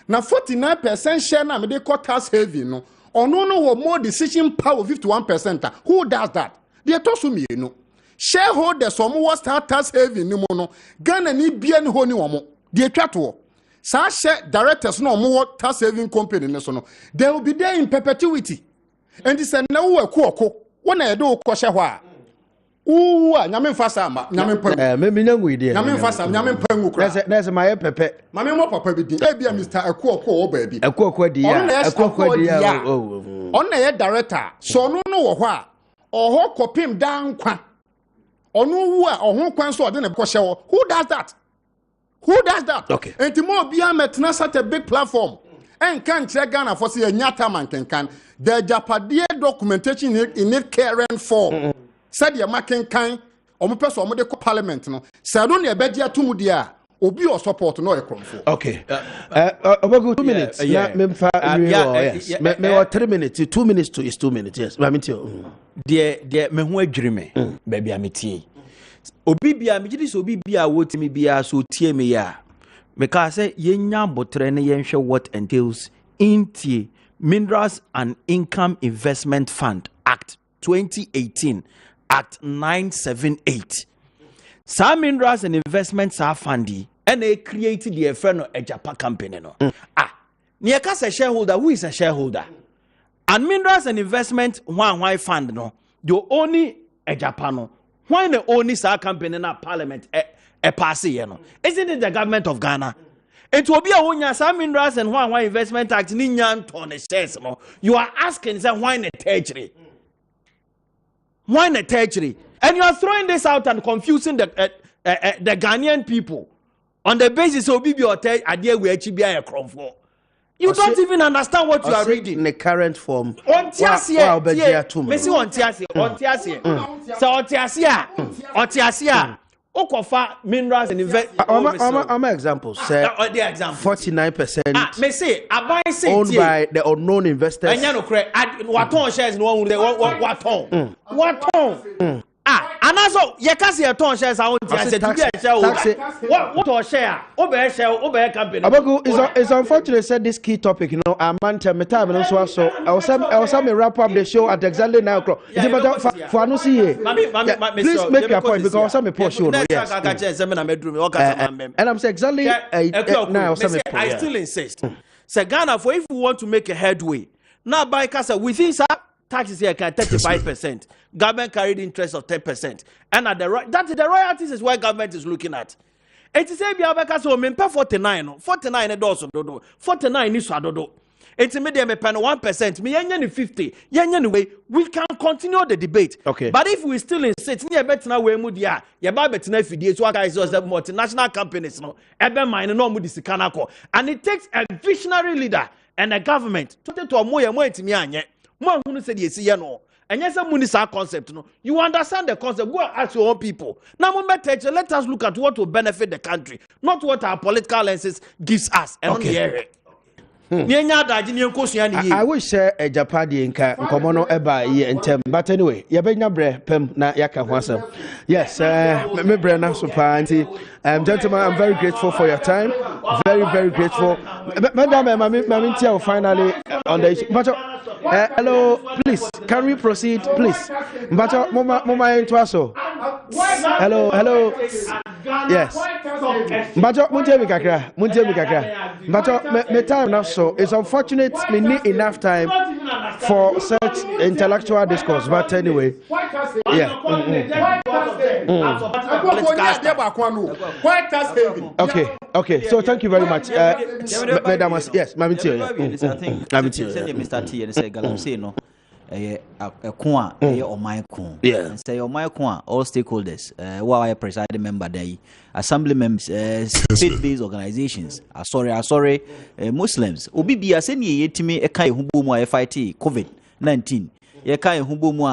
Now 49% share na me dey call tax heavy no. Or no more decision power 51%. Who does that? They talk to me no. Shareholders some was tax heavy no no. Ghana ni bia ni ho ni omo. They try to. Sa share directors no more tax saving company no so no. They will be there in perpetuity. And this na wo Akuoko. Wo na do ko hye ho a. Nyame mfasa ama nyame mpam me nyangu ide nyame mfasa nyame mpangu kra na my pepe mame mo papa bi din e bia Mr. Akuoko o ba bi Akuoko dia Akuoko dia on na ye director so no no wo ho a oho kopim dan kwa onu wu a oho kwan so ode na ko hye wo. Who does that okay entimo bia metna such a big platform and can check Ghana for say nyata man kan the Japadie documentation in it current form. Said your making kind or my person or the parliament no. Said only a bedia to mudia or be your support no a crumful. Okay. About 2 minutes. Yes. Me 3 minutes. 2 minutes to is 2 minutes. Yes. Dear me who dream baby amity. Obibia me jidi so obibia wotimi bia so tie me ya. Meka say yenya botre ne yenhwe what entails into Minerals and Income Investment Fund Act 2018. Act 978. Some minerals and investments are fundy and they created the friend of a Japan company. No. Near a shareholder, who is a shareholder? And minerals and investment why fund no. You only a Japan. Why the only star company in parliament a passy, you know? Isn't it the government of Ghana? It will be a one some minerals and why investment act ninyan ton shares. No. You are asking why the treasury. Why the treasury? And you are throwing this out and confusing the Ghanaian people on the basis of BB or idea we actually be a crop for. You don't even understand what you are reading. In the current form. On Tiasia, Messi on Tiasia. Okofa minerals and investment. I'm examples. 49%. Me say, owned by the unknown investors. And you know, what shares no one what and also you can see a ton shares I want to say what share over company. It's unfortunate said this key topic, you know, a man tell me time and so I was wrap up the show at exactly 9 o'clock. For no see please make your point because I'm a poor show. Yes. And I'm saying exactly now I still insist. Say Ghana for if we want to make a headway now by Casa within taxes here can 35%. Government carried interest of 10%. And at that is the royalties is where government is looking at. It is a biabeka so mempe 49 49 dollars dodo 49 is dodo. It's medium me pen 1%. Me yenye 50. Yenye way we can continue the debate. Okay. But if we still insist, ni betina we mu dia, ye ba betina fidie so aka is the multinational companies no. Ebe mine no mu disikana ko. And it takes a visionary leader and a government to mo ye mo etimi anye. Mo hunu se die si ye no. And yes, a concept. No, you understand the concept. Go and ask your own people. Now, let us look at what will benefit the country, not what our political lenses gives us. Okay. I wish a Japadi in Komono Eba ye and Tem, but anyway, Yabena Bre, Pem, na Yaka Wasam. Yes, me Brenna Supanti. Gentlemen, I'm very grateful for your time. Very, very grateful. Madam, Mamintia finally on the but hello, please, can we proceed, please? But Mama into us. Hello. Yes. But Munte Mikakra. But me time now, so it's unfortunate we need enough time for such intellectual discourse. But anyway, yeah. Okay. So thank you very much. Madam, yes, Mamintia. I think Mr. T and say Galamsey no. Yeah. Say all stakeholders, who are presiding member there, assembly members, state-based organizations, sorry, Muslims. Obi be aseni yetimi ekai hubumu fight COVID-19. Ye kai hubumu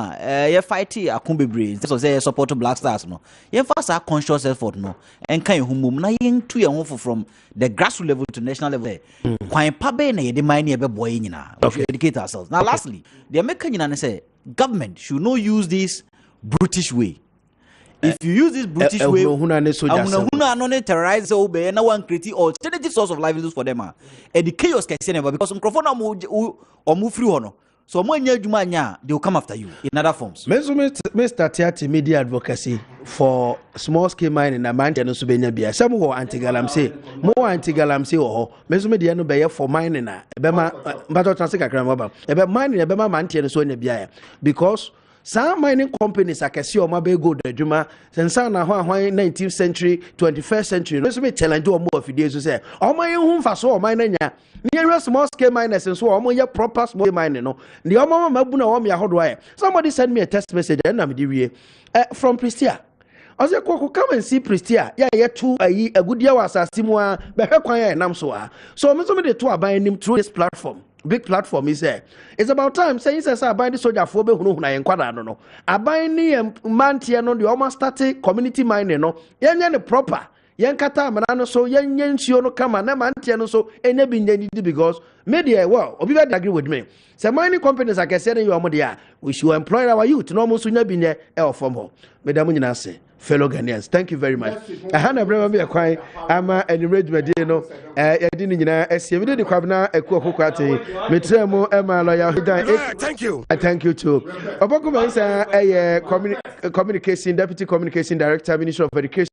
ye fight akumbebre. So say support Black Stars no. Ye fast a conscious effort no. En kai humum na yen to ye from the grassroots level to national level. Kwan pabe na ye de mine ebe boy nyina. We should educate ourselves. Now lastly, the American nyina say government should not use this brutish way. If you use this brutish way, huna no terrorize obey na one create alternative source of livelihood for them. Educate your never because microphone or move through hono. So when you they will come after you in other forms. Mr. Tiati media advocacy for small scale mining and mountain subenya bia. Some who anti-galamsey, more anti-galamsey or media no be for mining na. Ebema mbato transika kramaba. Ebe mining ebema mountain so nya bia. Because some mining companies akesi o mabe go the juma sensa na ho 19th century 21st century no so be challenge o mo afidie so say o man hu mfa so o man na nya near small scale miners so o mo ye proper small scale mining no the o mama mabu na o me ahodo aye. Somebody send me a text message and na me di wie from Pristia. I say Akuoko, come and see Pristia. Yeah, two a good year was asimo a be hwe kwan ya nam so a. So me so me dey to aban nim through this platform. Big platform is there. It's about time saying says aban the soldier for be hunu na yen kwada no. Aban ni mantie no the almost started community mining no. Yen the proper. Yen kata manano so yen nsuo no kama na mantie no so enye bi nyedi because media well obi be agree with me. Say mining companies like I said you are there. We should employ our youth no mo so nya bi nye e form ho. Madam nyina say fellow Ghanaians, thank you very much. I had a brother be a quiet. I'm a enraged no. I didn't know. The Kwabna Akuoko Kwarteng. Mitremo Emma lawyer. Thank you. I thank you too. Oboko Mansa, a communication deputy communication director, Ministry of Education.